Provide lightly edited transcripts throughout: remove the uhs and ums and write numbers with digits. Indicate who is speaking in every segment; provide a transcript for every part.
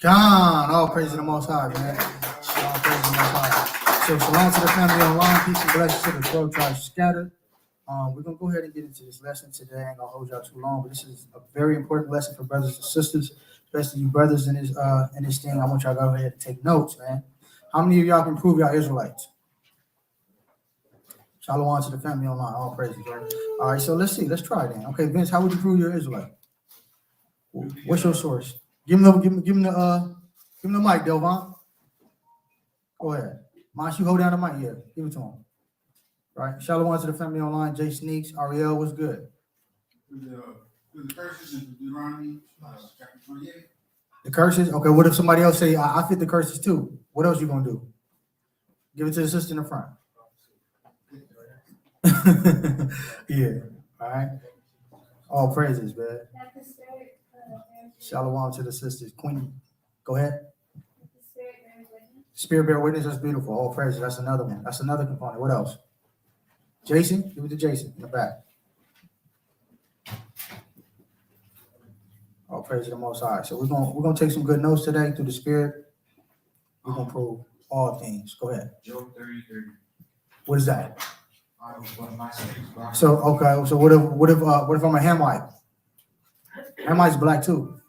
Speaker 1: John, all praise to the Most High, man. All praise to the Most High. So, shalom to the family online. Peace and blessings to the 12 tribes scattered. We're going to go ahead and get into this lesson today. I ain't going to hold y'all too long, but this is a very important lesson for brothers and sisters, especially you brothers in this thing. I want y'all to go ahead and take notes, man. How many of y'all can prove y'all Israelites? Shalom to the family online. All praises, right? All right, so let's see. Let's try it then. Okay, Vince, how would you prove you're an Israelite? What's your source? Give him the mic, Delvon. Go ahead. Mind you hold down the mic here. Give it to him. Right. Shalom to the family online. Jay Sneaks, Ariel, what's good?
Speaker 2: The curses in Deuteronomy chapter 28.
Speaker 1: The curses? Okay, what if somebody else say, I fit the curses too? What else you gonna do? Give it to the sister in the front. Yeah. All right. All praises, man. Shalom to the sisters. Queen, go ahead. Spirit bear witness. That's beautiful. All praises. That's another one. That's another component. What else? Jason, give it to Jason in the back. All praise to the Most High. So we're gonna take some good notes today through the Spirit. We're gonna prove all things. Go ahead.
Speaker 2: Job 30:30.
Speaker 1: What is that?
Speaker 2: My
Speaker 1: So okay. So what if I'm a Hamite? Hamite's black too.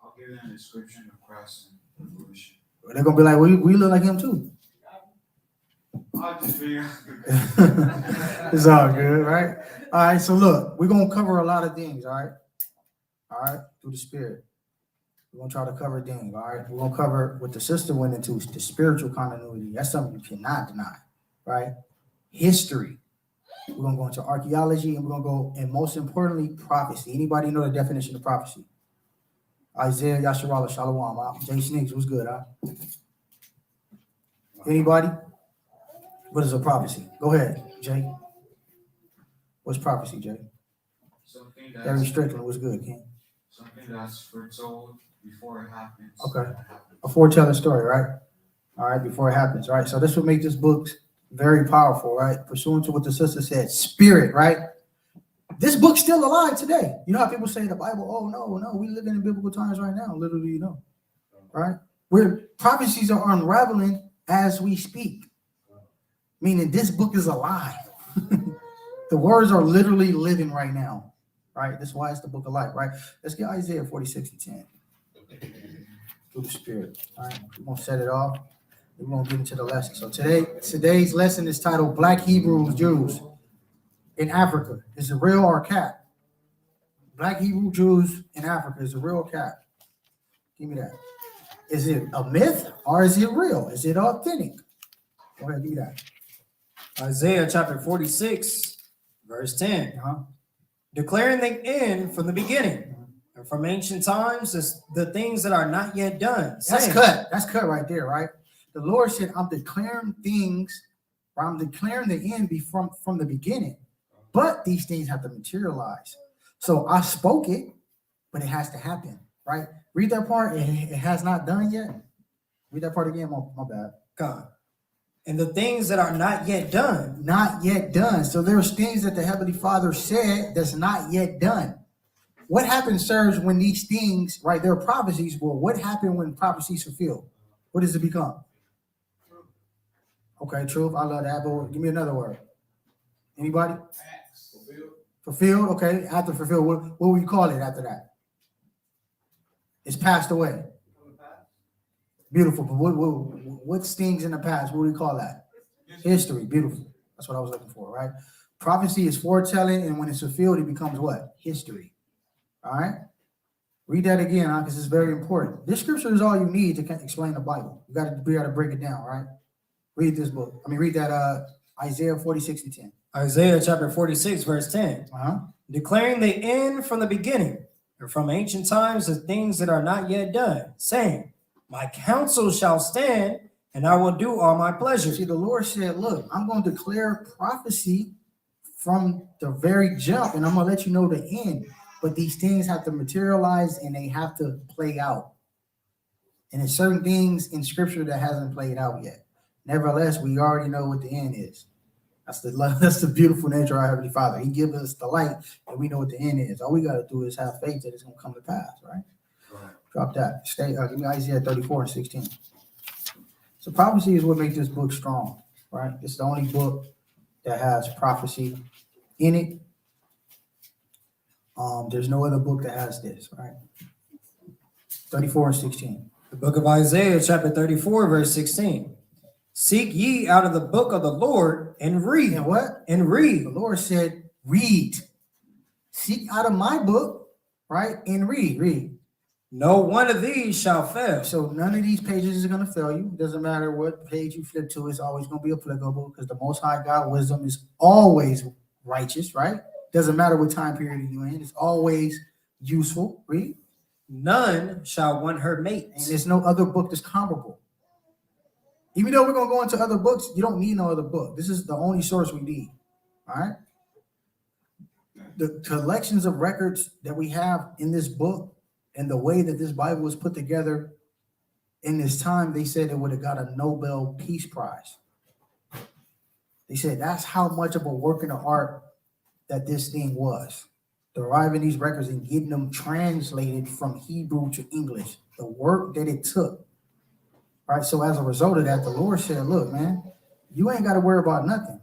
Speaker 2: I'll give them a description of Christ and fruition.
Speaker 1: They're gonna be like, we look like him too.
Speaker 2: I'll just figure.
Speaker 1: It's all good, right? All right. So look, we're gonna cover a lot of things. All right, through the Spirit. We're gonna try to cover things. All right. We're gonna cover what the sister went into, the spiritual continuity. That's something you cannot deny, right? History. We're gonna go into archaeology, and we're gonna go, and most importantly, prophecy. Anybody know the definition of prophecy? Isaiah Yasharallah Shalom. Jay Sneaks, what's good, huh? Anybody? What is a prophecy? Go ahead, Jay. What's prophecy, Jay?
Speaker 2: Something
Speaker 1: Gary Strickland, what's good, King?
Speaker 2: Something that's foretold before it happens.
Speaker 1: Okay. A foretelling story, right? All right, before it happens, right? So this would make this book very powerful, right? Pursuant to what the sister said, spirit, right? This book's still alive today. You know how people say in the Bible, oh, no, we live in biblical times right now. Little do you know, right? Where prophecies are unraveling as we speak, meaning this book is alive. The words are literally living right now, right? That's why it's the book of life, right? Let's get Isaiah 46:10 through the Spirit. All right, we're gonna set it off. We're gonna get into the lesson. So today's lesson is titled Black Hebrew Jews in Africa. Is it real or cat? Black Hebrew Jews in Africa, is it real or cat? Give me that. Is it a myth or is it real? Is it authentic? Go ahead, give me that.
Speaker 3: Isaiah chapter 46, verse 10. Declaring the end from the beginning, and from ancient times, the things that are not yet done.
Speaker 1: That's cut. That's cut right there, right? The Lord said, I'm declaring things, or I'm declaring the end from the beginning. But these things have to materialize. So I spoke it, but it has to happen, right? Read that part. It has not done yet. Read that part again. My bad.
Speaker 3: God. And the things that are not yet done.
Speaker 1: Not yet done. So there's things that the Heavenly Father said that's not yet done. What happens, sirs, when these things, right, there are prophecies. Well, what happened when prophecies fulfilled? What does it become? Okay, truth. I love that. But give me another word. Anybody? Fulfilled. Okay. After fulfilled, what will you call it after that? It's passed away. Beautiful. But what stings in the past? What do we call that? History. Beautiful. That's what I was looking for, right? Prophecy is foretelling, and when it's fulfilled, it becomes what? History. All right? Read that again, because it's very important. This scripture is all you need to explain the Bible. We got to break it down, right? Read this book. Read that Isaiah 46:10.
Speaker 3: Isaiah chapter 46, verse 10. Declaring the end from the beginning, and from ancient times the things that are not yet done, saying, my counsel shall stand, and I will do all my pleasure.
Speaker 1: See, the Lord said, look, I'm going to declare prophecy from the very jump, and I'm going to let you know the end. But these things have to materialize, and they have to play out. And there's certain things in Scripture that hasn't played out yet. Nevertheless, we already know what the end is. That's the beautiful nature of our Heavenly Father. He gives us the light, and we know what the end is. All we got to do is have faith that it's going to come to pass, right? Drop that. Give me Isaiah 34 and 16. So prophecy is what makes this book strong, right? It's the only book that has prophecy in it. There's no other book that has this, right? 34 and 16.
Speaker 3: The book of Isaiah, chapter 34, verse 16. Seek ye out of the book of the Lord and read.
Speaker 1: And what?
Speaker 3: And read.
Speaker 1: The Lord said, read. Seek out of my book, right? And read.
Speaker 3: No one of these shall fail.
Speaker 1: So none of these pages is going to fail you. It doesn't matter what page you flip to, it's always going to be applicable because the Most High God wisdom is always righteous, right? Doesn't matter what time period you're in, it's always useful. Read.
Speaker 3: None shall want her mate.
Speaker 1: And there's no other book that's comparable. Even though we're going to go into other books, you don't need no other book. This is the only source we need. All right. The collections of records that we have in this book and the way that this Bible was put together in this time, they said it would have got a Nobel Peace Prize. They said that's how much of a work in the art that this thing was. Deriving these records and getting them translated from Hebrew to English. The work that it took. Right. So as a result of that, the Lord said, look, man, you ain't got to worry about nothing.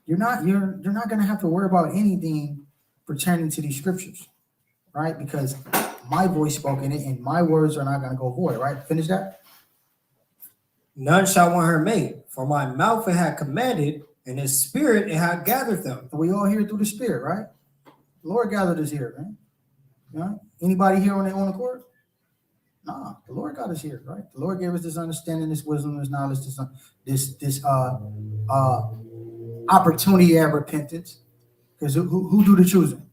Speaker 1: You're not going to have to worry about anything pertaining to these scriptures. Right? Because my voice spoke in it and my words are not going to go void. Right? Finish that.
Speaker 3: None shall want her mate, for my mouth it had commanded, and his spirit it had gathered them.
Speaker 1: And we all hear through the spirit, right? The Lord gathered us here, man. You know? Anybody here on their own accord? Nah, the Lord got us here, right? The Lord gave us this understanding, this wisdom, this knowledge, this opportunity at repentance. Because who do the choosing?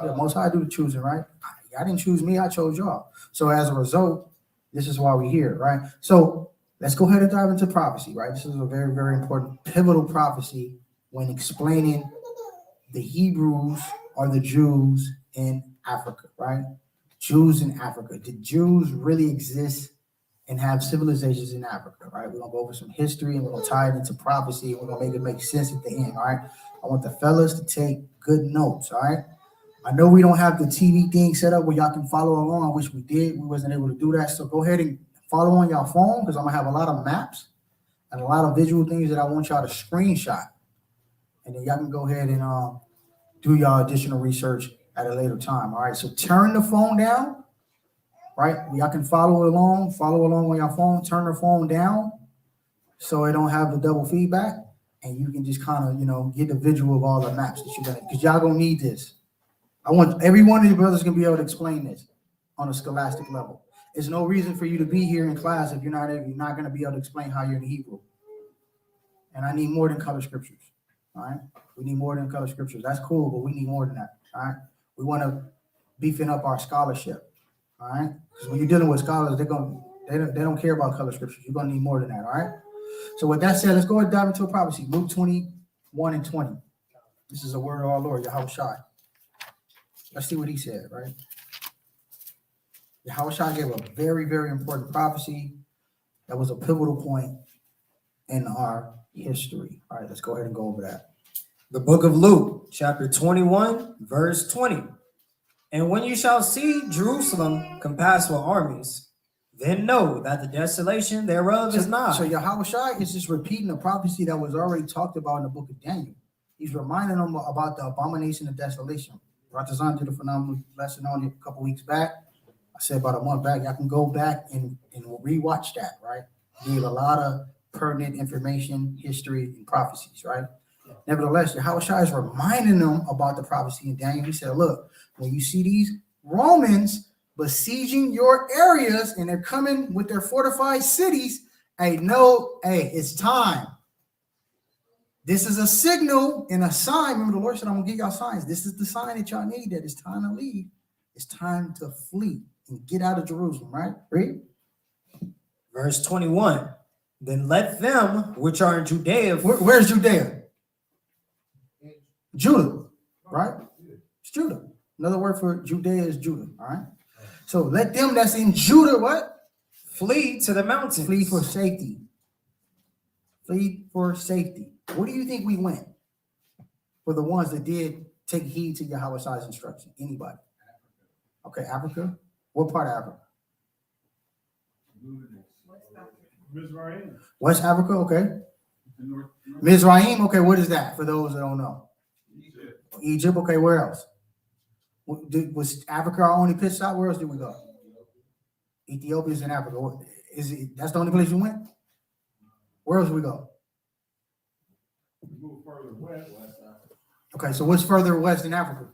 Speaker 1: The Most High do the choosing, right? I didn't choose me, I chose y'all. So as a result, this is why we're here, right? So let's go ahead and dive into prophecy, right? This is a very, very important pivotal prophecy when explaining the Hebrews or the Jews in Africa, right? Jews in Africa. Did Jews really exist and have civilizations in Africa, right? We're going to go over some history and we're going to tie it into prophecy and we're going to make it make sense at the end, all right? I want the fellas to take good notes, all right? I know we don't have the TV thing set up where y'all can follow along. I wish we did. We wasn't able to do that. So go ahead and follow on your phone because I'm going to have a lot of maps and a lot of visual things that I want y'all to screenshot. And then y'all can go ahead and do y'all additional research at a later time. All right. So turn the phone down. Right. Y'all can follow along on your phone. Turn the phone down so it don't have the double feedback. And you can just kind of, get the visual of all the maps that you're going to, because y'all going to need this. I want every one of you brothers can be able to explain this on a scholastic level. There's no reason for you to be here in class if you're not going to be able to explain how you're in Hebrew. And I need more than color scriptures. All right. We need more than color scriptures. That's cool, but we need more than that. All right. We want to beefing up our scholarship. All right. Because when you're dealing with scholars, they don't care about color scriptures. You're going to need more than that. All right. So with that said, let's go and dive into a prophecy. Luke 21 and 20. This is a word of our Lord, Yahushua. Let's see what he said, right? Yahushua gave a very, very important prophecy that was a pivotal point in our history. All right, let's go ahead and go over that.
Speaker 3: The book of Luke, chapter 21, verse 20. And when you shall see Jerusalem compassed with armies, then know that the desolation thereof is nigh.
Speaker 1: So Yahushua is just repeating a prophecy that was already talked about in the book of Daniel. He's reminding them about the abomination of desolation. Ratazan did a phenomenal lesson on it a couple weeks back. I said about a month back. Y'all can go back and rewatch that, right? Gave a lot of pertinent information, history, and prophecies, right? Nevertheless, Yahushua is reminding them about the prophecy in Daniel. He said, look, when you see these Romans besieging your areas and they're coming with their fortified cities, it's time. This is a signal and a sign. Remember, the Lord said, I'm going to give y'all signs. This is the sign that y'all need that it's time to leave. It's time to flee and get out of Jerusalem, right? Read.
Speaker 3: Verse 21. Then let them which are in Judea.
Speaker 1: Where's Judea? Judah, right? It's Judah. Another word for Judea is Judah, all right? So let them that's in Judah, what?
Speaker 3: Flee to the mountains.
Speaker 1: Flee for safety. Flee for safety. Where do you think we went for the ones that did take heed to Yahweh's instruction? Anybody? Okay, Africa. What part of Africa? West Africa, okay. Mizraim, okay, what is that for those that don't know? Egypt, okay, where else? Was Africa our only pit stop? Where else did we go? Ethiopia is in Africa. Is it, that's the only place you went? Where else we go?
Speaker 4: Move further west, West Africa.
Speaker 1: Okay, so what's further west in Africa?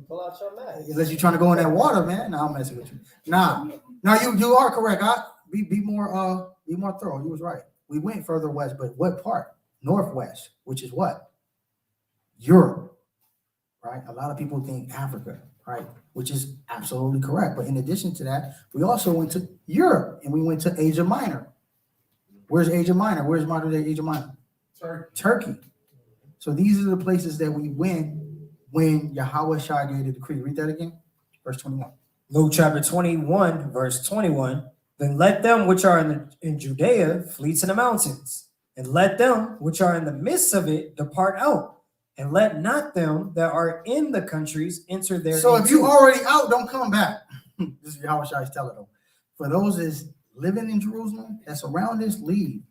Speaker 3: Pull out your map.
Speaker 1: Unless you're trying to go in that water, man. No, I'm messing with you. Nah, you are correct. Be more thorough. You was right. We went further west, but what part? Northwest, which is what? Europe, right? A lot of people think Africa, right? Which is absolutely correct. But in addition to that, we also went to Europe and we went to Asia Minor. Where's Asia Minor? Where's modern day Asia Minor? Turkey. So these are the places that we went when Yahweh Shai gave the decree. Read that again. Verse 21.
Speaker 3: Luke chapter 21, verse 21. Then let them which are in Judea flee to the mountains, and let them which are in the midst of it depart out, and let not them that are in the countries enter there.
Speaker 1: So if you already out, don't come back. This is Yahweh Shai's telling them. For those that's living in Jerusalem, that's around us, leave.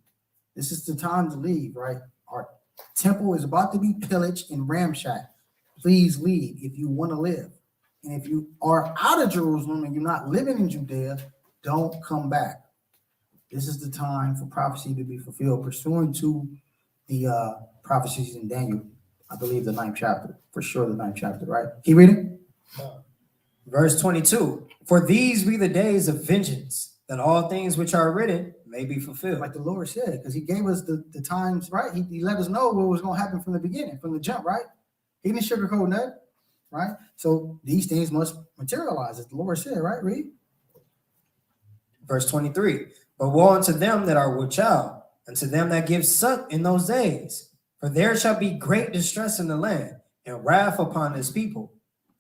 Speaker 1: This is the time to leave, right? Our temple is about to be pillaged and ramshacked. Please leave if you want to live. And if you are out of Jerusalem and you're not living in Judea, don't come back. This is the time for prophecy to be fulfilled, pursuant to the prophecies in Daniel. I believe the 9th chapter, for sure the 9th chapter, right? Keep reading.
Speaker 3: Verse 22. For these be the days of vengeance, that all things which are written may be fulfilled.
Speaker 1: Like the Lord said, because he gave us the times, right? He let us know what was going to happen from the beginning, from the jump, right? He didn't sugarcoat nothing, right? So these things must materialize, as the Lord said, right? Read.
Speaker 3: Verse 23. But woe unto them that are with child, and to them that give suck in those days. For there shall be great distress in the land, and wrath upon this people.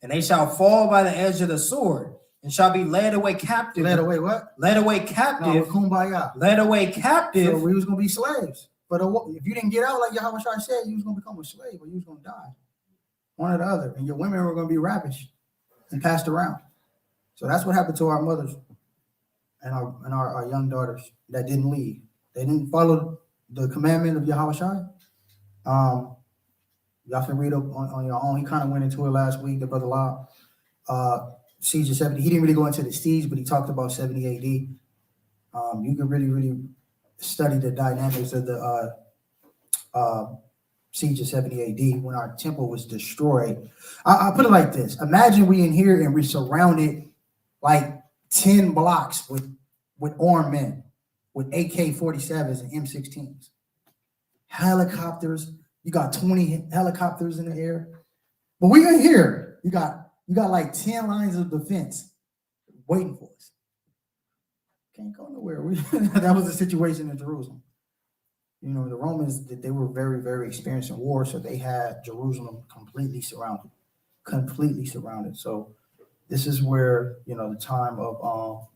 Speaker 3: And they shall fall by the edge of the sword, and shall be led away captive.
Speaker 1: Led away what?
Speaker 3: Led away
Speaker 1: No,
Speaker 3: captive.
Speaker 1: kumbaya.
Speaker 3: Led away captive.
Speaker 1: So we was going to be slaves. But if you didn't get out, like Yahweh Shai said, you was going to become a slave or you was going to die. One or the other. And your women were going to be ravished and passed around. So that's what happened to our mothers and our young daughters that didn't leave. They didn't follow the commandment of Yahweh Shai. Y'all can read up on your own. He kind of went into it last week, the brother Law. Siege of 70. He didn't really go into the siege, but he talked about 70 AD. You can really study the dynamics of the siege of 70 AD when our temple was destroyed. I'll put it like this. Imagine we in here and we're surrounded like 10 blocks with armed men, with AK-47s and M16s. Helicopters. You got 20 helicopters in the air. But we in here. You got like 10 lines of defense waiting for us. Can't go nowhere. That was the situation in Jerusalem. You know, the Romans, they were very, very experienced in war, so they had Jerusalem completely surrounded. So this is where, you know, the time of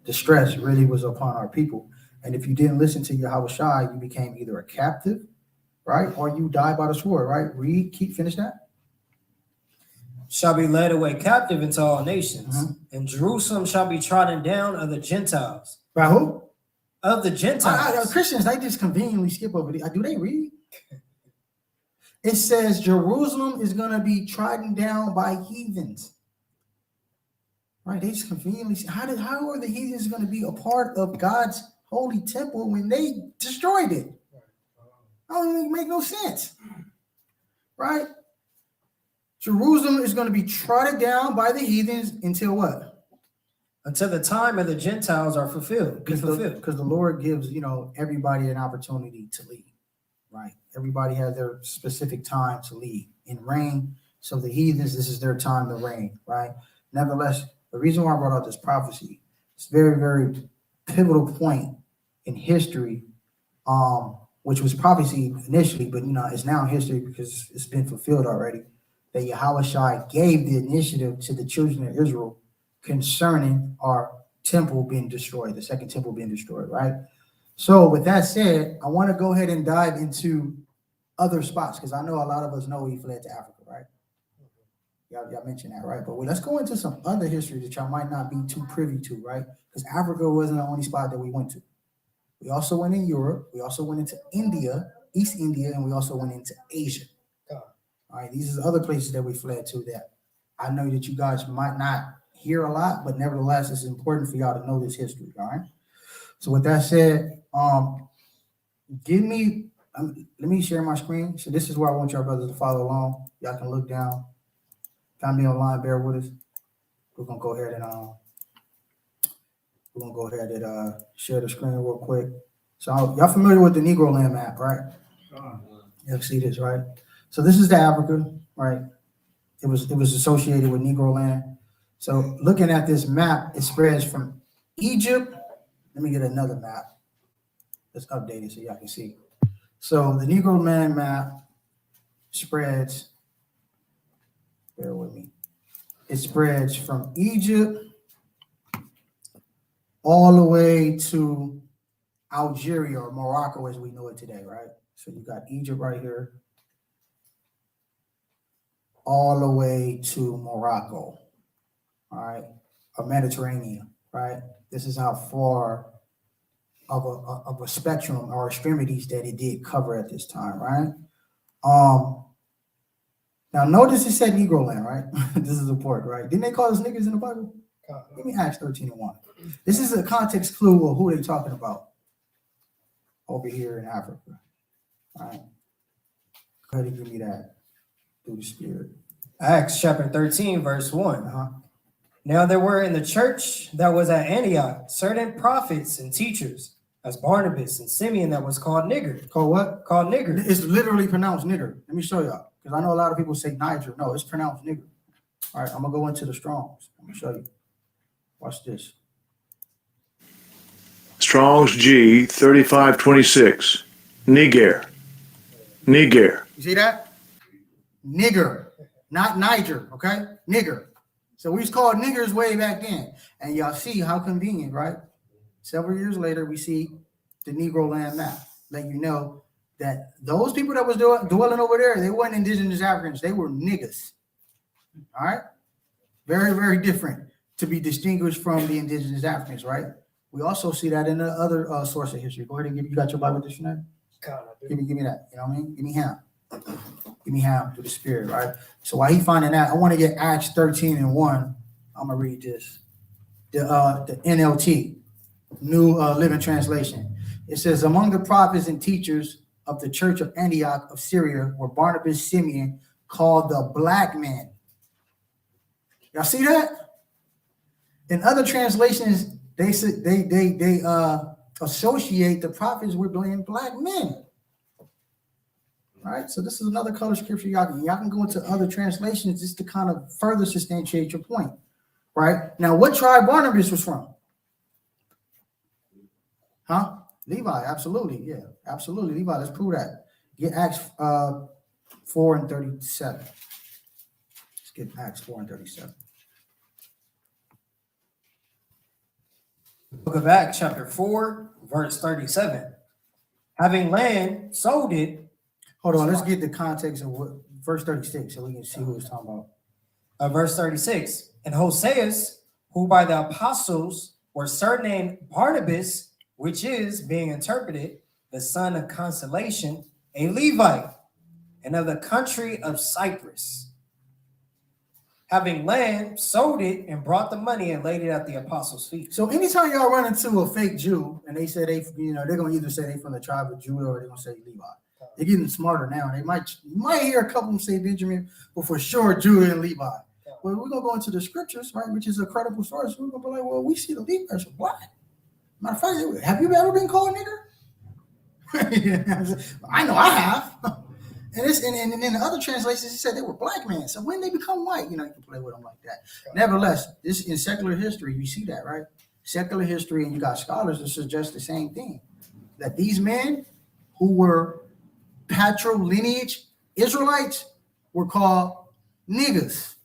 Speaker 1: distress really was upon our people. And if you didn't listen to Yahweh Shai, you became either a captive, right? Or you died by the sword, right? Finish that.
Speaker 3: Shall be led away captive into all nations, and Jerusalem shall be trodden down of the Gentiles.
Speaker 1: By who?
Speaker 3: Of the Gentiles.
Speaker 1: Christians, they just conveniently skip over the. Do they read? It says Jerusalem is going to be trodden down by heathens. Right? They just conveniently. How are the heathens going to be a part of God's holy temple when they destroyed it? That don't even make no sense. Right? Jerusalem is going to be trodden down by the heathens until what?
Speaker 3: Until the time of the Gentiles are fulfilled.
Speaker 1: Because the Lord gives, you know, everybody an opportunity to lead, right? Everybody has their specific time to lead and reign. So the heathens, this is their time to reign, right? Nevertheless, the reason why I brought out this prophecy, it's a very, very pivotal point in history, which was prophecy initially, but, you know, it's now history because it's been fulfilled already. That Yahweh Shai gave the initiative to the children of Israel concerning our temple being destroyed, the second temple being destroyed, right? So with that said, I want to go ahead and dive into other spots, because I know a lot of us know he fled to Africa, right? Y'all mentioned that, right? But let's go into some other history that y'all might not be too privy to, right? Because Africa wasn't the only spot that we went to. We also went in Europe. We also went into India, East India, and we also went into Asia. All right, these are the other places that we fled to that I know that you guys might not hear a lot, but nevertheless, it's important for y'all to know this history. All right. So with that said, let me share my screen. So this is where I want y'all brothers to follow along. Y'all can look down. Got me online, bear with us. We're gonna go ahead and share the screen real quick. So y'all familiar with the Negro Land map, right? You'll see this, right? So this is the Africa, right? It was associated with Negro Land. So looking at this map, it spreads from Egypt. Let me get another map. Let's update it so y'all can see. So the Negro Land map spreads, bear with me. It spreads from Egypt all the way to Algeria or Morocco as we know it today, right? So you got Egypt right here, all the way to Morocco, all right, or Mediterranean, right? This is how far of a spectrum or extremities that it did cover at this time, right? Now notice it said Negro land, right? This is important, right? Didn't they call us niggas in the Bible? Give me Acts 13:1. This is a context clue of who they're talking about over here in Africa. All right. Go ahead and give me that through the Spirit.
Speaker 3: Acts chapter 13, verse 1. Now there were in the church that was at Antioch certain prophets and teachers, as Barnabas and Simeon, that was called nigger.
Speaker 1: Called what?
Speaker 3: Called nigger.
Speaker 1: It's literally pronounced nigger. Let me show y'all, because I know a lot of people say Niger. No, it's pronounced nigger. All right, I'm gonna go into the Strongs. Let me show you. Watch this.
Speaker 4: Strong's G 3526. Niger. Niger.
Speaker 1: You see that? Nigger, not Niger, okay? Nigger. So we was called niggers way back then. And y'all see how convenient, right? Several years later, we see the Negro land map, letting you know that those people that was dwelling over there, they weren't indigenous Africans, they were niggas. All right? Very, very different to be distinguished from the indigenous Africans, right? We also see that in the other source of history. Go ahead and you got your Bible dictionary? Give me that. You know what I mean? Give me Ham. Give me Ham through the Spirit, right? So while he finding that, I want to get Acts 13:1. I'm gonna read this. The NLT, New Living Translation. It says, among the prophets and teachers of the church of Antioch of Syria were Barnabas, Simeon, called the black men. Y'all see that? In other translations, they associate the prophets with being black men. All right, so this is another color scripture y'all can go into other translations just to kind of further substantiate your point. Right? Now, what tribe Barnabas was from? Huh? Levi, absolutely. Yeah, absolutely. Levi, let's prove that. Get Acts 4:37. Let's get Acts 4:37.
Speaker 3: Book of Acts, chapter 4, verse 37. Having land, sold it.
Speaker 1: Hold on, let's get the context of what verse 36 so we can see what it's talking about.
Speaker 3: Verse 36. And Hoseas, who by the apostles were surnamed Barnabas, which is, being interpreted, the son of consolation, a Levite, and of the country of Cyprus. Having land, sold it, and brought the money and laid it at the apostles' feet.
Speaker 1: So anytime y'all run into a fake Jew and they say they're gonna either say they from the tribe of Judah or they're gonna say Levi. They're getting smarter now. You might hear a couple of them say Benjamin, but for sure Judah and Levi. Well, we're gonna go into the scriptures, right, which is a credible source. We're gonna be like, well, we see the Levites are black. Matter of fact, have you ever been called nigger? I know I have. And in the other translations, it said they were black men. So when they become white, you can play with them like that. Nevertheless, this in secular history, you see that, right? Secular history, and you got scholars that suggest the same thing. That these men who were patrilineage Israelites were called niggas.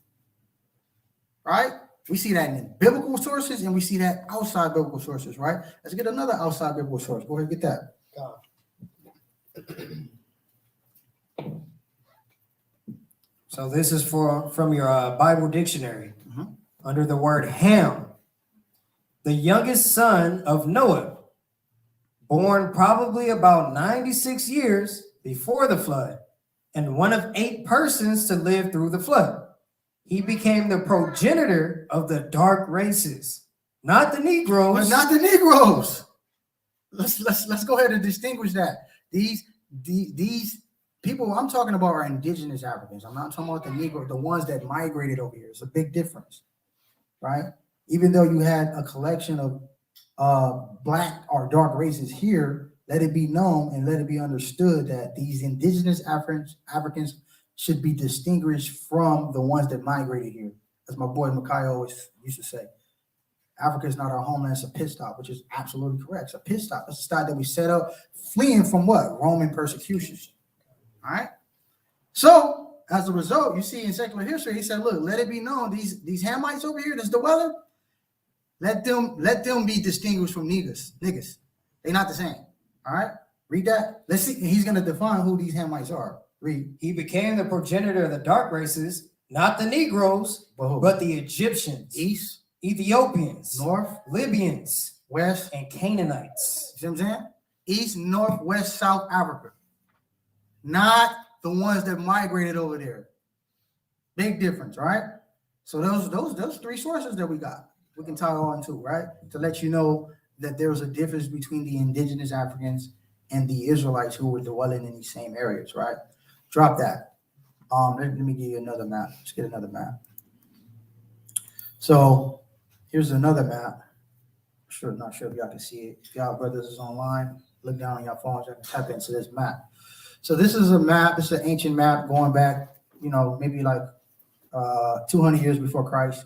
Speaker 1: Right? We see that in biblical sources and we see that outside biblical sources, right? Let's get another outside biblical source. Go ahead and get that.
Speaker 3: So this is from your Bible dictionary.
Speaker 1: Mhm.
Speaker 3: Under the word Ham, the youngest son of Noah, born probably about 96 years before the flood, and one of 8 persons to live through the flood. He became the progenitor of the dark races, not the Negroes.
Speaker 1: But not the Negroes. Let's go ahead and distinguish that. These people I'm talking about are indigenous Africans. I'm not talking about the Negro, the ones that migrated over here. It's a big difference, right? Even though you had a collection of black or dark races here, let it be known and let it be understood that these indigenous Africans should be distinguished from the ones that migrated here. As my boy Makai always used to say, Africa is not our homeland, it's a pit stop, which is absolutely correct. It's a pit stop. It's a stop that we set up fleeing from what? Roman persecutions. All right. So as a result, you see in secular history, he said, look, let it be known, these Hamites over here that's dwelling, let them be distinguished from niggas. They're not the same. All right. Read that. Let's see. He's going to define who these Hamites are. Read.
Speaker 3: He became the progenitor of the dark races, not the Negroes, but the Egyptians,
Speaker 1: East,
Speaker 3: Ethiopians,
Speaker 1: North,
Speaker 3: Libyans,
Speaker 1: West,
Speaker 3: and Canaanites.
Speaker 1: you see what I'm saying? East, North, West, South Africa. Not the ones that migrated over there. Big difference, right? So those 3 sources that we got, we can tie on to, right? To let you know that there's a difference between the indigenous Africans and the Israelites who were dwelling in these same areas, right? Drop that. Let me give you another map. Let's get another map. So here's another map. Not sure if y'all can see it. If y'all brothers is online, look down on your phones and tap into this map. So this is a map. This is an ancient map going back, maybe like 200 years before Christ.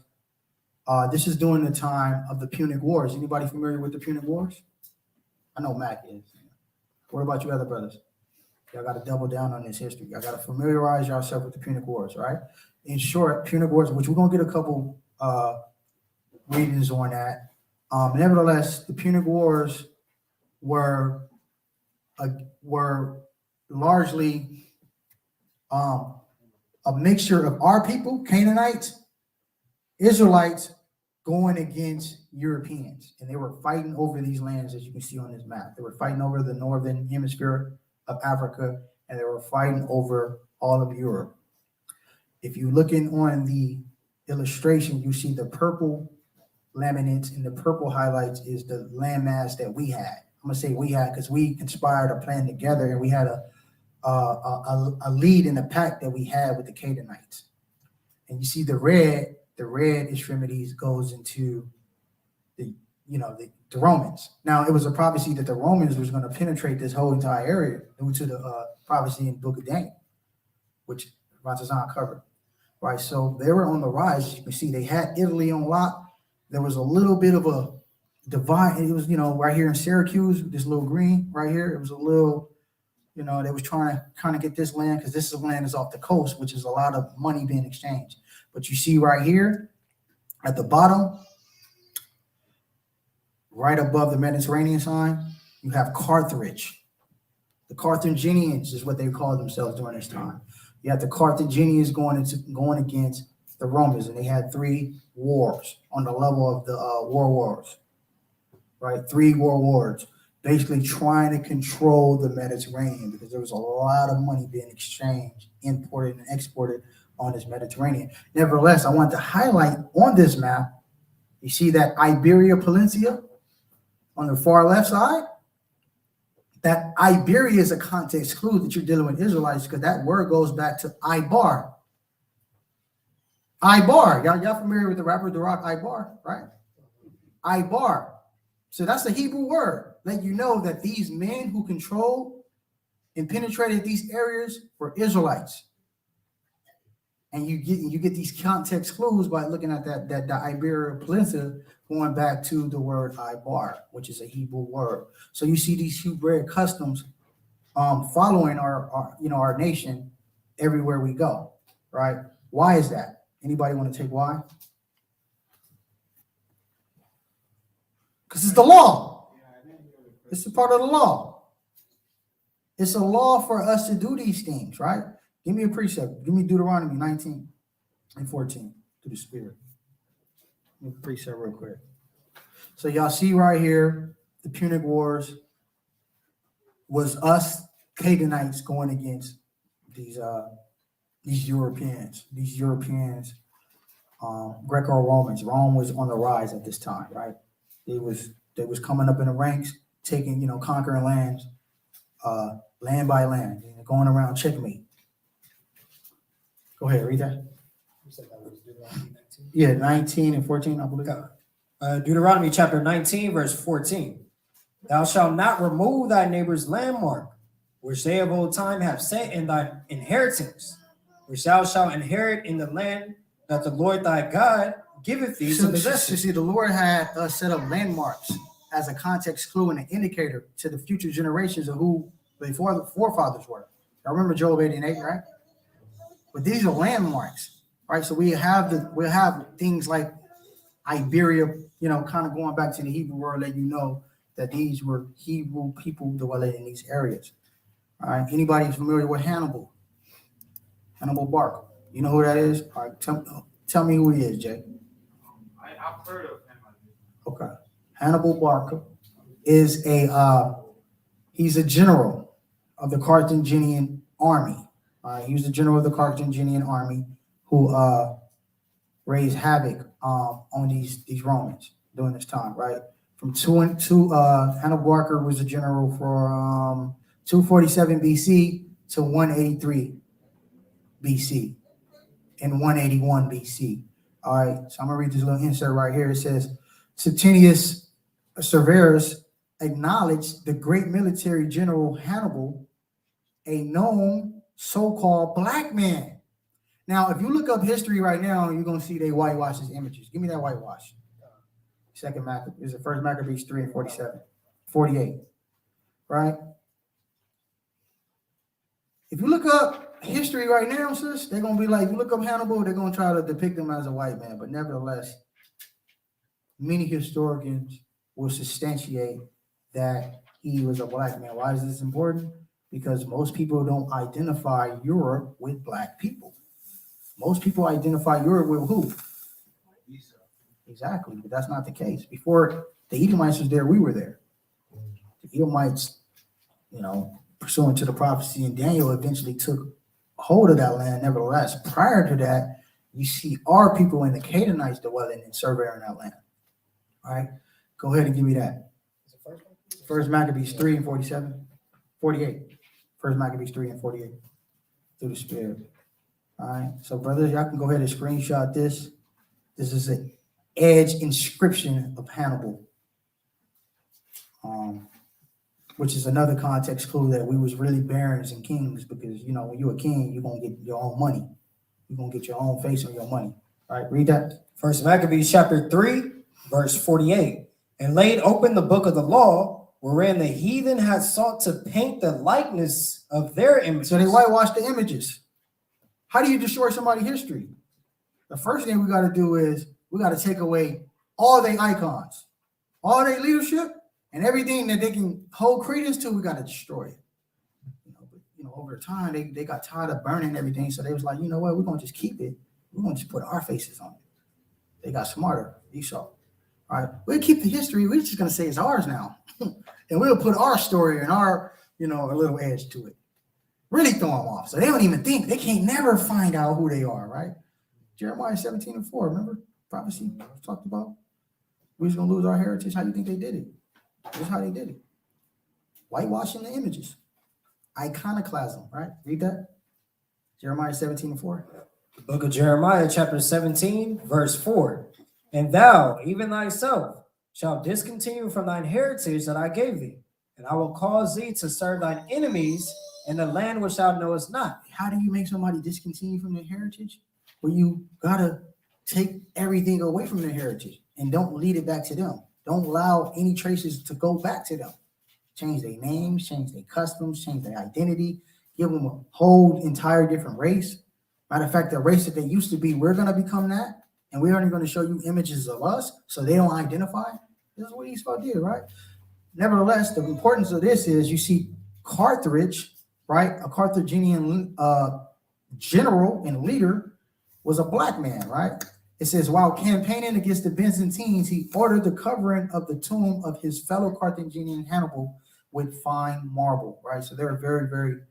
Speaker 1: This is during the time of the Punic Wars. Anybody familiar with the Punic Wars? I know Mac is. What about you other brothers? Y'all got to double down on this history. Y'all got to familiarize yourself with the Punic Wars, right? In short, Punic Wars, which we're going to get a couple readings on that. Nevertheless, the Punic Wars were largely a mixture of our people, Canaanites, Israelites, going against Europeans. And they were fighting over these lands, as you can see on this map. They were fighting over the northern hemisphere of Africa, and they were fighting over all of Europe. If you're looking on the illustration, you see the purple laminates, and the purple highlights is the landmass that we had. I'm gonna say we had because we conspired a plan together, and we had a lead in the pack that we had with the Canaanites. And you see the red extremities goes into the Romans. Now it was a prophecy that the Romans was going to penetrate this whole entire area due to the prophecy in the book of Daniel, which Ratazan covered. Right, so they were on the rise. As you can see, they had Italy on lock. There was a little bit of a divide. It was, right here in Syracuse, this little green right here. It was a little, they was trying to kind of get this land because this land is off the coast, which is a lot of money being exchanged. But you see right here at the bottom, right above the Mediterranean sign, you have Carthage. The Carthaginians is what they called themselves during this time. You have the Carthaginians going against the Romans, and they had 3 wars on the level of the war wars, right? 3 war wars, basically trying to control the Mediterranean because there was a lot of money being exchanged, imported and exported on this Mediterranean. Nevertheless, I want to highlight on this map, you see that Iberia Peninsula on the far left side? That Iberia is a context clue that you're dealing with Israelites because that word goes back to Ibar. Ibar. Y'all familiar with the rapper Darak Ibar, right? Ibar. So that's the Hebrew word. Let you know that these men who controlled and penetrated these areas were Israelites. And you get these context clues by looking at that Iberia Peninsula going back to the word Ibar, which is a Hebrew word. So you see these Hebraic customs following our nation everywhere we go, right? Why is that? Anybody want to take why? Because it's the law. It's a part of the law. It's a law for us to do these things, right? Give me a precept. Give me Deuteronomy 19 and 14 through the Spirit. Give me a precept real quick. So y'all see right here, the Punic Wars was us Canaanites going against these Europeans. These Europeans, Greco-Romans. Rome was on the rise at this time, right? They was coming up in the ranks, taking, conquering lands, land by land, going around checkmate. Go ahead, read that.
Speaker 3: You said that was Deuteronomy 19?
Speaker 1: Yeah, 19 and 14, I believe.
Speaker 3: Deuteronomy chapter 19, verse 14. Thou shalt not remove thy neighbor's landmark, which they of old time have set in thy inheritance, which thou shalt inherit in the land that the Lord thy God giveth thee to possess it.
Speaker 1: See, the Lord had us set up landmarks as a context clue and an indicator to the future generations of who the forefathers were. I remember Job 8 and 8, right? But these are landmarks, right? So we have things like Iberia, kind of going back to the Hebrew word, let you know that these were Hebrew people dwelling in these areas. All right. Anybody familiar with Hannibal? Hannibal Barca. You know who that is? All right. Tell me who he is, Jay.
Speaker 2: I've heard of him.
Speaker 1: Okay. Hannibal Barca is he's a general of the Carthaginian army. He was the general of the Carthaginian army who raised havoc on these Romans during this time, right? From Hannibal Barca was a general from 247 BC to 183 BC and 181 BC. All right, so I'm gonna read this little insert right here. It says, Septimius Severus acknowledged the great military general Hannibal, a known so-called black man. Now, if you look up history right now, you're gonna see they whitewash his images. Give me that whitewash. Second Maccabees, the first Maccabees 3 and 48, right? If you look up history right now, sis, they're gonna be like, you look up Hannibal, they're gonna try to depict him as a white man, but nevertheless, many historians will substantiate that he was a black man. Why is this important? Because most people don't identify Europe with black people. Most people identify Europe with who? Exactly, but that's not the case. Before the Edomites was there, we were there. The Edomites, pursuant to the prophecy in Daniel, eventually took hold of that land. Nevertheless, prior to that, you see our people and the Canaanites dwelling and surveying that land. All right, go ahead and give me that. First Maccabees 3 and 48. First Maccabees 3 and 48 through the Spirit. All right, so brothers, y'all can go ahead and screenshot this. This is an edge inscription of Hannibal, which is another context clue that we was really barons and kings, because when you're a king, you're gonna get your own money. You're gonna get your own face on your money. All right, read that.
Speaker 3: First Maccabees chapter 3, verse 48. And laid open the book of the law, wherein the heathen had sought to paint the likeness of their images.
Speaker 1: So they whitewashed the images. How do you destroy somebody's history? The first thing we got to do is we got to take away all their icons, all their leadership, and everything that they can hold credence to. We got to destroy it. But over time they got tired of burning everything, so they was like, you know what? We're gonna just keep it. We're gonna just put our faces on it. They got smarter. Esau. All right, we'll keep the history. We're just gonna say it's ours now, and we'll put our story and our a little edge to it. Really throw them off, so they don't even think. They can't never find out who they are. Right? Jeremiah 17 and 4. Remember prophecy talked about? We're just gonna lose our heritage. How do you think they did it? This is how they did it. Whitewashing the images. Iconoclasm, right? Read that. Jeremiah 17 and 4.
Speaker 3: The book of Jeremiah, chapter 17, verse 4. And thou, even thyself, shalt discontinue from thine heritage that I gave thee, and I will cause thee to serve thine enemies in the land which thou knowest not.
Speaker 1: How do you make somebody discontinue from their heritage? Well, you gotta take everything away from their heritage and don't lead it back to them. Don't allow any traces to go back to them. Change their names, change their customs, change their identity, give them a whole entire different race. Matter of fact, the race that they used to be, we're going to become that, and we're only going to show you images of us so they don't identify. This is what Esau did, right? Nevertheless, the importance of this is you see Carthage, right? A Carthaginian general and leader was a black man, right? It says, while campaigning against the Byzantines, he ordered the covering of the tomb of his fellow Carthaginian Hannibal with fine marble, right? So they're very, very,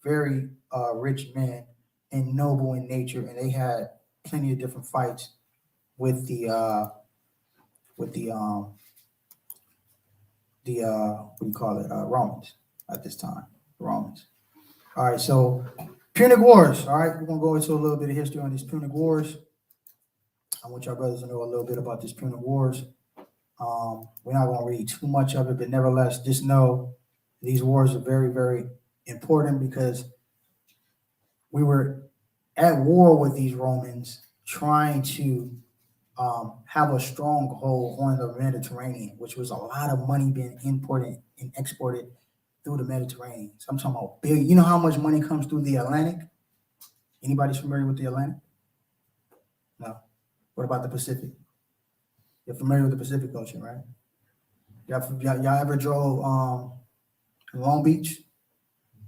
Speaker 1: very rich men and noble in nature, and they had plenty of different fights with the what do you call it, Romans at this time, Romans. All right, so Punic Wars. All right, we're gonna go into a little bit of history on these Punic Wars. I want y'all brothers to know a little bit about this Punic Wars. We're not gonna read too much of it, but nevertheless, just know these wars are very, very important because we were at war with these Romans, trying to have a stronghold on the Mediterranean, which was a lot of money being imported and exported through the Mediterranean. So I'm talking about billion. You know how much money comes through the Atlantic? Anybody's familiar with the Atlantic? No. What about the Pacific? You're familiar with the Pacific Ocean, right? Y'all ever drove Long Beach?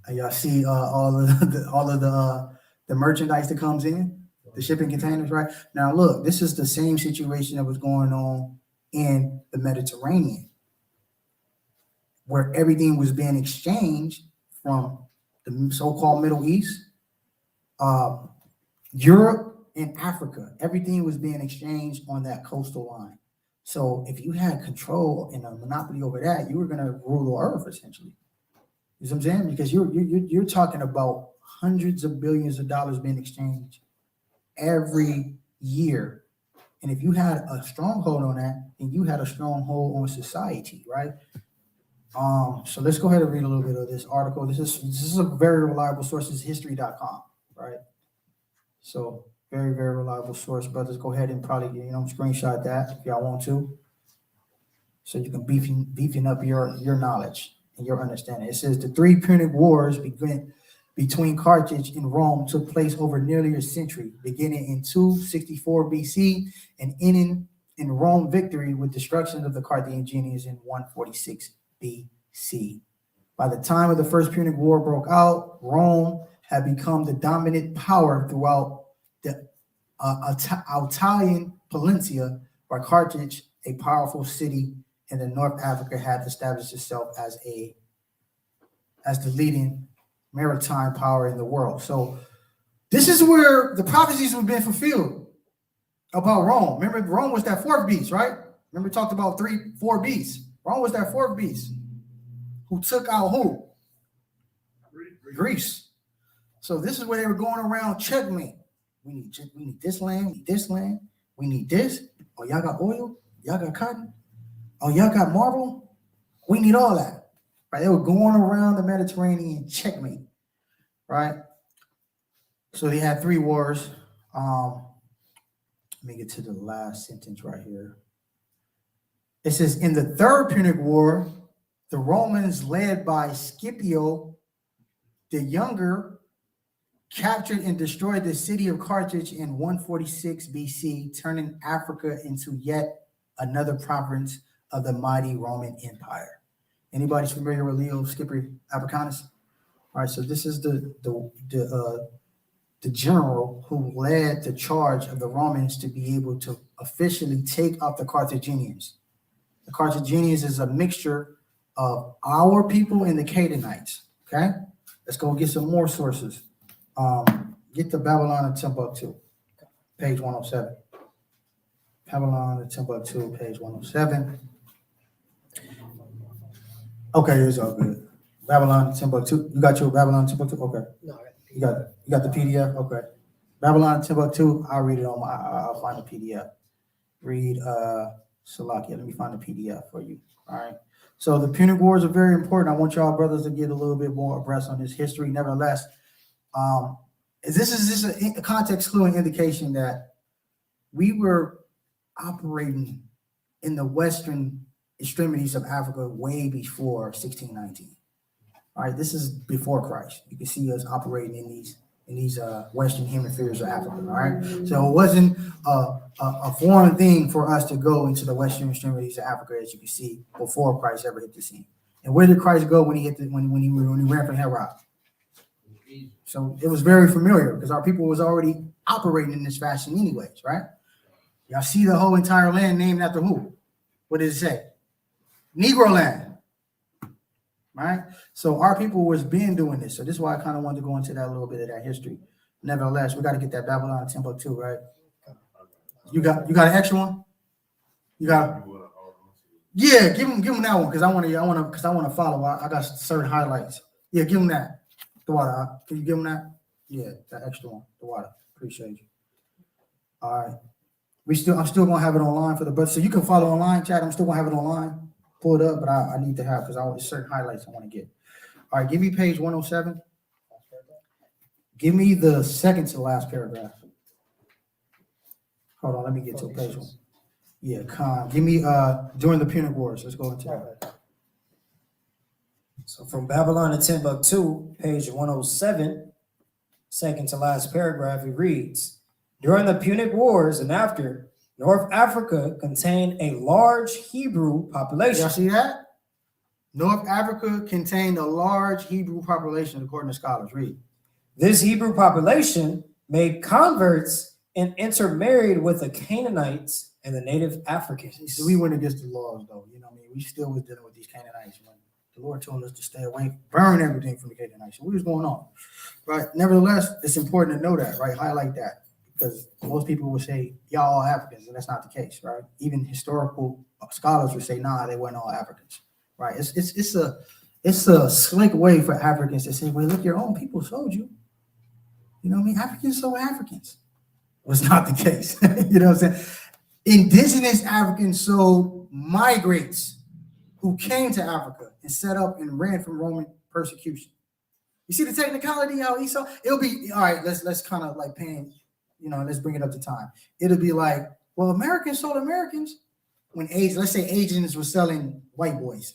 Speaker 1: And y'all see all of the merchandise that comes in, the shipping containers, right? Now look, this is the same situation that was going on in the Mediterranean, where everything was being exchanged from the so-called Middle East, Europe, and Africa. Everything was being exchanged on that coastal line. So if you had control and a monopoly over that, you were going to rule the earth essentially. You know what I'm saying? Because you're talking about hundreds of billions of dollars being exchanged every year. And if you had a stronghold on that, then you had a stronghold on society, right? So let's go ahead and read a little bit of this article. This is a very reliable source. It's history.com, right? So very, very reliable source. Brothers, go ahead and probably, screenshot that if y'all want to, so you can beefing up your knowledge and your understanding. It says the 3 Punic Wars between Carthage and Rome took place over nearly a century, beginning in 264 BC and ending in Rome victory with destruction of the Carthaginians in 146 BC. By the time of the First Punic War broke out, Rome had become the dominant power throughout the Italian peninsula, where Carthage, a powerful city in the North Africa, had established itself as the leading maritime power in the world. So this is where the prophecies have been fulfilled about Rome. Remember, Rome was that 4th beast, right? Remember, we talked about 4 beasts. Rome was that 4th beast who took out who? Greece. So this is where they were going around checkmate. We need this land, we need this land, we need this. Oh, y'all got oil? Y'all got cotton? Oh, y'all got marble? We need all that. Right? They were going around the Mediterranean checkmate. Right? So they had 3 wars. Let me get to the last sentence right here. It says, in the 3rd Punic War, the Romans, led by Scipio the Younger, captured and destroyed the city of Carthage in 146 BC, turning Africa into yet another province of the mighty Roman Empire. Anybody familiar with Leo Scipio Africanus? All right, so this is the general who led the charge of the Romans to be able to officially take up the Carthaginians. The Carthaginians is a mixture of our people and the Canaanites. Okay, let's go get some more sources. Get the Babylon and Timbuktu, page 107. Babylon and Timbuktu, page 107. Okay, it's all good. Babylon and Timbuktu. You got your Babylon and Timbuktu? Okay.
Speaker 3: No,
Speaker 1: You got the PDF? Okay. Babylon and Timbuktu, I'll read it on I'll find the PDF. Read Salakia. Let me find the PDF for you. All right. So the Punic Wars are very important. I want y'all brothers to get a little bit more abreast on this history. Nevertheless, this is just a context clue and indication that we were operating in the western extremities of Africa way before 1619. All right, this is before Christ. You can see us operating in these western hemispheres of Africa. All right, so it wasn't a foreign thing for us to go into the western extremities of Africa, as you can see, before Christ ever hit the scene. And where did Christ go when he when he ran from Herod? So it was very familiar because our people was already operating in this fashion anyways, right? Y'all see the whole entire land named after who? What did it say? Negro land, right? So our people was been doing this. So this is why I kind of wanted to go into that a little bit of that history. Nevertheless, we got to get that Babylon temple too, right? You got an extra one? You got? Yeah, give him that one because I want to follow. I got certain highlights. Yeah, give him that. The water. Can you give him that? Yeah, that extra one. The water. Appreciate you. All right. I'm still gonna have it online for the but so you can follow online, chat. I'm still gonna have it online. Pull it up, but I need to have because I want certain highlights I want to get. All right, give me page 107. Give me the second to last paragraph. Hold on, let me get to page one. Yeah, give me during the Punic Wars. Let's go into that.
Speaker 3: So from Babylon to Timbuktu, page 107, second to last paragraph, it reads, during the Punic Wars and after, North Africa contained a large Hebrew population.
Speaker 1: Y'all see that? North Africa contained a large Hebrew population, according to scholars. Read.
Speaker 3: This Hebrew population made converts and intermarried with the Canaanites and the native Africans.
Speaker 1: So we went against the laws, though. You know what I mean? We still was dealing with these Canaanites. When the Lord told us to stay away, burn everything from the Canaanites. So what was going on? Right? Nevertheless, it's important to know that, right? Highlight that. Because most people would say, y'all all Africans, and that's not the case, right? Even historical scholars would say, nah, they weren't all Africans, right? It's a slick way for Africans to say, well, look, your own people sold you. You know what I mean? Africans sold Africans. Was not the case. You know what I'm saying? Indigenous Africans sold migrants who came to Africa and set up and ran from Roman persecution. You see the technicality how Esau? It'll be all right. Let's kind of like pan, let's bring it up to time. It'll be like, well, Americans sold Americans when let's say Asians were selling white boys,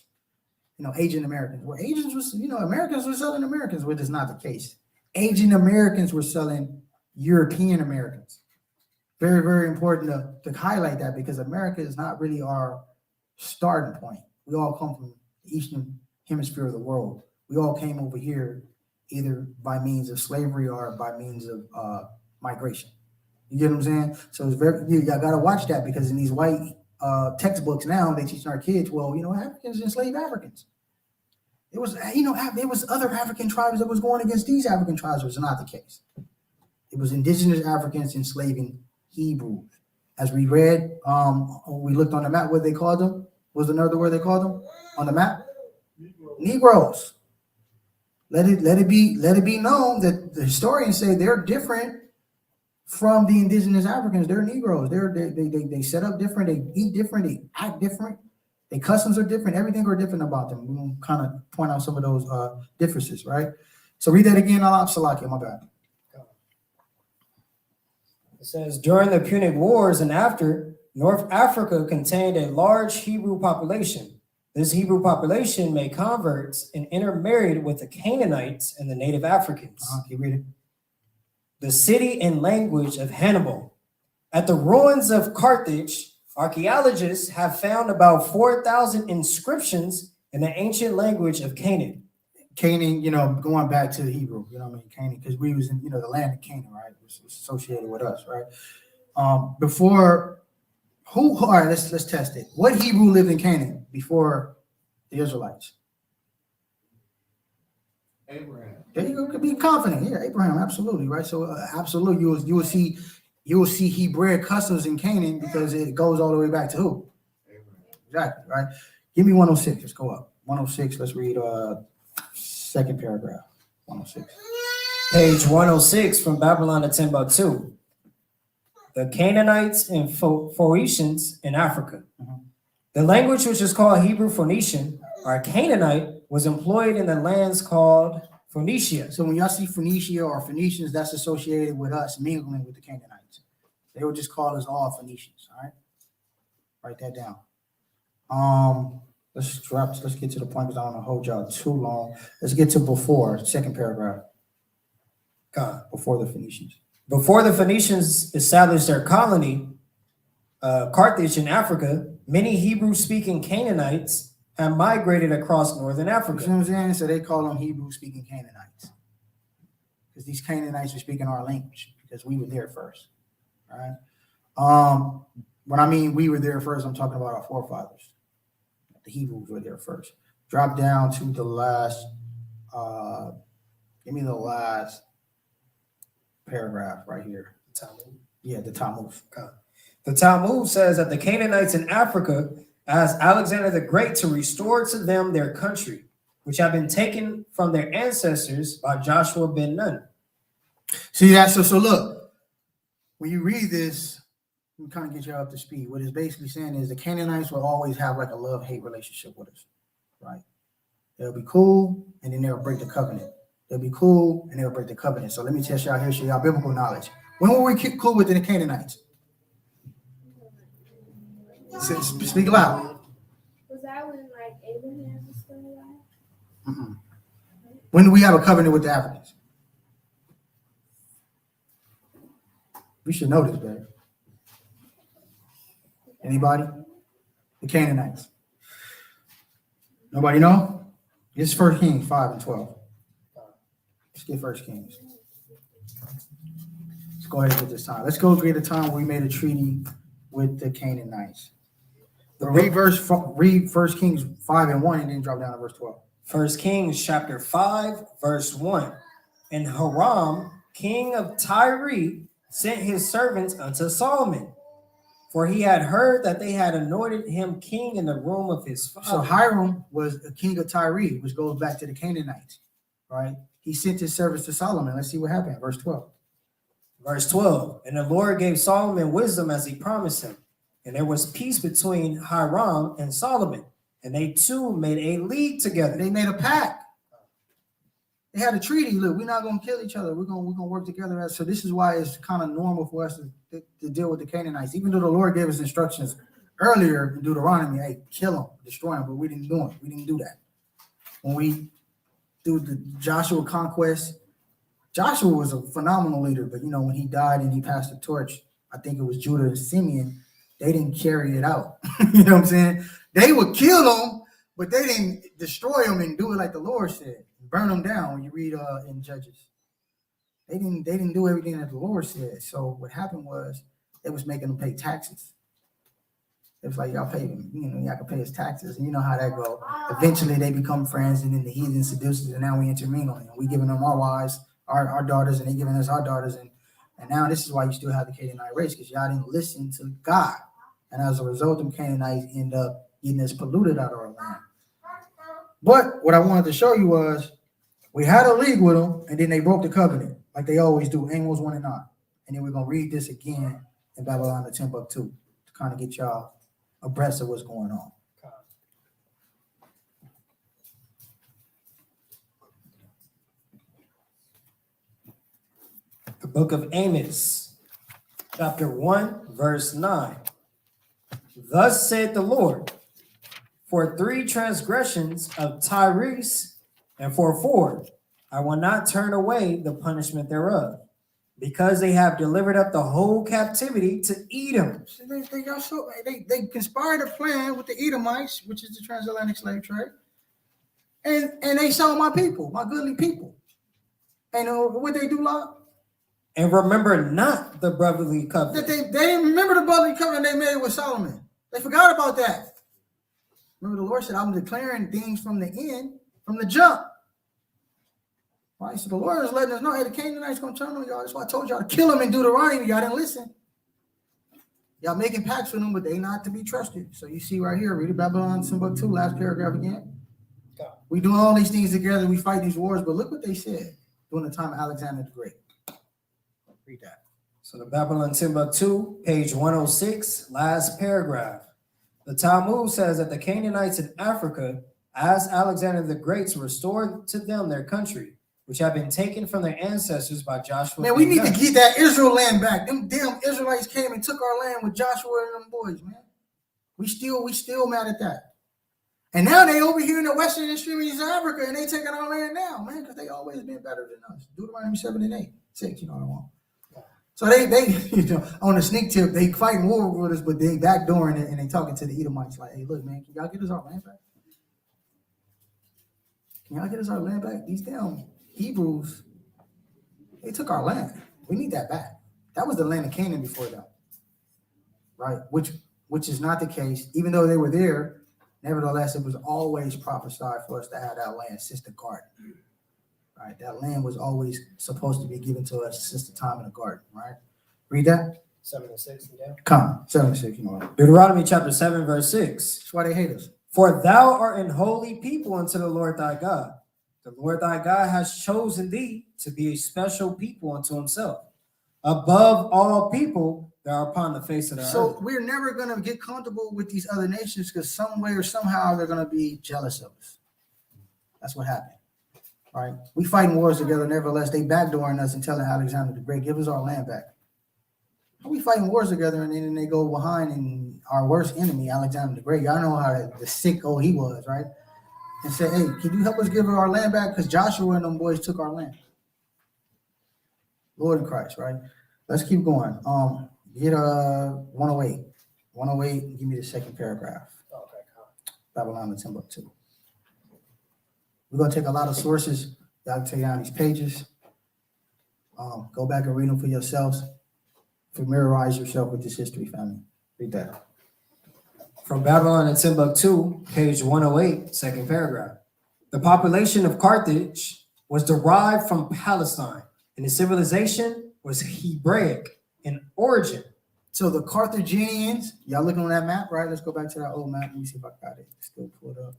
Speaker 1: Asian Americans. Well, Asians was, Americans were selling Americans, which is not the case. Asian Americans were selling European Americans. Very, very important to highlight that because America is not really our starting point. We all come from the Eastern Hemisphere of the world. We all came over here either by means of slavery or by means of migration. You get what I'm saying? So it's y'all got to watch that because in these white textbooks now, they teach our kids, well, Africans enslaved Africans. It was, there was other African tribes that was going against these African tribes. It was not the case. It was indigenous Africans enslaving Hebrews. As we read, we looked on the map, what they called them. What was another word they called them on the map? Negroes. Let it be known that the historians say they're different from the indigenous Africans. They're Negroes. They set up different. They eat different. They act different. Their customs are different. Everything are different about them. We're going to kind of point out some of those differences, right? So read that again. Salakia, my bad.
Speaker 3: It says, during the Punic Wars and after, North Africa contained a large Hebrew population. This Hebrew population made converts and intermarried with the Canaanites and the native Africans.
Speaker 1: Keep reading.
Speaker 3: The city and language of Hannibal. At the ruins of Carthage, archaeologists have found about 4,000 inscriptions in the ancient language of Canaan.
Speaker 1: Canaan, going back to the Hebrew, Canaan, because we was in, the land of Canaan, right? It was associated with us, right? All right, let's test it. What Hebrew lived in Canaan before the Israelites?
Speaker 2: Abraham.
Speaker 1: There you go. Could be confident. Yeah, Abraham, absolutely, right? So absolutely, you will see Hebraic customs in Canaan because it goes all the way back to who?
Speaker 2: Abraham.
Speaker 1: Exactly, right? Give me 106. Let's go up. 106. Let's read second paragraph. 106.
Speaker 3: Page 106 from Babylon to Timbuktu. The Canaanites and Phoenicians in Africa. The language which is called Hebrew Phoenician or Canaanite was employed in the lands called Phoenicia.
Speaker 1: So when y'all see Phoenicia or Phoenicians, that's associated with us mingling with the Canaanites. They would just call us all Phoenicians. All right, write that down. Let's get to the point because I don't want to hold y'all too long. Let's get to second paragraph. Before the Phoenicians.
Speaker 3: Before the Phoenicians established their colony, Carthage in Africa, many Hebrew-speaking Canaanites had migrated across northern
Speaker 1: You see
Speaker 3: Africa.
Speaker 1: what I'm saying? So they call them Hebrew-speaking Canaanites. Because these Canaanites were speaking our language because we were there first. All right. When I mean we were there first, I'm talking about our forefathers. The Hebrews were there first. Drop down to the last, give me the last paragraph right here.
Speaker 3: Talmud.
Speaker 1: Yeah, the Talmud.
Speaker 3: The Talmud says that the Canaanites in Africa asked Alexander the Great to restore to them their country, which had been taken from their ancestors by Joshua ben Nun.
Speaker 1: See that? So look, when you read this, we kind of get you up to speed. What it's basically saying is the Canaanites will always have like a love-hate relationship with us, right? They'll be cool, and then they'll break the covenant. They'll be cool, and they'll break the covenant. So let me test y'all here, show y'all biblical knowledge. When were we cool with the Canaanites? Speak loud.
Speaker 5: Was that when like Abraham was still alive?
Speaker 1: Mm-mm. When do we have a covenant with the Africans? We should know this, baby. Anybody? The Canaanites. Nobody know? This is 1 Kings 5 and 12. Let's get 1 Kings. Let's go ahead and get this time. Let's go get a time where we made a treaty with the Canaanites. Read 1 Kings 5 and 1 and then drop down to verse 12.
Speaker 3: 1 Kings chapter 5, verse 1. And Hiram, king of Tyre, sent his servants unto Solomon, for he had heard that they had anointed him king in the room of his father.
Speaker 1: So Hiram was a king of Tyre, which goes back to the Canaanites, right? He sent his servants to Solomon. Let's see what happened. Verse 12.
Speaker 3: Verse 12. And the Lord gave Solomon wisdom as he promised him. And there was peace between Hiram and Solomon. And they two made a league together.
Speaker 1: They made a pact. They had a treaty. Look, we're not going to kill each other. We're going to work together. So this is why it's kind of normal for us to deal with the Canaanites. Even though the Lord gave us instructions earlier in Deuteronomy, hey, kill them, destroy them, but we didn't do it. We didn't do that. When we do the Joshua conquest, Joshua was a phenomenal leader, but when he died and he passed the torch, I think it was Judah and Simeon, they didn't carry it out. You know what I'm saying? They would kill them, but they didn't destroy them and do it like the Lord said. Burn them down. When you read in Judges, they didn't do everything that the Lord said. So what happened was they was making them pay taxes. It was like, y'all pay them, y'all can pay us taxes, and you know how that go. Eventually they become friends, and then the heathen seduces, and now we intermingle, and we giving them our wives, our daughters, and they giving us our daughters, and now this is why you still have the Canaanite race, because y'all didn't listen to God, and as a result, them Canaanites end up getting us polluted out of our land. But what I wanted to show you was we had a league with them, and then they broke the covenant, like they always do. Amos 1 and 9. And then we're going to read this again in Babylon the Timbuktu to kind of get y'all abreast of what's going on.
Speaker 3: The book of Amos, chapter 1, verse 9. Thus said the Lord, for 3 transgressions of Tyrese, and for 4, I will not turn away the punishment thereof, because they have delivered up the whole captivity to Edom.
Speaker 1: So they conspired a plan with the Edomites, which is the transatlantic slave trade, and they sold my people, my goodly people. And what they do, Lord?
Speaker 3: And remember not the brotherly covenant.
Speaker 1: They didn't remember the brotherly covenant they made with Solomon. They forgot about that. Remember, the Lord said, I'm declaring things from the end, from the jump. Right? So the Lord is letting us know, hey, the Canaanites going to turn on y'all. That's why I told y'all to kill them in Deuteronomy. Y'all didn't listen. Y'all making pacts with them, but they not to be trusted. So you see right here, read the Babylon Timbuktu, last paragraph again. We do all these things together. We fight these wars, but look what they said during the time of Alexander the Great. Read that.
Speaker 3: So the Babylon Timbuktu, page 106, last paragraph. The Talmud says that the Canaanites in Africa asked Alexander the Great to restore to them their country, which had been taken from their ancestors by Joshua.
Speaker 1: Man, we need to get that Israel land back. Them damn Israelites came and took our land with Joshua and them boys, man. We still mad at that. And now they over here in the western extremities of Africa, and they taking our land now, man, because they always been better than us. Deuteronomy 7 and 8, 6, you know what I want. So they on the sneak tip, they fighting war with us, but they backdooring it, and they talking to the Edomites like, hey, look, man, can y'all get us our land back? Can y'all get us our land back? These damn Hebrews, they took our land. We need that back. That was the land of Canaan before them, right? Which is not the case. Even though they were there, nevertheless, it was always prophesied for us to have that land since the garden, right? That land was always supposed to be given to us since the time in the garden, right? Read that.
Speaker 3: 7 and 6. Yeah.
Speaker 1: Come, 76, you know.
Speaker 3: Deuteronomy chapter 7, verse 6.
Speaker 1: That's why they hate us.
Speaker 3: For thou art an holy people unto the Lord thy God. The Lord thy God has chosen thee to be a special people unto himself, above all people that are upon the face of the
Speaker 1: So
Speaker 3: earth.
Speaker 1: we're never going to get comfortable with these other nations because some way or somehow they're going to be jealous of us. That's what happened, right? We fighting wars together. Nevertheless, they backdooring us and telling Alexander the Great, give us our land back. We fighting wars together and then they go behind and our worst enemy, Alexander the Great. Y'all know how the sicko he was, right? And say, hey, can you help us give our land back? Because Joshua and them boys took our land. Lord in Christ, right? Let's keep going. Get 108. 108, give me the second paragraph. Babylon and Timbuktu. We're going to take a lot of sources. Y'all can take down these pages. Go back and read them for yourselves. Familiarize yourself with this history, family. Read that.
Speaker 3: From Babylon and Timbuktu, page 108, second paragraph. The population of Carthage was derived from Palestine, and the civilization was Hebraic in origin.
Speaker 1: So the Carthaginians, y'all looking on that map, right? Let's go back to that old map. Let me see if I got it. Still pulled up.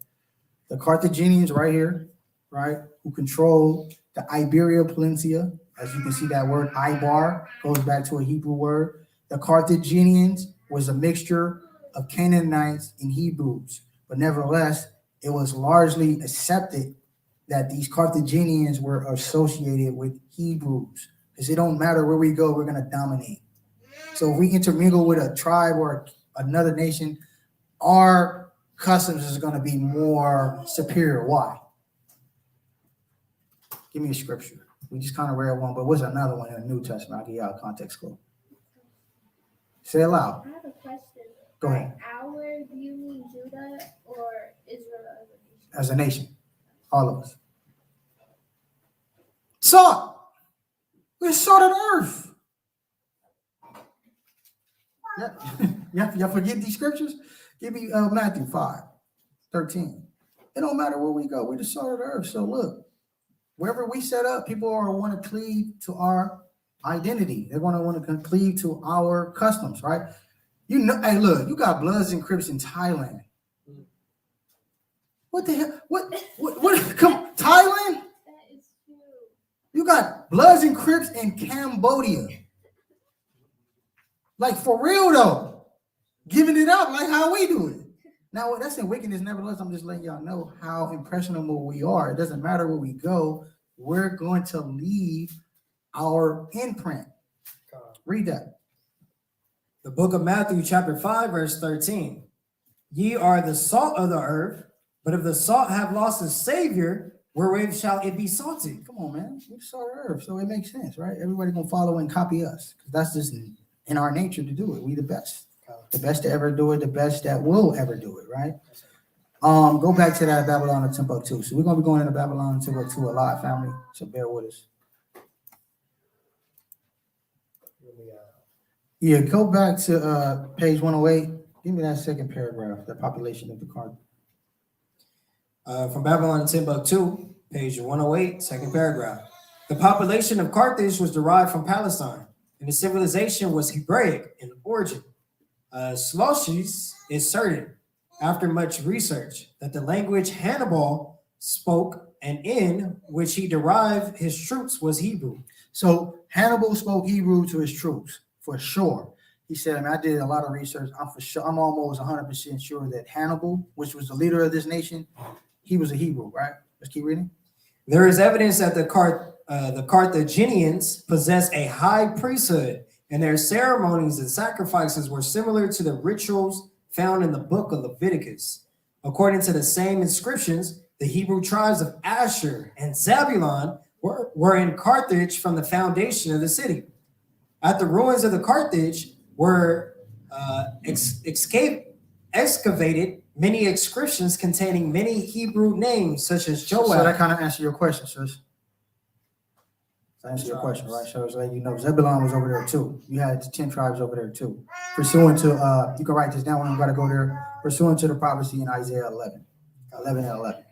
Speaker 1: The Carthaginians right here, right, who control the Iberia Peninsula. As you can see, that word Ibar goes back to a Hebrew word. The Carthaginians was a mixture of Canaanites and Hebrews, but nevertheless, it was largely accepted that these Carthaginians were associated with Hebrews, because it don't matter where we go, we're going to dominate. So if we intermingle with a tribe or another nation, our customs is going to be more superior. Why? Give me a scripture. We just kind of read one, but what's another one in the New Testament? I'll give y'all a context clue. Say it loud.
Speaker 5: I have a question.
Speaker 1: Go ahead.
Speaker 5: Our, do you mean Judah or Israel
Speaker 1: As a nation, all of us. Salt. We're salt of the earth. Y'all forget these scriptures? Give me Matthew 5:13. It don't matter where we go. We're the salt of the earth. So look, wherever we set up, people are want to cleave to our identity. They're going to want to cleave to our customs, right? You know, hey, look, you got Bloods and Crips in Thailand. What the hell? What? Come, Thailand?
Speaker 5: That is true.
Speaker 1: You got Bloods and Crips in Cambodia. Like, for real, though. Giving it up like how we do it. Now, that's in wickedness. Nevertheless, I'm just letting y'all know how impressionable we are. It doesn't matter where we go. We're going to leave our imprint. Read that.
Speaker 3: The book of Matthew, chapter 5, verse 13. Ye are the salt of the earth, but if the salt have lost its savior, wherewith shall it be salted?
Speaker 1: Come on, man. We're salt of the earth, so it makes sense, right? Everybody gonna follow and copy us, because that's just in our nature to do it. We the best to ever do it, the best that will ever do it, right? Go back to that Babylon and Timbuktu. So we're gonna be going into Babylon and Timbuktu a lot, family. So bear with us. Yeah, go back to page 108. Give me that second paragraph, the population of the card.
Speaker 3: From Babylon and Timbuktu, page 108, second paragraph. The population of Carthage was derived from Palestine, and the civilization was Hebraic in origin. Sloshes is certain, after much research, that the language Hannibal spoke and in which he derived his troops was Hebrew.
Speaker 1: So Hannibal spoke Hebrew to his troops, for sure. He said, I mean, I did a lot of research. I'm almost 100% sure that Hannibal, which was the leader of this nation, he was a Hebrew, right? Let's keep reading.
Speaker 3: There is evidence that the Carthaginians possessed a high priesthood, and their ceremonies and sacrifices were similar to the rituals found in the book of Leviticus. According to the same inscriptions, the Hebrew tribes of Asher and Zabulon were in Carthage from the foundation of the city. At the ruins of the Carthage were excavated many inscriptions containing many Hebrew names, such as Joab.
Speaker 1: So that kind of answer your question, sis. To answer your question, right? So it's like, you know, Zebulon was over there too. You had 10 tribes over there too. Pursuant to, you can write this down when you got to go there. Pursuant to the prophecy in Isaiah 11 and 11.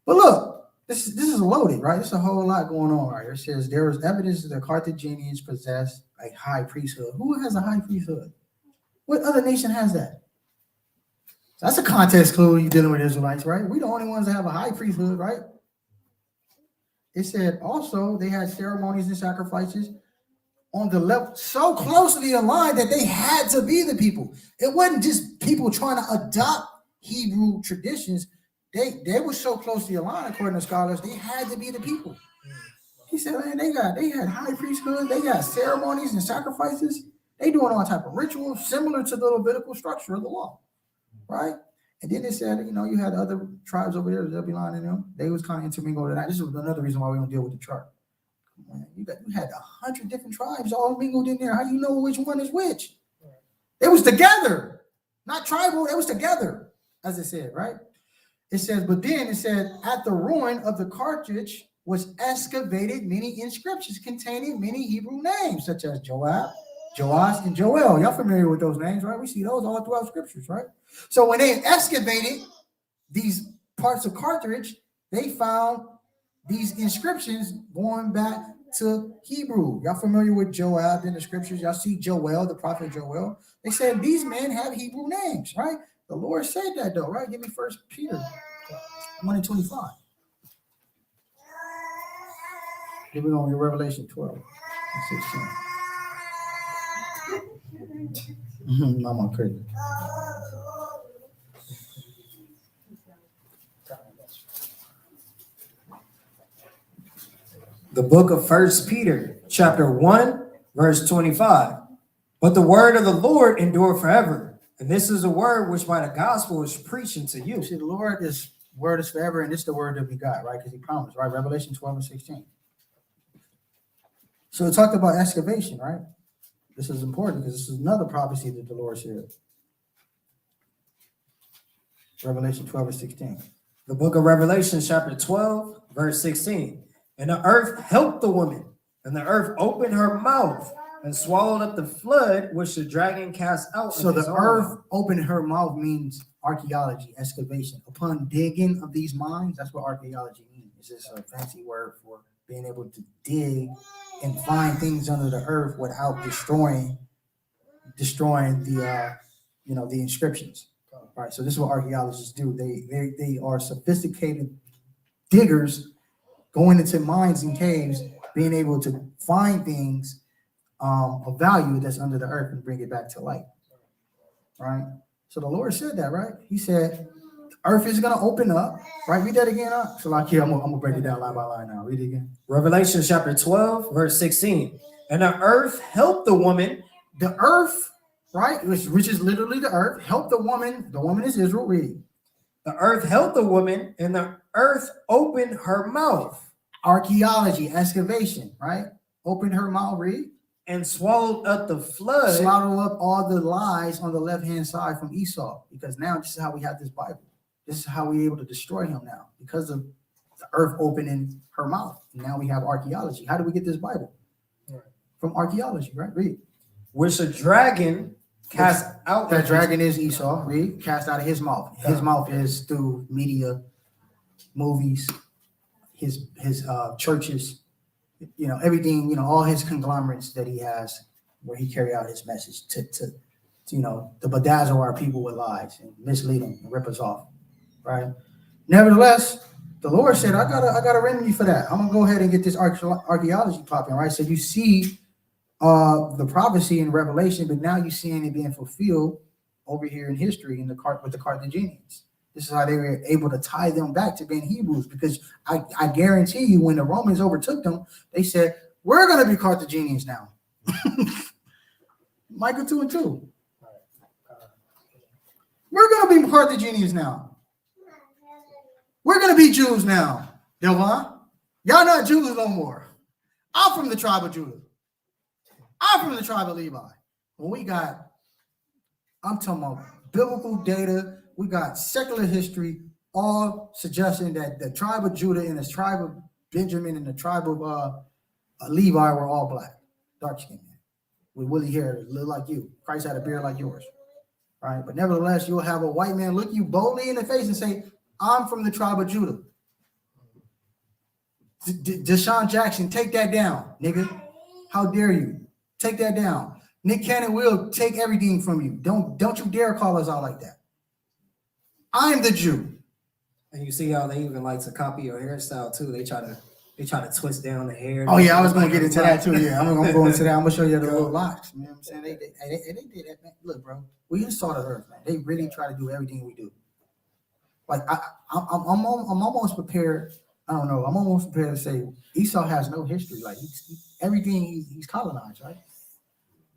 Speaker 1: But look, this is loaded, right? There's a whole lot going on right here. It says there was evidence that the Carthaginians possessed a high priesthood. Who has a high priesthood? What other nation has that? So that's a context clue when you're dealing with Israelites, right? We the only ones that have a high priesthood, right? It said also they had ceremonies and sacrifices on the left, so closely aligned that they had to be the people. It wasn't just people trying to adopt Hebrew traditions. They were so closely aligned, according to scholars, they had to be the people. He said, man, they had high priesthood, they got ceremonies and sacrifices, they doing all type of rituals similar to the Levitical structure of the law, right? And then they said, you know, you had other tribes over there, Zebulon and them, they was kind of intermingled with that. This is another reason why we don't deal with the chart. Man, you had 100 different tribes all mingled in there. How do you know which one is which? They was together, not tribal, they was together, as it said, right? It says, but then it said, at the ruin of the Carthage was excavated many inscriptions containing many Hebrew names, such as Joab, Joash, and Joel. Y'all familiar with those names, right? We see those all throughout scriptures, right? So when they excavated these parts of Carthage, they found these inscriptions going back to Hebrew. Y'all familiar with Joab in the scriptures? Y'all see Joel, the prophet Joel. They said these men have Hebrew names, right? The Lord said that though, right? Give me 1 Peter 1:25. Here we go in Revelation 12 and 16. I'm on crazy.
Speaker 3: The book of 1 Peter, chapter 1, verse 25. But the word of the Lord endure forever. And this is a word which by the gospel is preaching to you.
Speaker 1: See, the Lord is word is forever, and it's the word that we got, right? Because he promised, right? Revelation 12 and 16. So it talked about excavation, right? This is important because this is another prophecy that the Lord said. Revelation 12 and 16.
Speaker 3: The book of Revelation, chapter 12, verse 16. And the earth helped the woman, and the earth opened her mouth and swallowed up the flood which the dragon cast out.
Speaker 1: So the earth opened her mouth means archaeology, excavation. Upon digging of these mines, that's what archaeology means. It's just a fancy word for being able to dig and find things under the earth without destroying the the inscriptions. Right. So this is what archaeologists do. They are sophisticated diggers going into mines and caves, being able to find things of value that's under the earth and bring it back to light. Right. So the Lord said that, right? He said the earth is gonna open up. Right. Read that again. So like here, I'm gonna break it down line by line now. Read it again.
Speaker 3: Revelation chapter 12, verse 16. And the earth helped the woman.
Speaker 1: The earth, right, which is literally the earth, helped the woman. The woman is Israel. Read.
Speaker 3: The earth helped the woman, and the earth opened her mouth.
Speaker 1: Archaeology, excavation, right? Opened her mouth, read.
Speaker 3: And swallowed up the flood.
Speaker 1: Swallowed up all the lies on the left-hand side from Esau. Because now this is how we have this Bible. This is how we're able to destroy him now. Because of the earth opening her mouth. And now we have archaeology. How do we get this Bible? Right. From archaeology, right? Read.
Speaker 3: Which the dragon cast out.
Speaker 1: That dragon is Esau. Read. Cast out of his mouth. His mouth is through media, movies, his churches, everything, all his conglomerates that he has where he carry out his message to bedazzle our people with lies and mislead them and rip us off, right? Nevertheless, the Lord said, I got a remedy for that. I'm gonna go ahead and get this archaeology popping, right? So you see the prophecy in Revelation, but now you're seeing it being fulfilled over here in history with the Carthaginians. This is how they were able to tie them back to being Hebrews, because I guarantee you when the Romans overtook them, they said, we're going to be Carthaginians now. Micah 2 and 2. We're going to be Carthaginians now. We're going to be Jews now. Delvon, y'all not Jews no more. I'm from the tribe of Judah. I'm from the tribe of Levi. I'm talking about biblical data we got secular history, all suggesting that the tribe of Judah and the tribe of Benjamin and the tribe of Levi were all black, dark skinned, with woolly hair, look like you. Christ had a beard like yours, right? But nevertheless, you'll have a white man look you boldly in the face and say, I'm from the tribe of Judah. Deshaun Jackson, take that down, nigga. How dare you? Take that down. Nick Cannon will take everything from you. Don't you dare call us out like that. I'm the Jew.
Speaker 3: And you see how they even like to copy your hairstyle too. They try to twist down the hair.
Speaker 1: Oh yeah, I was gonna get into that too. Yeah, I'm gonna go into that. I'm gonna show you the little locks. You know what I'm saying? They did that, man. Look, bro, we just saw the earth, man. They really try to do everything we do. Like I'm almost prepared. I don't know. I'm almost prepared to say Esau has no history. Like everything he's colonized, right?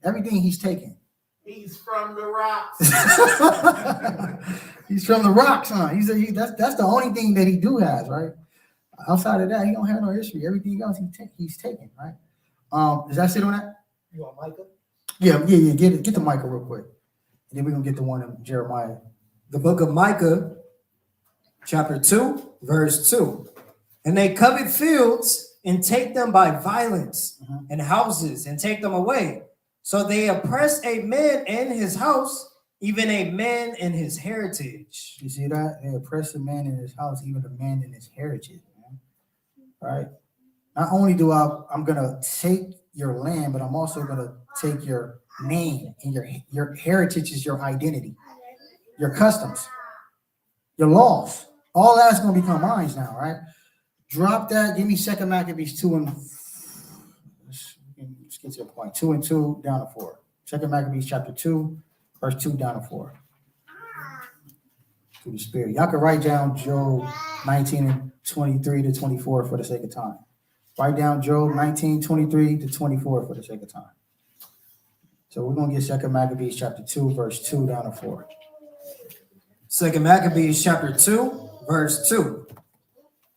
Speaker 1: Everything he's taken.
Speaker 2: He's from the rocks.
Speaker 1: He's from the rocks, huh? That's the only thing that he do has, right? Outside of that, he don't have no history. Everything else he's taken, right? Does that sit on that?
Speaker 3: You want Micah?
Speaker 1: Yeah. Get the Micah real quick, and then we're gonna get the one in Jeremiah.
Speaker 3: The book of Micah, chapter 2, verse 2. And they covet fields and take them by violence, and houses and take them away. So they oppress a man in his house, even a man in his heritage.
Speaker 1: You see that? They oppress a man in his house, even a man in his heritage, man. Right? Not only do I'm gonna take your land, but I'm also gonna take your name, and your heritage is your identity, your customs, your laws. All that's gonna become mine now, right? Drop that. Give me 2 Maccabees 2 and let's get to the point. 2 and 2 down to 4. 2 Maccabees chapter 2, verse 2 down to 4. Through the Spirit. Y'all can write down Job 19 and 23 to 24 for the sake of time. Write down Job 19, 23 to 24 for the sake of time. So we're gonna get 2 Maccabees chapter 2, verse 2 down to 4.
Speaker 3: 2 Maccabees chapter 2, verse 2.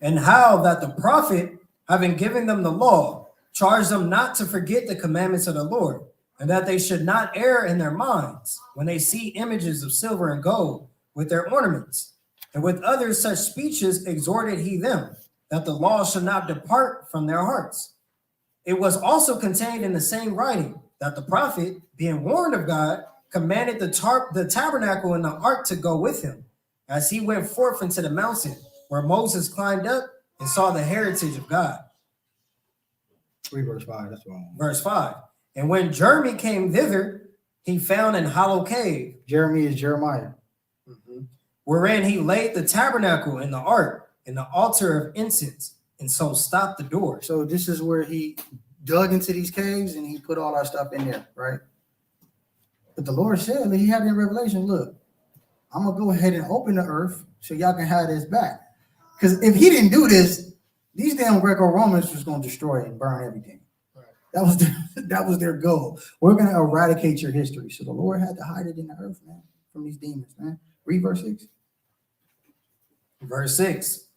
Speaker 3: And how that the prophet, having given them the law, charged them not to forget the commandments of the Lord, and that they should not err in their minds when they see images of silver and gold with their ornaments. And with other such speeches exhorted he them, that the law should not depart from their hearts. It was also contained in the same writing that the prophet, being warned of God, commanded the tabernacle and the ark to go with him, as he went forth into the mountain, where Moses climbed up and saw the heritage of God.
Speaker 1: 3 verse 5, that's wrong.
Speaker 3: Verse 5. And when Jeremy came thither, he found an hollow cave,
Speaker 1: Jeremy is Jeremiah.
Speaker 3: wherein he laid the tabernacle and the ark and the altar of incense, and so stopped the door.
Speaker 1: So this is where he dug into these caves and he put all our stuff in there, right? But the Lord said that he had in Revelation, look, I'm gonna go ahead and open the earth so y'all can have this back. Because if he didn't do this, these damn Greco-Romans was gonna destroy and burn everything. That was their goal. We're gonna eradicate your history. So the Lord had to hide it in the earth, man, from these demons, man. Read verse 6.
Speaker 3: Verse 6.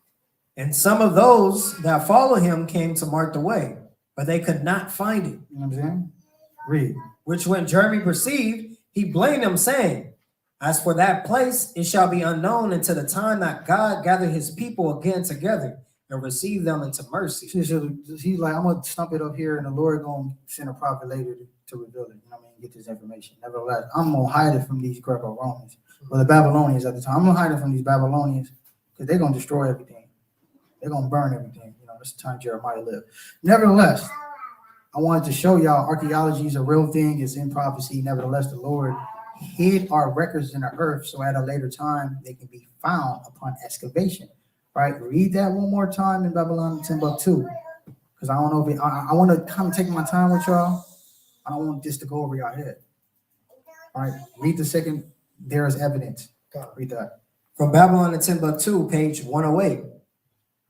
Speaker 3: And some of those that follow him came to mark the way, but they could not find it.
Speaker 1: You know what I'm saying? Read.
Speaker 3: Which when Jeremy perceived, he blamed them, saying, as for that place, it shall be unknown until the time that God gather his people again together and receive them into mercy.
Speaker 1: He's like, I'm gonna stump it up here, and the Lord gonna send a prophet later to reveal it. You know what I mean? Get this information. Nevertheless, I'm gonna hide it from these Greco-Romans, or the Babylonians at the time. I'm gonna hide it from these Babylonians because they're gonna destroy everything. They're gonna burn everything. You know, that's the time Jeremiah lived. Nevertheless, I wanted to show y'all archaeology is a real thing. It's in prophecy. Nevertheless, the Lord hid our records in the earth so at a later time they can be found upon excavation. Right? Read that one more time in Babylon Timbuktu, because I don't know if I want to kind of take my time with y'all. I don't want this to go over your head. All right, read the second. There is evidence. Read that.
Speaker 3: From Babylon to Timbuktu, page 108,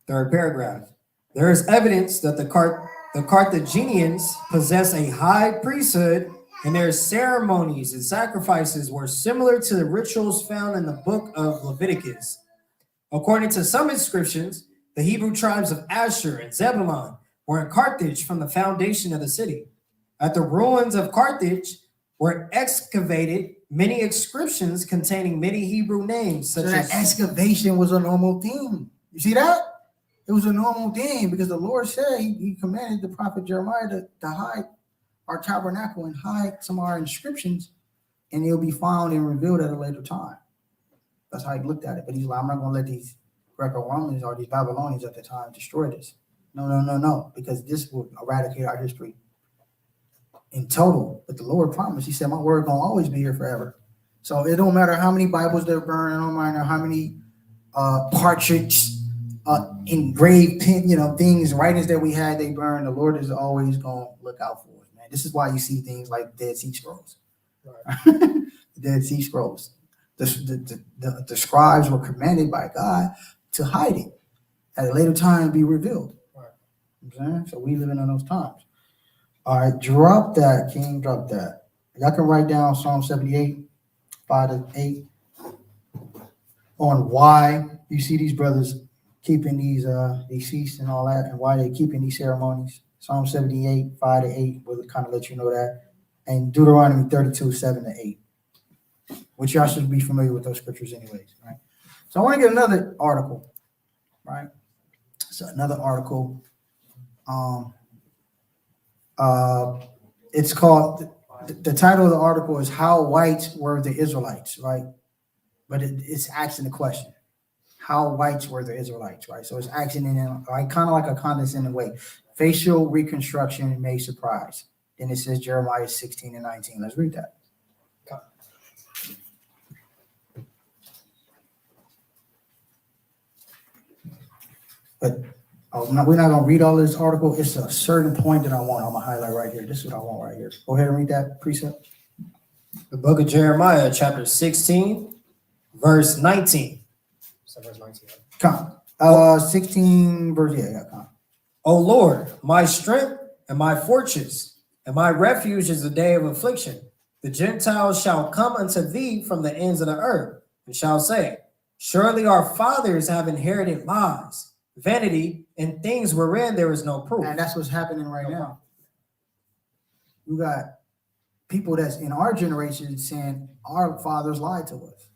Speaker 3: third paragraph. There is evidence that the Carthaginians possess a high priesthood, and their ceremonies and sacrifices were similar to the rituals found in the book of Leviticus. According to some inscriptions, the Hebrew tribes of Asher and Zebulun were in Carthage from the foundation of the city. At the ruins of Carthage, were excavated many inscriptions containing many Hebrew names,
Speaker 1: So
Speaker 3: such
Speaker 1: that
Speaker 3: as
Speaker 1: excavation was a normal thing. You see that? It was a normal thing because the Lord said he commanded the prophet Jeremiah to hide our tabernacle and hide some of our inscriptions, and it'll be found and revealed at a later time. That's how he looked at it. But he's like, I'm not going to let these Greco-Romans or these Babylonians at the time destroy this. No, because this will eradicate our history in total. But the Lord promised, he said, my word gonna always be here forever. So it don't matter how many Bibles they're burning, it don't matter how many partridge engraved pen, things, writings that we had, they burn. The Lord is always gonna look out for us, man. This is why you see things like Dead Sea Scrolls. Right. The Dead Sea Scrolls. The scribes were commanded by God to hide it at a later time be revealed. Right. You know what I'm saying? So we living in those times. All right, drop that, King, drop that. Y'all can write down Psalm 78, 5-8, on why you see these brothers keeping these feasts and all that, and why they're keeping these ceremonies. Psalm 78, 5-8 will kind of let you know that. And Deuteronomy 32, 7-8, which y'all should be familiar with those scriptures anyways, right? So I want to get another article, right? So another article. It's called, the title of the article is How White Were the Israelites, right? But it's asking the question, how white were the Israelites, right? So it's asking in like kind of like a condescending way. Facial reconstruction may surprise. Then it says Jeremiah 16-19. Let's read that. But we're not going to read all this article. It's a certain point that I'm going to highlight right here. This is what I want right here. Go ahead and read that precept.
Speaker 3: the book of Jeremiah, chapter 16, verse 19. So verse 19.
Speaker 1: Come. 16 verse, come.
Speaker 3: O Lord, my strength and my fortress, and my refuge is the day of affliction. The Gentiles shall come unto thee from the ends of the earth, and shall say, surely our fathers have inherited lies, vanity, and things wherein there is no proof.
Speaker 1: And that's what's happening right now. You got people that's in our generation saying our fathers lied to us.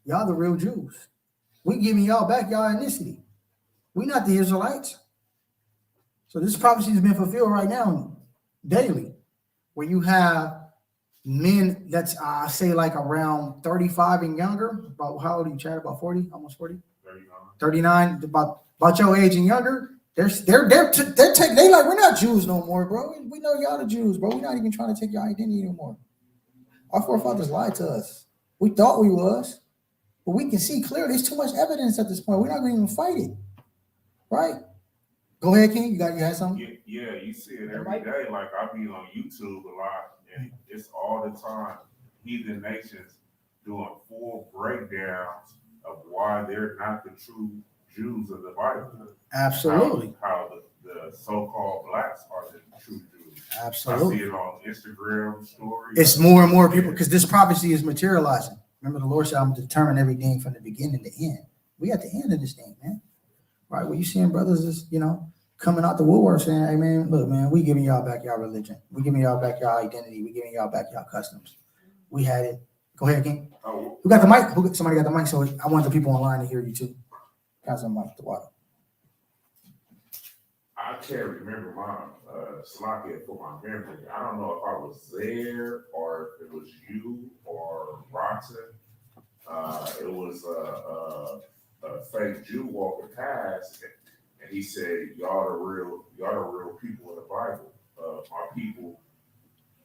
Speaker 1: Y'all the real Jews. We giving y'all back y'all ethnicity. We not the Israelites. So this prophecy has been fulfilled right now daily, where you have men that's say like around 35 and younger. About how old are you, Chad? About 40, almost 40? 39, about your age and younger. They're taking, they like, we're not Jews no more, bro. We know y'all the Jews, bro. We're not even trying to take your identity anymore. Our forefathers lied to us. We thought we was, but we can see clearly there's too much evidence at this point. We're not going to even fight it, right? Go ahead, King. You had something?
Speaker 6: Yeah, you see it every day. Like I be on YouTube a lot, and it's all the time. Heathen nations doing full breakdowns of why they're not the true Jews of the Bible.
Speaker 1: Absolutely.
Speaker 6: How the so-called blacks are the true Jews.
Speaker 1: Absolutely.
Speaker 6: I see it on Instagram stories.
Speaker 1: It's more and more people because this prophecy is materializing. Remember, the Lord said, I'm determined everything from the beginning to end. We at the end of this thing, man. Right? What you seeing brothers is, coming out the woodwork saying, hey, man, look, man, we giving y'all back y'all religion. We giving y'all back y'all identity. We giving y'all back y'all customs. We had it. Go ahead, King.
Speaker 6: Oh,
Speaker 1: Who got the mic? Somebody got the mic, so I want the people online to hear you too. Got some mic to water.
Speaker 6: I can't remember my Slovakia for my memory. I don't know if I was there or if it was you or Roxanne. It was a fake Jew walking past, and he said, "Y'all the real people in the Bible.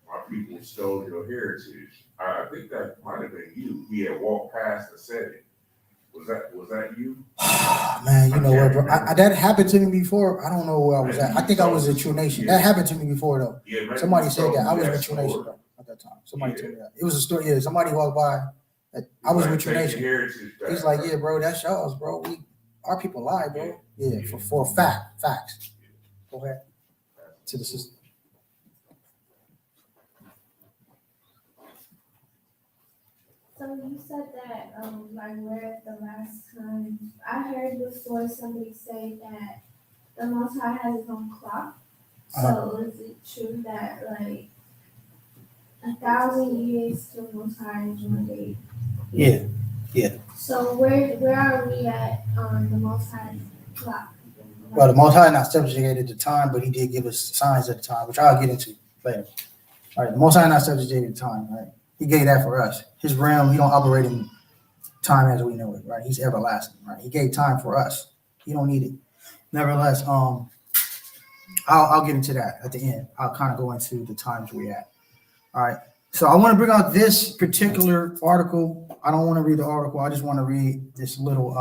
Speaker 6: My people stole your heritage." I think that might have been you. He had walked past and said it. Was that you?
Speaker 1: Man, you know what, bro? That happened to me before. I don't know where I was at. I think I was at True Nation. That happened to me before, though.
Speaker 6: Yeah,
Speaker 1: somebody said that. I was with True Nation, though, at that time. Somebody told me that. It was a story. Yeah, somebody walked by. I was with True Nation. He's like, yeah, bro, that's y'all's, bro. Our people lie, bro. Yeah, for facts. Go ahead. To the system.
Speaker 5: So you said that, like, where the last time I heard before somebody say that the Most High has his own clock. So is it true that, like, 1,000 years to Most High is one day.
Speaker 1: Yeah.
Speaker 5: So where are we at on the Most High clock?
Speaker 1: Well, the Most High not subjugated to time, but he did give us signs at the time, which I'll get into later. All right, the Most High not subjugated to time, right? He gave that for us. His realm, he don't operate in time as we know it, right? He's everlasting, right? He gave time for us. He don't need it. Nevertheless, I'll get into that at the end. I'll kind of go into the times we're at. All right. So I want to bring out this particular article. I don't want to read the article. I just want to read this little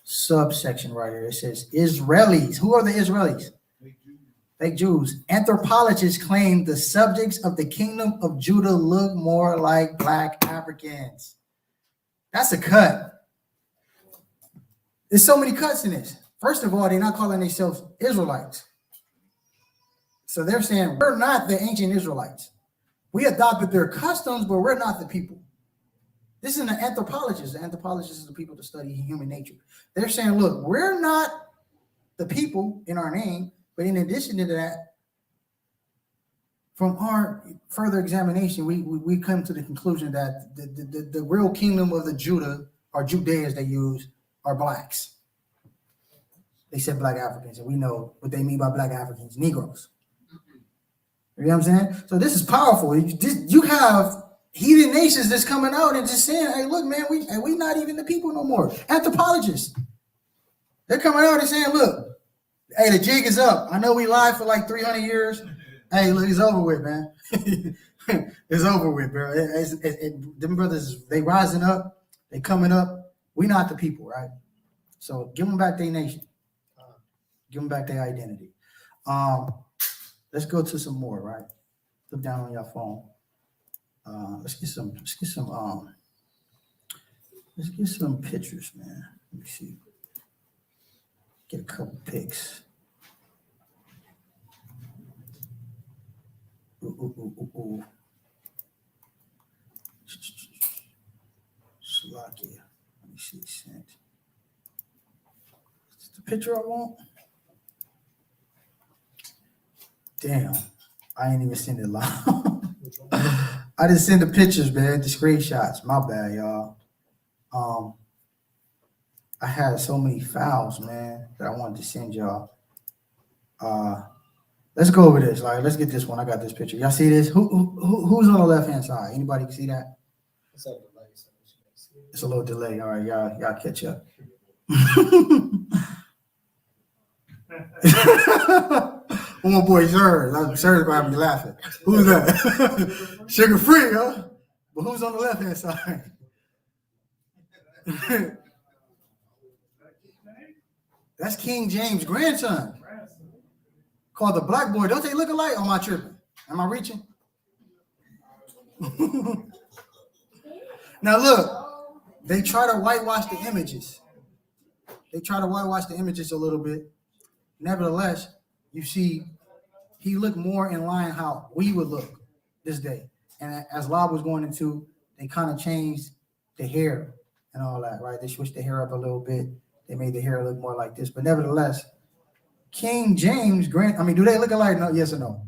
Speaker 1: subsection right here. It says Israelis. Who are the Israelis? Fake Jews. Anthropologists claim the subjects of the kingdom of Judah look more like Black Africans. That's a cut. There's so many cuts in this. First of all, they're not calling themselves Israelites. So they're saying we're not the ancient Israelites. We adopted their customs, but we're not the people. This is an anthropologist. The anthropologist is the people that study human nature. They're saying, look, we're not the people in our name, but in addition to that, from our further examination, we come to the conclusion that the real kingdom of the Judah, or Judeans they use, are blacks. They said Black Africans, and we know what they mean by Black Africans, Negroes. You know what I'm saying? So this is powerful. You have heathen nations that's coming out and just saying, hey, look, man, we not even the people no more. Anthropologists. They're coming out and saying, look, hey, the jig is up. I know we lied for like 300 years. Hey, look, it's over with, man. It's over with, bro. Them brothers, they rising up. They coming up. We not the people, right? So give them back their nation. Give them back their identity. Let's go to some more, right? Look down on your phone. Let's get some pictures, man. Let me see. Get a couple pics. Ooh. Slovakia. Let me see. Sent. Is the picture I want? Damn, I ain't even send it live. I didn't send the pictures, man, the screenshots. My bad, y'all. I had so many files, man, that I wanted to send y'all. Let's go over this. Like, let's get this one. I got this picture. Y'all see this? Who's on the left hand side? Anybody can see that? It's a little delay. All right, y'all catch up. Oh, my boy, Serge. Serge about to be laughing. Who's that? Sugar free, huh? But who's on the left hand side? That's King James' grandson. Called the Black Boy. Don't they look alike? Am I tripping? Am I reaching? Now look, they try to whitewash the images. They try to whitewash the images a little bit. Nevertheless, you see, he looked more in line how we would look this day. And as Lob was going into, they kind of changed the hair and all that, right? They switched the hair up a little bit. They made the hair look more like this. But nevertheless, King James, do they look alike? No, yes or no?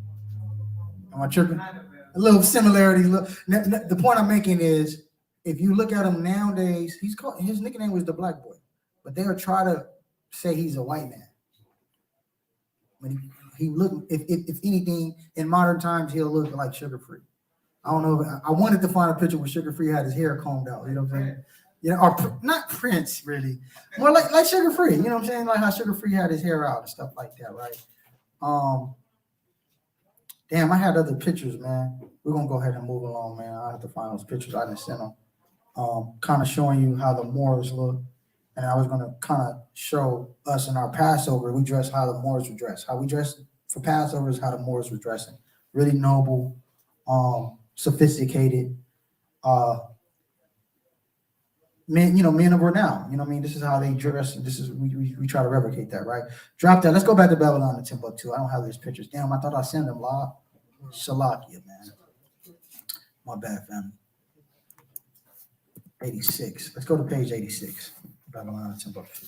Speaker 1: Am I tripping? A little similarity. The point I'm making is, if you look at him nowadays, his nickname was the Black Boy, but they'll try to say he's a white man. When he look, if anything, in modern times he'll look like Sugar Free. I don't know. I wanted to find a picture where Sugar Free had his hair combed out. You know what I'm saying? You know, or not Prince really, more like Sugar Free. You know what I'm saying? Like how Sugar Free had his hair out and stuff like that, right? Damn, I had other pictures, man. We're gonna go ahead and move along, man. I have to find those pictures. I didn't send them. Kind of showing you how the Moors look. And I was going to kind of show us in our Passover, we dress how the Moors would dress. How we dress for Passover is how the Moors were dressing. Really noble, sophisticated, men of renown. You know what I mean? This is how they dress. This is we try to replicate that, right? Drop that. Let's go back to Babylon and Timbuktu. I don't have these pictures. Damn, I thought I sent them live. Shalakia, man. My bad, family. 86. Let's go to page 86. Babylon and Timbuktu.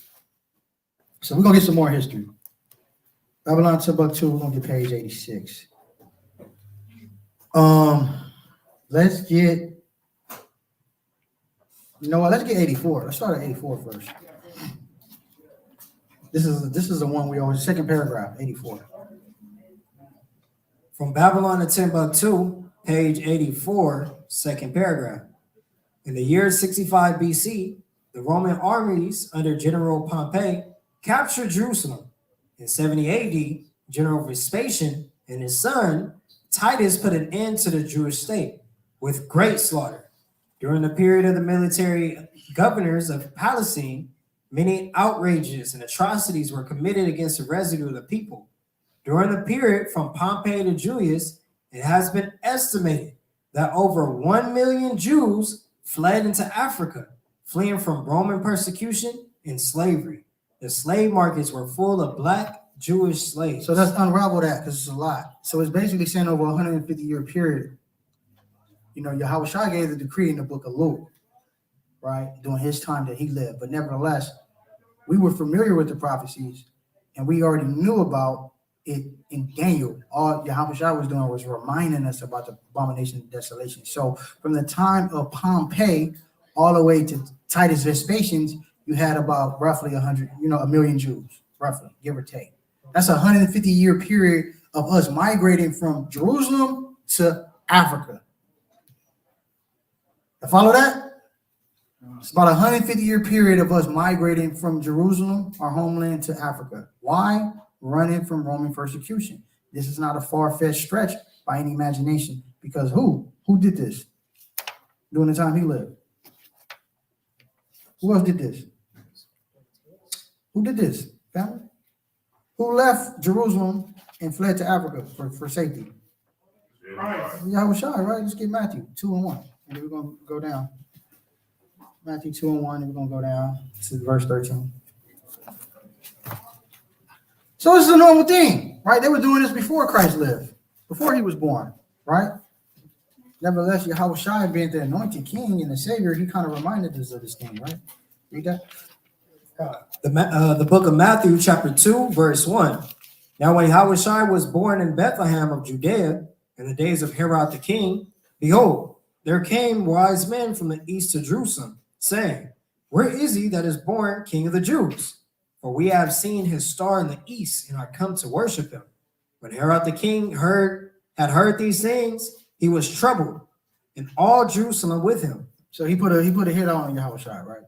Speaker 1: So we're gonna get some more history. Babylon and Timbuktu, we're gonna get page 86. Let's get, you know what? Let's get 84. Let's start at 84 first. This is the one we always, second paragraph, 84.
Speaker 3: From Babylon to Timbuktu, page 84, second paragraph. In the year 65 BC, the Roman armies under General Pompey captured Jerusalem. In 70 AD, General Vespasian and his son Titus put an end to the Jewish state with great slaughter. During the period of the military governors of Palestine, many outrages and atrocities were committed against the residue of the people. During the period from Pompey to Julius, it has been estimated that over 1 million Jews fled into Africa, fleeing from Roman persecution and slavery. The slave markets were full of black Jewish slaves.
Speaker 1: So let's unravel that because it's a lot. So it's basically saying over a 150-year period, you know, Yahushua gave the decree in the book of Luke, right, during his time that he lived. But nevertheless, we were familiar with the prophecies and we already knew about it in Daniel. All Yahushua was doing was reminding us about the abomination of desolation. So from the time of Pompey all the way to Titus Vespasian, you had about roughly 1 million Jews, roughly, give or take. That's a 150-year period of us migrating from Jerusalem to Africa. You follow that? It's about a 150-year period of us migrating from Jerusalem, our homeland, to Africa. Why? Running from Roman persecution. This is not a far-fetched stretch by any imagination, because who did this during the time he lived? Who else did this? Who did this, family? Who left Jerusalem and fled to Africa for safety? Yahushua, right? Let's get Matthew 2 and 1. And then we're going to go down. Matthew 2 and 1, and we're going to go down to verse 13. So this is a normal thing, right? They were doing this before Christ lived, before he was born, right? Nevertheless, Yahushua being the anointed king and the savior, he kind of reminded us of this thing, right? Read that.
Speaker 3: The book of Matthew, chapter 2, verse 1. Now, when Yahushua was born in Bethlehem of Judea in the days of Herod the king, behold, there came wise men from the east to Jerusalem, saying, where is he that is born King of the Jews? For we have seen his star in the east and are come to worship him. When Herod the king had heard these things, he was troubled, and all Jerusalem with him.
Speaker 1: So he put a hit on Yahushua, right?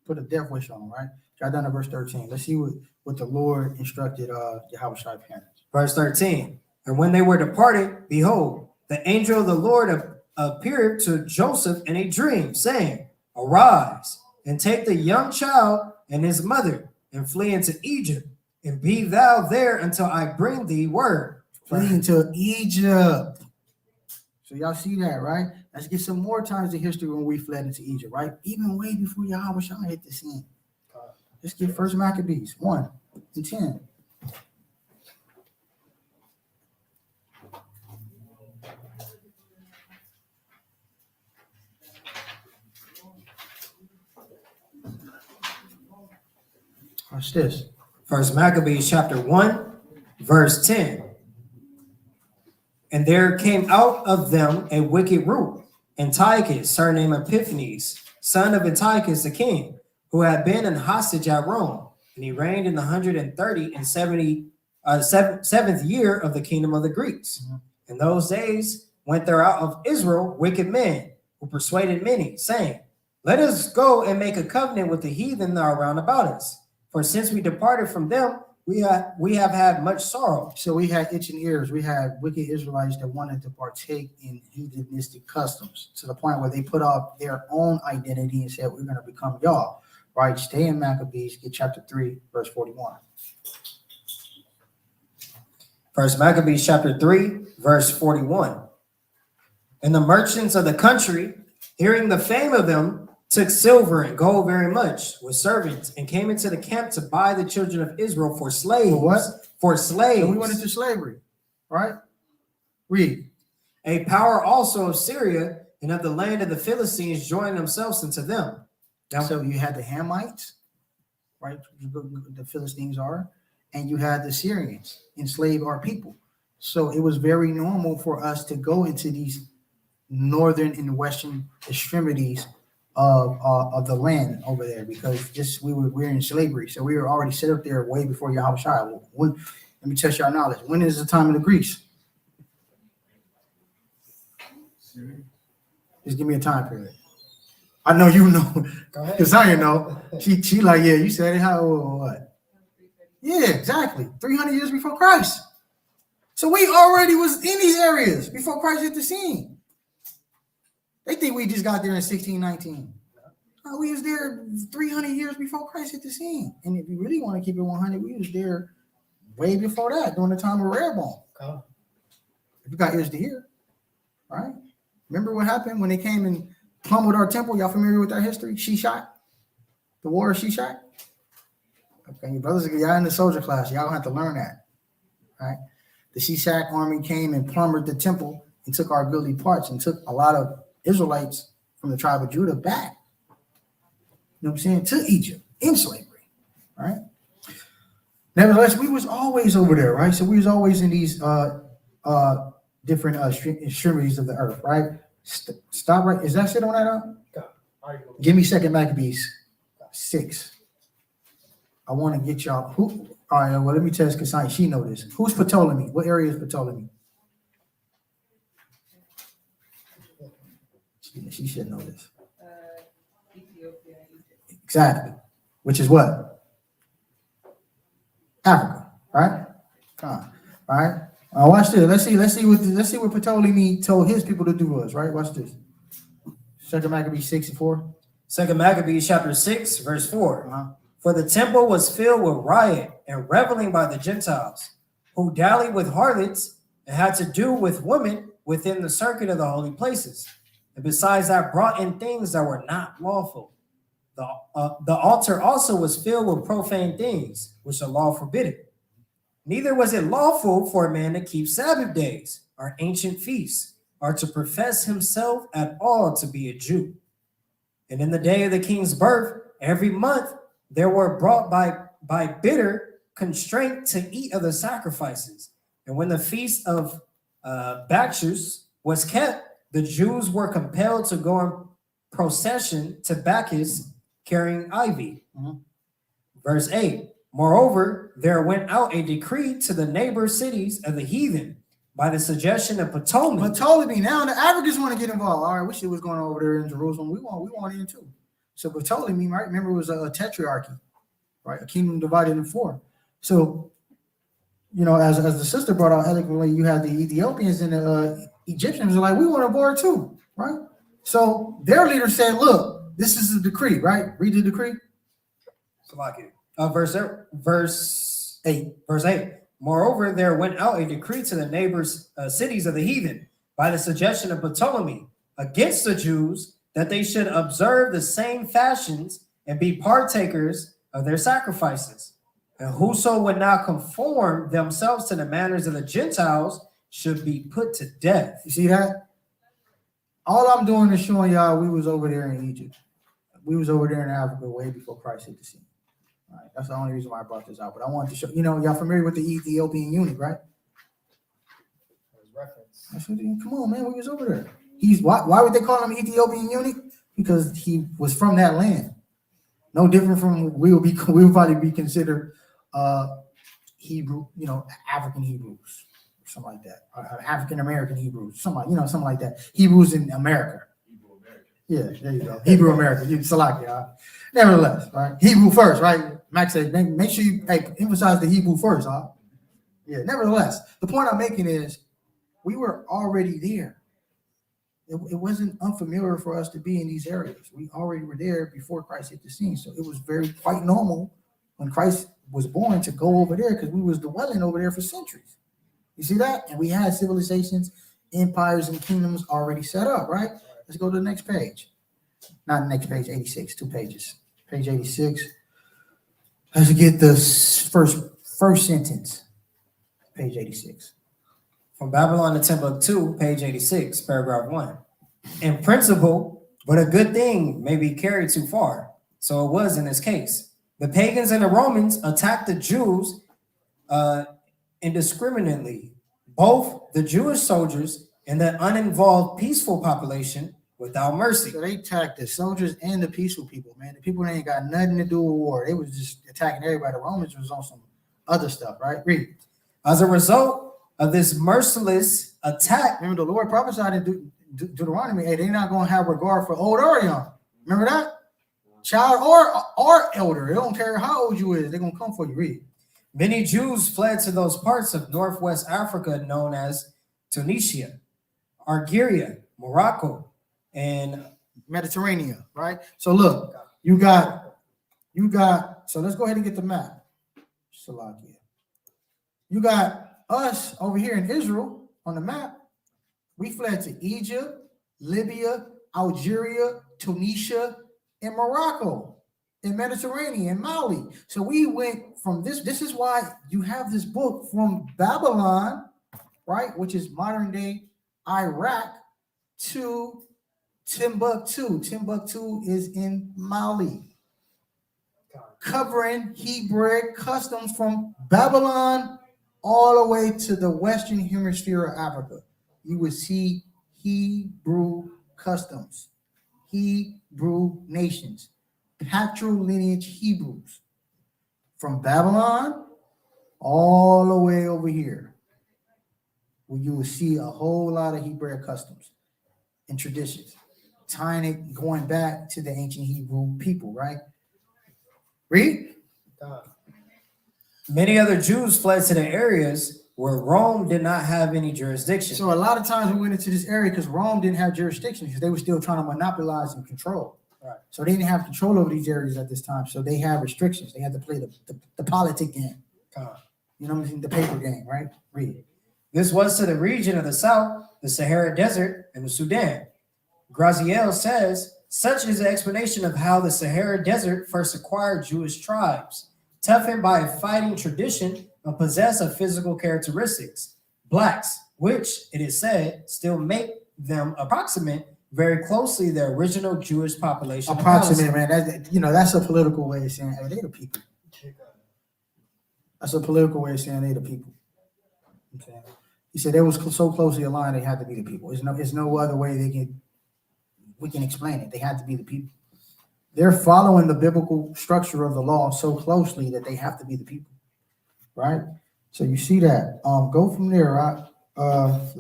Speaker 1: Put a death wish on him, right? Drop down to verse 13. Let's see what the Lord instructed Yahushua's parents.
Speaker 3: Verse 13. And when they were departed, behold, the angel of the Lord appeared to Joseph in a dream, saying, arise, and take the young child and his mother, and flee into Egypt, and be thou there until I bring thee word.
Speaker 1: Flee into Egypt. So y'all see that, right? Let's get some more times in history when we fled into Egypt, right? Even way before Yahushua hit the scene. Let's get First Maccabees 1 and 10. Watch this.
Speaker 3: First Maccabees chapter 1, verse 10. And there came out of them a wicked root, Antiochus, surnamed Epiphanes, son of Antiochus the king, who had been an hostage at Rome, and he reigned in the 137th year of the kingdom of the Greeks. In those days went there out of Israel wicked men, who persuaded many, saying, let us go and make a covenant with the heathen that are round about us. For since we departed from them, we have had much sorrow.
Speaker 1: So we had itching ears. We had wicked Israelites that wanted to partake in heathenistic customs to the point where they put up their own identity and said, we're going to become y'all. Right? Stay in Maccabees, get chapter 3, verse 41.
Speaker 3: First Maccabees chapter 3, verse 41. And the merchants of the country, hearing the fame of them, took silver and gold very much with servants, and came into the camp to buy the children of Israel for slaves.
Speaker 1: For what?
Speaker 3: For slaves.
Speaker 1: So we went into slavery, right? Read.
Speaker 3: A power also of Syria and of the land of the Philistines joined themselves unto them. Now,
Speaker 1: So you had the Hamites, right? The Philistines are, and you had the Syrians enslave our people. So it was very normal for us to go into these northern and western extremities of the land over there, because just we're in slavery, so we were already set up there way before Yahushua. When, let me test your knowledge. When is the time of the Greeks? Just give me a time period. I know you know,
Speaker 3: Go ahead.
Speaker 1: because I know. She like, yeah, you said it. How what? Yeah, exactly. 300 years before Christ. So we already was in these areas before Christ hit the scene. They think we just got there in 1619. No, we was there 300 years before Christ hit the scene. And if you really want to keep it 100, we was there way before that, during the time of Rehoboam.
Speaker 3: Okay.
Speaker 1: If you got ears to hear, right? Remember what happened when they came and plummeted our temple? Y'all familiar with that history? Shishak? The war of Shishak? Okay, your brothers, y'all in the soldier class, y'all have to learn that, right? The Shishak army came and plundered the temple and took our goodly parts and took a lot of Israelites from the tribe of Judah back, you know what I'm saying, to Egypt in slavery, right? Nevertheless, we was always over there, right? So we was always in these different extremities of the earth, right? Stop right. Is that shit on that? Give me 2 Maccabees 6. I want to get y'all. Who? All right. Well, let me test Kasai. She know this. Who's Ptolemy? What area is Ptolemy? She should know this.
Speaker 7: Ethiopia, Egypt.
Speaker 1: Exactly. Which is what? Africa, right? Come on. All right. Watch this. Let's see what Ptolemy told his people to do us, right? Watch this. 2 Maccabees 6 and 4.
Speaker 3: 2 Maccabees chapter 6, verse 4.
Speaker 1: Uh-huh.
Speaker 3: For the temple was filled with riot and reveling by the Gentiles, who dallied with harlots and had to do with women within the circuit of the holy places. And besides that, brought in things that were not lawful. The altar also was filled with profane things, which the law forbidded. Neither was it lawful for a man to keep Sabbath days or ancient feasts, or to profess himself at all to be a Jew. And in the day of the king's birth, every month there were brought by bitter constraint to eat of the sacrifices. And when the feast of Bacchus was kept, the Jews were compelled to go in procession to Bacchus carrying ivy.
Speaker 1: Mhm.
Speaker 3: Verse 8. Moreover, there went out a decree to the neighbor cities of the heathen by the suggestion of Ptolemy.
Speaker 1: Ptolemy. Now the Africans want to get involved. All right, we see what's going on over there in Jerusalem. We want in too. So Ptolemy, right? Remember, it was a tetrarchy, right? A kingdom divided in 4. So, you know, as the sister brought out eloquently, you had the Ethiopians and the Egyptians are like, we want a board too, right? So their leader said, look, this is the decree, right? Read the decree.
Speaker 3: Verse 8. Moreover, there went out a decree to the neighbors cities of the heathen by the suggestion of Ptolemy against the Jews, that they should observe the same fashions and be partakers of their sacrifices. And whoso would not conform themselves to the manners of the Gentiles should be put to death.
Speaker 1: You see that? All I'm doing is showing y'all we was over there in Egypt. We was over there in Africa way before Christ hit the scene. All right, that's the only reason why I brought this out. But I wanted to show, you know, y'all familiar with the Ethiopian eunuch, right? That's what, come on, man, we was over there. Why would they call him Ethiopian eunuch? Because he was from that land. No different from we would probably be considered Hebrew, you know, African Hebrews, something like that. African American Hebrews, something like that. Hebrews in America. Yeah, there you go. Hebrew American. You select it. Nevertheless, right? Hebrew first, right? Max said, make sure you emphasize the Hebrew first, huh? Yeah. Nevertheless, the point I'm making is we were already there. It wasn't unfamiliar for us to be in these areas. We already were there before Christ hit the scene. So it was quite normal when Christ was born to go over there because we was dwelling over there for centuries. You see that? And we had civilizations, empires, and kingdoms already set up, right? Let's go to the next page. Not the next page, 86, 2 pages. Page 86. Let's get the first sentence. Page 86.
Speaker 3: From Babylon to Timbuktu, page 86, paragraph 1. In principle, but a good thing may be carried too far. So it was in this case. The pagans and the Romans attacked the Jews indiscriminately. Both the Jewish soldiers and the uninvolved peaceful population without mercy.
Speaker 1: So they attacked the soldiers and the peaceful people, man. The people that ain't got nothing to do with war. They was just attacking everybody. The Romans was on some other stuff, right? Read.
Speaker 3: As a result of this merciless attack,
Speaker 1: Remember, the Lord prophesied in Deuteronomy, hey, they're not going to have regard for old or young. Remember that? Child or elder. They don't care how old you is. They're going to come for you. Read.
Speaker 3: many Jews fled to those parts of northwest Africa known as Tunisia, Algeria, Morocco, and
Speaker 1: Mediterranean, right? So look, you got, so let's go ahead and get the map. Salakia. You got us over here in Israel on the map. We fled to Egypt, Libya, Algeria, Tunisia, and Morocco, in Mediterranean, Mali. So we went from this. This is why you have this book from Babylon, right, which is modern day Iraq, to Timbuktu. Timbuktu is in Mali, covering Hebrew customs from Babylon all the way to the western hemisphere of Africa. You would see Hebrew customs, Hebrew nations, patrilineage Hebrews, from Babylon all the way over here, where you will see a whole lot of Hebrew customs and traditions, tying it, going back to the ancient Hebrew people, right? Read.
Speaker 3: many other Jews fled to the areas where Rome did not have any jurisdiction.
Speaker 1: So a lot of times we went into this area because Rome didn't have jurisdiction, because they were still trying to monopolize and control.
Speaker 3: Right.
Speaker 1: So they didn't have control over these areas at this time. So they have restrictions. They had to play the politic game. You know what I'm saying? The paper game, right? Read.
Speaker 3: This was to the region of the south, the Sahara Desert, and the Sudan. Graziel says, such is the explanation of how the Sahara Desert first acquired Jewish tribes, toughened by a fighting tradition and possessed of physical characteristics. Blacks, which, it is said, still make them approximate very closely the original Jewish population.
Speaker 1: Approximate, man. That's a political way of saying, hey, they the people. That's a political way of saying they the people. Okay. He said they was so closely aligned, they had to be the people. There's no other way we can explain it. They had to be the people. They're following the biblical structure of the law so closely that they have to be the people, right? So you see that. Go from there, right?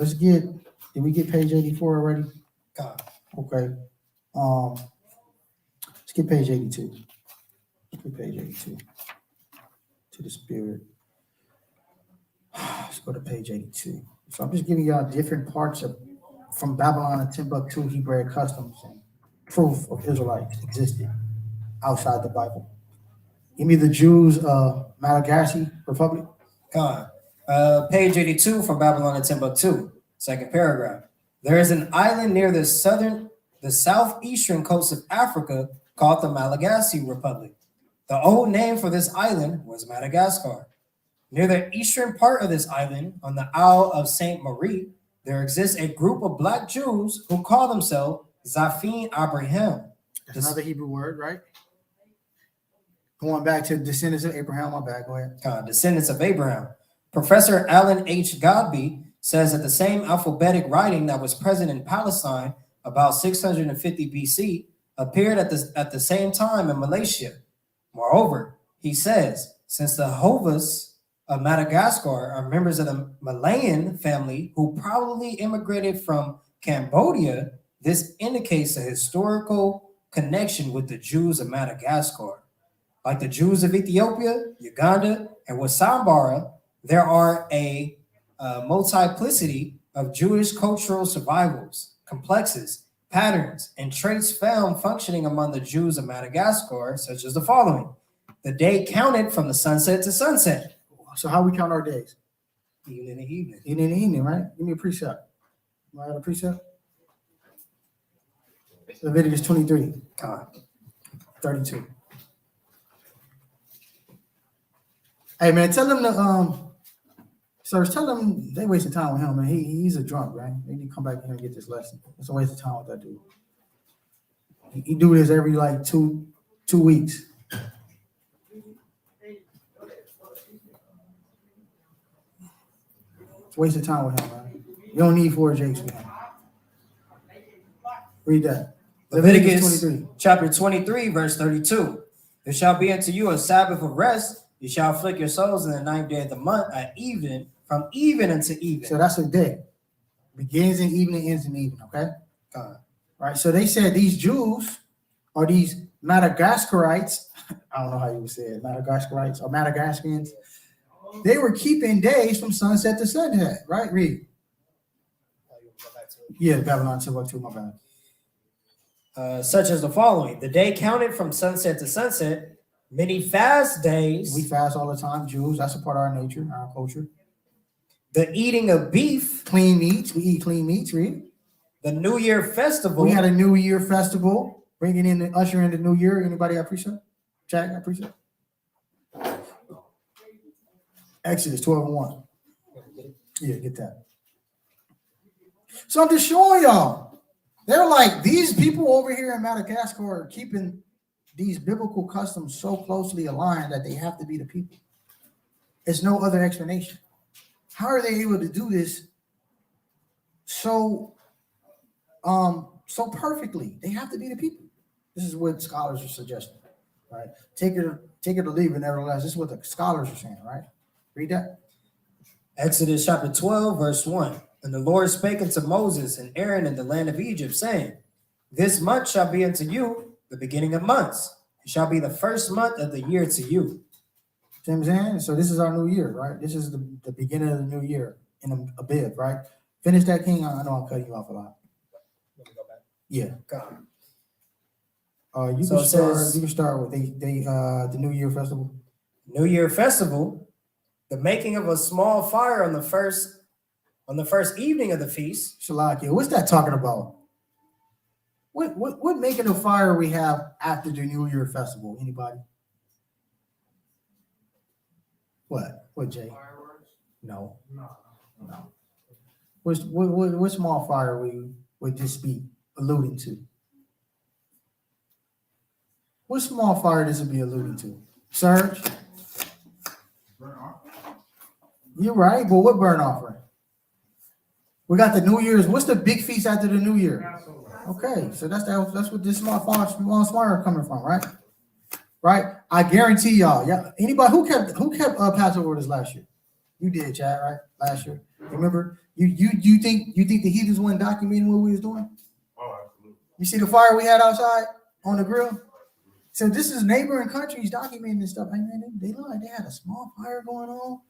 Speaker 1: Did we get page 84 already? Okay. Let's get page 82. Let's get page 82. To the spirit. Let's go to page 82. So I'm just giving y'all different parts from Babylon and Timbuktu Hebrew customs and proof of Israelites existed outside the Bible. Give me the Jews, Malagasy Republic.
Speaker 3: Page 82 from Babylon and Timbuktu, second paragraph. There is an island near the southeastern coast of Africa called the Malagasy Republic. The old name for this island was Madagascar. Near the eastern part of this island, on the Isle of Saint Marie, there exists a group of black Jews who call themselves Zafin Abraham.
Speaker 1: That's another Hebrew word, right? Going back to descendants of Abraham, my bad, go ahead.
Speaker 3: Descendants of Abraham. Professor Alan H. Godby says that the same alphabetic writing that was present in Palestine about 650 BC appeared at the same time in Malaysia. Moreover, he says, since the Hovas of Madagascar are members of the Malayan family who probably immigrated from Cambodia, this indicates a historical connection with the Jews of Madagascar. Like the Jews of Ethiopia, Uganda, and Wasambara, there are a multiplicity of Jewish cultural survivals, complexes, patterns, and traits found functioning among the Jews of Madagascar, such as the following. The day counted from the sunset to sunset.
Speaker 1: So how we count our days?
Speaker 3: Evening to evening.
Speaker 1: Evening to evening, right? Give me a precept. Do I have a precept? Leviticus 23, 32. Hey man, tell them tell them they wasting time with him, man. He's a drunk, right? They need to come back here and get this lesson. It's a waste of time with that dude. He do this every like two weeks. It's a waste of time with him, man. You don't need 4 jakes for him. Read that.
Speaker 3: Leviticus
Speaker 1: 23.
Speaker 3: chapter 23, verse 32. There shall be unto you a Sabbath of rest. You shall afflict your souls in the 9th day of the month at even, from even unto even.
Speaker 1: So that's a day. Begins in evening, ends in evening, okay?
Speaker 3: God.
Speaker 1: Right. So they said these Jews or these Madagascarites, I don't know how you would say it, Madagascarites or Madagascarians, they were keeping days from sunset to sunset, right? Read. Yeah, Babylon Timbuktu, my bad.
Speaker 3: Such as the following: the day counted from sunset to sunset, many fast days,
Speaker 1: We fast all the time, Jews. That's a part of our nature, our culture.
Speaker 3: the eating of beef,
Speaker 1: Clean meats. We eat clean meats, read.
Speaker 3: the New Year festival.
Speaker 1: We had a New Year festival, bringing in the usher in the New Year. Anybody appreciate? Jack, I appreciate. Exodus 12:1. Yeah, get that. So I'm just showing y'all. They're like, these people over here in Madagascar are keeping these biblical customs so closely aligned that they have to be the people. There's no other explanation. How are they able to do this so perfectly? They have to be the people. This is what scholars are suggesting, right? Take it or leave it, nevertheless. This is what the scholars are saying, right? Read that.
Speaker 3: Exodus chapter 12, verse 1. And the Lord spake unto Moses and Aaron in the land of Egypt, saying, This month shall be unto you the beginning of months. It shall be the first month of the year to you.
Speaker 1: See what I'm saying? So this is our new year, right? This is the beginning of the new year in a bit, right? Finish that, King. I know I'm cutting you off a lot. Yeah.
Speaker 3: God.
Speaker 1: You
Speaker 3: So
Speaker 1: can
Speaker 3: it
Speaker 1: start.
Speaker 3: says-
Speaker 1: You can start with the New Year festival.
Speaker 3: New Year festival, the making of a small fire on the first evening of the feast.
Speaker 1: Shalakia. What's that talking about? What making a fire we have after the New Year festival? Anybody? What, Jay? No. What small fire we would this be alluding to? What small fire this would be alluding to? Serge? You're right, but what burnt offering? We got the New Year's. What's the big feast after the New Year? Okay, so that's what this small fire coming from, right? Right? I guarantee y'all. Yeah. Anybody who kept Passover this last year? You did, Chad, right? Last year. Remember? You think the heathens weren't documenting what we was doing?
Speaker 6: Oh, absolutely.
Speaker 1: You see the fire we had outside on the grill? So this is neighboring countries documenting this stuff. Hey, man, they look like they had a small fire going on.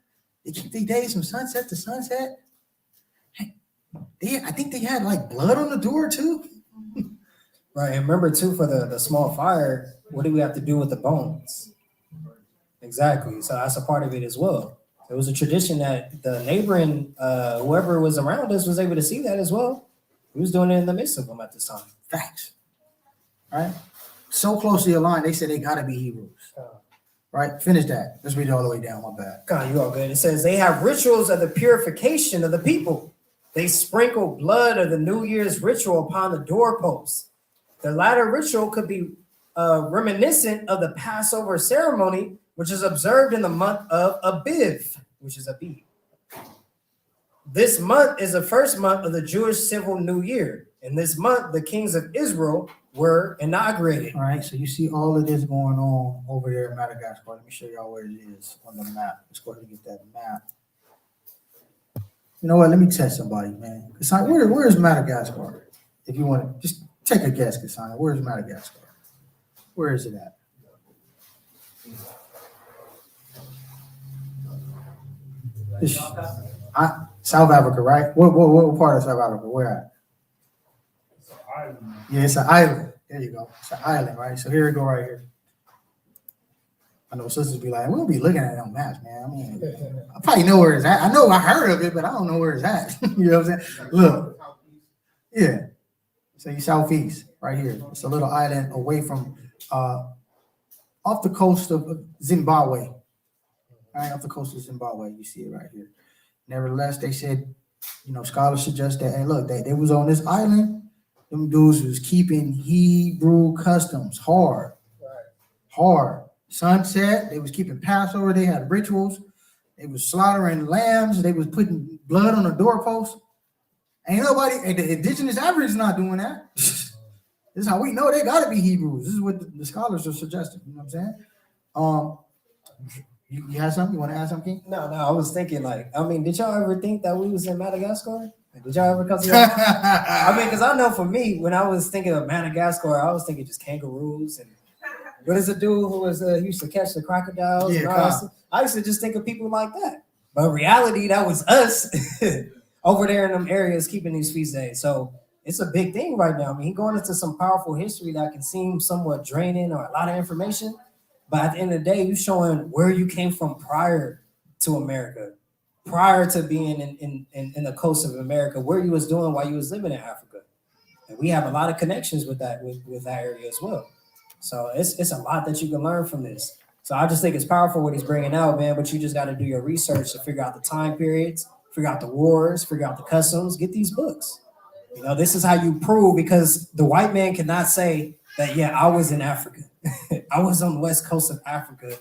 Speaker 1: They keep their days from sunset to sunset. Hey, I think they had like blood on the door too.
Speaker 3: Right. And remember too, for the small fire, what do we have to do with the bones? Exactly. So that's a part of it as well. It was a tradition that the neighboring, whoever was around us was able to see that as well. We was doing it in the midst of them at this time.
Speaker 1: Facts. Right? So closely aligned, they said they gotta be Hebrews. Right? Finish that. Let's read it all the way down. My bad.
Speaker 3: God, you all good. It says they have rituals of the purification of the people. They sprinkle blood of the New Year's ritual upon the doorposts. The latter ritual could be reminiscent of the Passover ceremony, which is observed in the month of Abiv, which is Abib. This month is the first month of the Jewish civil New Year. In this month, the kings of Israel were inaugurated.
Speaker 1: All right, so you see all of this going on over there in Madagascar. Let me show y'all where it is on the map. Let's go ahead and get that map. You know what? Let me test somebody, man. Kassan, where is Madagascar? If you want to just take a guess, Kassan. Where is Madagascar? Where is it at? South Africa, right? What part of South Africa? Where at? Yeah, it's an island. There you go. It's an island, right? So here we go right here. I know sisters be like, we'll be looking at it on maps, man. I mean, I probably know where it's at. I know I heard of it, but I don't know where it's at. You know what I'm saying? Look. Yeah. So you southeast, right here. It's a little island away from off the coast of Zimbabwe. Right, off the coast of Zimbabwe. You see it right here. Nevertheless, they said, scholars suggest that, hey, look, they was on this island. Them dudes was keeping Hebrew customs hard. Sunset, they was keeping Passover. They had rituals. They was slaughtering lambs. They was putting blood on the doorpost. Ain't nobody, and the indigenous Africans not doing that. This is how we know they got to be Hebrews. This is what the scholars are suggesting. You know what I'm saying? You had something? You want to add something?
Speaker 3: No, I was thinking like, I mean, did y'all ever think that we was in Madagascar? Like, did y'all ever come to that? I mean, because I know for me, when I was thinking of Madagascar, I was thinking just kangaroos and what is the dude who was used to catch the crocodiles?
Speaker 1: Yeah,
Speaker 3: and all that stuff? I used to just think of people like that. But in reality, that was us over there in them areas keeping these feast days. So it's a big thing right now. I mean, he going into some powerful history that can seem somewhat draining or a lot of information. But at the end of the day, you showing where you came from prior to America, prior to being in the coast of America, where you was doing while you was living in Africa. And we have a lot of connections with that with that area as well. So it's a lot that you can learn from this. So I just think it's powerful what he's bringing out, man. But you just got to do your research to figure out the time periods, figure out the wars, figure out the customs. Get these books. You know, this is how you prove, because the white man cannot say that, yeah, I was in Africa. I was on the west coast of Africa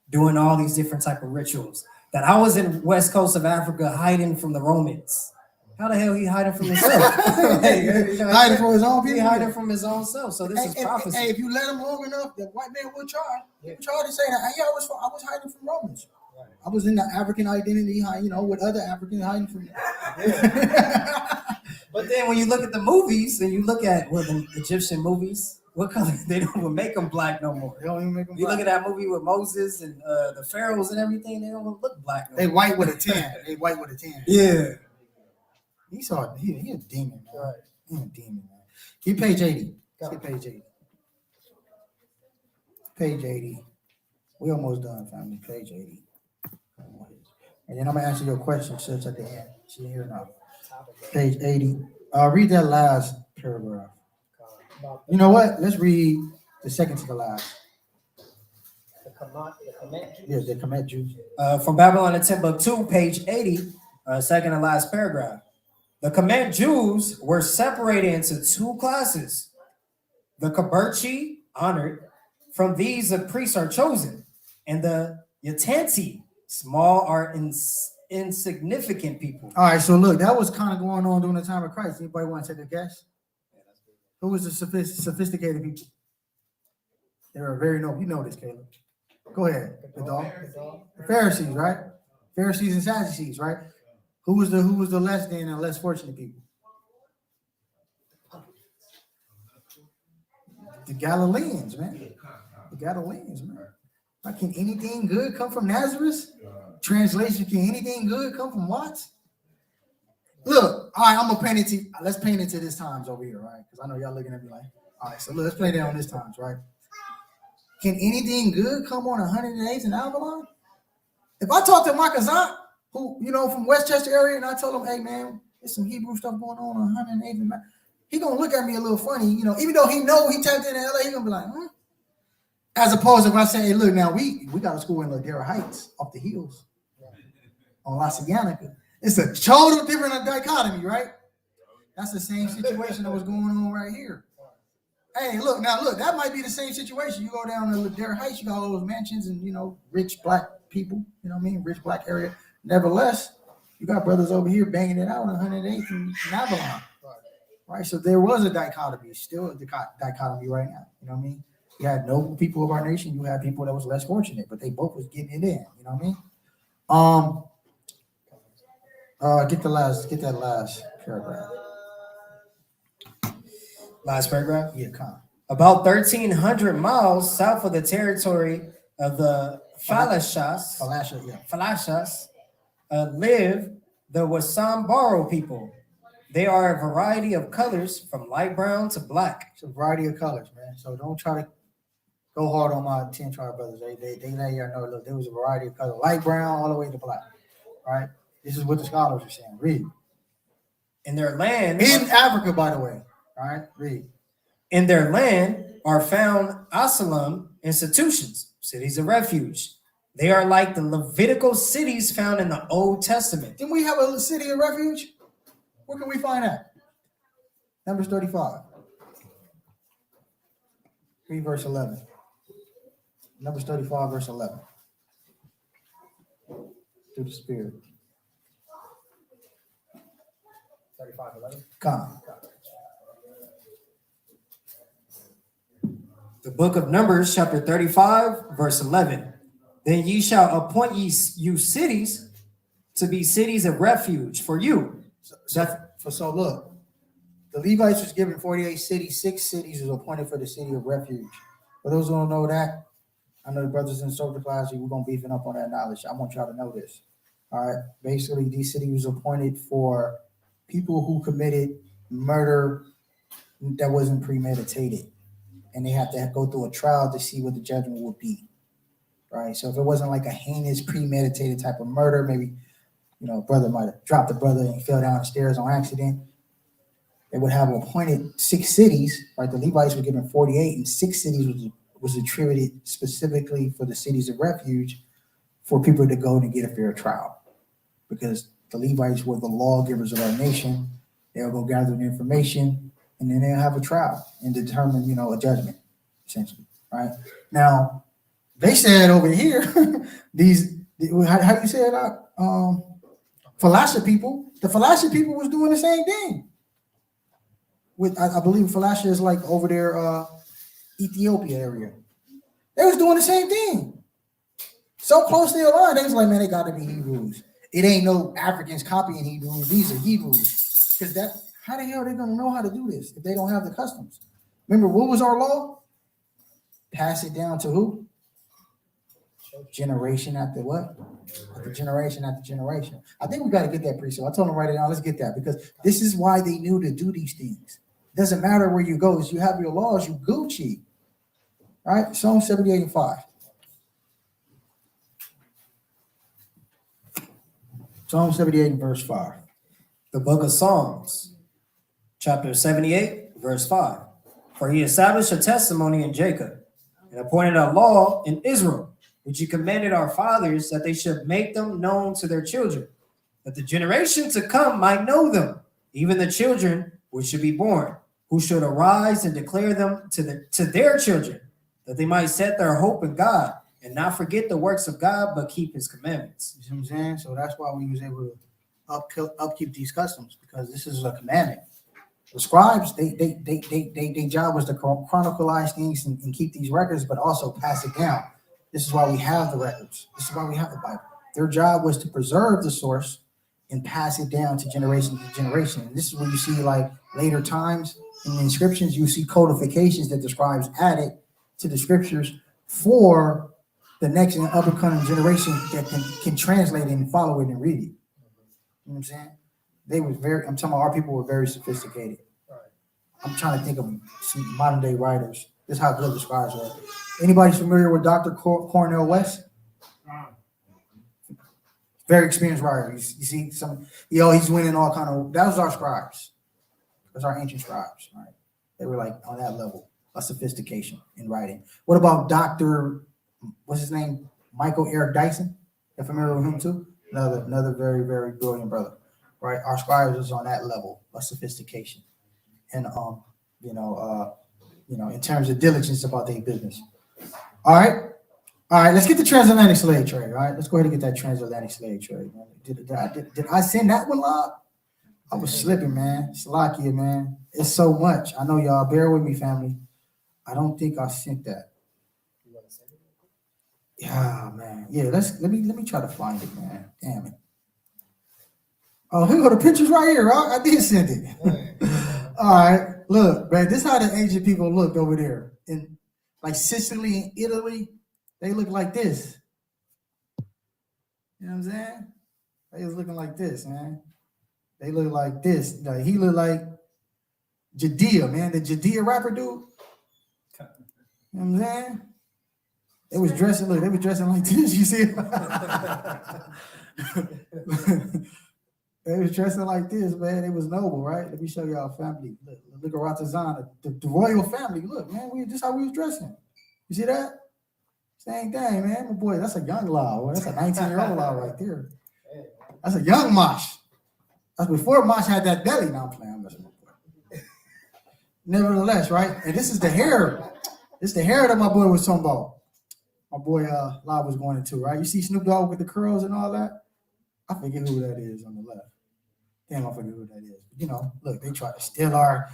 Speaker 3: doing all these different type of rituals. That I was in west coast of Africa hiding from the Romans. How the hell he hiding from himself?
Speaker 1: Hiding from his own
Speaker 3: He
Speaker 1: people.
Speaker 3: hiding from his own self. So this is prophecy.
Speaker 1: Hey, if you let him long enough, the white man will try. He'll try to say that. Hey, I was hiding from Romans. Right. I was in the African identity, with other Africans hiding from.
Speaker 3: But then when you look at the movies and you look at the Egyptian movies, what color? They don't even make them black no more.
Speaker 1: They don't even make them
Speaker 3: You
Speaker 1: black.
Speaker 3: look at that movie with Moses and the pharaohs and everything, they don't even look black no
Speaker 1: They
Speaker 3: more.
Speaker 1: white with a tan. They white with a tan.
Speaker 3: Yeah.
Speaker 1: He a demon, man.
Speaker 3: Right.
Speaker 1: He a demon, man. Keep page 80. Let's get page 80. Page 80. We almost done, family. Page 80. And then I'm gonna answer your question, sis, at the end. See here now. Page 80. Read that last paragraph. You know what? Let's read the second to the last. Yes, the Kemet Jews.
Speaker 3: From Babylon to Timbuktu, page 80, second and last paragraph. The Kemet Jews were separated into two classes. The Kaberchi, honored, from these the priests are chosen, and the Yatanti, small or insignificant people.
Speaker 1: All right, so look, that was kind of going on during the time of Christ. Anybody want to take a guess? Who was the sophisticated people? They were very noble. You know this, Caleb. Go ahead. The dog. The Pharisees, right? Pharisees and Sadducees, right? Who was the less than and less fortunate people? The Galileans, man. The Galileans, man. Like, can anything good come from Nazareth? Translation, can anything good come from what? Look, all right, I'm gonna paint it to, let's paint it to this times over here, right? Because I know y'all looking at me like, all right, so let's play that on this times, right? Can anything good come on 108th in Avalon? If I talk to my cousin, who, from Westchester area, and I told him, hey man, there's some Hebrew stuff going on 108th, he gonna look at me a little funny, even though he know he tapped into LA, he gonna be like, As opposed to if I say, hey, look, now we got a school in Ladera Heights off the hills on La Cienega. It's a total different dichotomy, right? That's the same situation that was going on right here. Hey, look, that might be the same situation. You go down to Ladera Heights, you got all those mansions and, rich black people, rich black area. Nevertheless, you got brothers over here banging it out on 108th in Avalon, right? So there was a dichotomy, still a dichotomy right now, you know what I mean? You had noble people of our nation, you had people that was less fortunate, but they both was getting it in, you know what I mean? Get that last paragraph.
Speaker 3: Last paragraph?
Speaker 1: Yeah, come.
Speaker 3: About 1,300 miles south of the territory of the Falashas, live the Wasambaro people. They are a variety of colors from light brown to black.
Speaker 1: It's a variety of colors, man. So don't try to go hard on my 10 tribe brothers. They let you know, look, there was a variety of colors, light brown all the way to black, right? This is what the scholars are saying. Read.
Speaker 3: In their land,
Speaker 1: In Africa, by the way. All right, read.
Speaker 3: In their land are found asylum institutions, cities of refuge. They are like the Levitical cities found in the Old Testament.
Speaker 1: Didn't we have a city of refuge? Where can we find that? Numbers 35. Read verse 11. Numbers 35, verse 11. Through the Spirit.
Speaker 3: 35:11.
Speaker 1: Come.
Speaker 3: The book of Numbers, chapter 35, verse 11. Then ye shall appoint you cities to be cities of refuge for you.
Speaker 1: So look, the Levites was given 48 cities, 6 cities was appointed for the city of refuge. For those who don't know that, I know the brothers in the social class, we're gonna beefing up on that knowledge. I want y'all to know this. All right. Basically, these cities was appointed for people who committed murder that wasn't premeditated. And they have to go through a trial to see what the judgment will be. Right. So if it wasn't like a heinous premeditated type of murder, maybe, brother might have dropped the brother and fell down the stairs on accident. They would have appointed 6 cities, right? The Levites were given 48, and 6 cities was attributed specifically for the cities of refuge for people to go and get a fair trial. Because the Levites were the lawgivers of our nation. They'll go gather the information, and then they'll have a trial and determine, a judgment, essentially, right? Now, they said over here, how do you say it out? Falasha people, the Falasha people was doing the same thing. I believe Falasha is like over there, Ethiopia area. They was doing the same thing. So closely aligned, they was like, man, they got to be Hebrews. It ain't no Africans copying Hebrews. These are Hebrews. Because how the hell are they going to know how to do this if they don't have the customs? Remember, what was our law? Pass it down to who? Generation after what? After generation after generation. I think we got to get that precept. I told them write it down. Let's get that, because this is why they knew to do these things. It doesn't matter where you go. As you have your laws, you Gucci. All right, Psalm 78 and 5. Psalm 78 and verse 5.
Speaker 3: The book of Psalms, chapter 78, verse 5. For he established a testimony in Jacob and appointed a law in Israel, which he commanded our fathers that they should make them known to their children, that the generation to come might know them, even the children which should be born, who should arise and declare them to their children, that they might set their hope in God and not forget the works of God, but keep his commandments.
Speaker 1: You see what I'm saying? So that's why we was able to upkeep these customs, because this is a commandment. The scribes, they job was to chronicleize things and keep these records, but also pass it down. This is why we have the records. This is why we have the Bible. Their job was to preserve the source and pass it down to generation to generation. And this is where you see, like, later times in the inscriptions, you see codifications that the scribes added to the scriptures for the next and upcoming generation that can translate it and follow it and read it. You know what I'm saying? I'm talking about our people were very sophisticated. I'm trying to think of some modern day writers. This is how good the scribes were. Anybody familiar with Dr. Cornel West? Very experienced writer. You see he's winning all kind of, that was our scribes. That's our ancient scribes, right? They were like on that level of sophistication in writing. What about Dr. What's his name? Michael Eric Dyson? You're familiar with him too? Another very, very brilliant brother, right? Our scribes is on that level of sophistication. And in terms of diligence about their business. All right, let's get the transatlantic slave trade. All right, let's go ahead and get that transatlantic slave trade. Man. Did I send that one live? I was slipping, man. Salakia, man. It's so much. I know y'all. Bear with me, family. I don't think I sent that. Yeah, man. Yeah, let me try to find it, man. Damn it. Oh, here go the pictures right here. I did send it. All right, look, man. This is how the ancient people looked over there in like Sicily and Italy. They look like this. You know what I'm saying? They was looking like this, man. They look like this. Like, he looked like Judea, man. The Judea rapper dude. You know what I'm saying? They was dressing like this. You see? They was dressing like this, man. It was noble, right? Let me show y'all family. Look at Ratazan, the royal family. Look, man, this how we was dressing. You see that? Same thing, man. My boy, that's a young law. That's a 19-year-old law right there. That's a young Mosh. That's before Mosh had that belly. Now I'm playing. I'm messing with my boy. Nevertheless, right? And this is the hair. This is the hair that my boy was talking about. My boy Law was going into, right? You see Snoop Dogg with the curls and all that? I forget who that is on the left. Damn, I forget who that is. You know, look, they try to steal our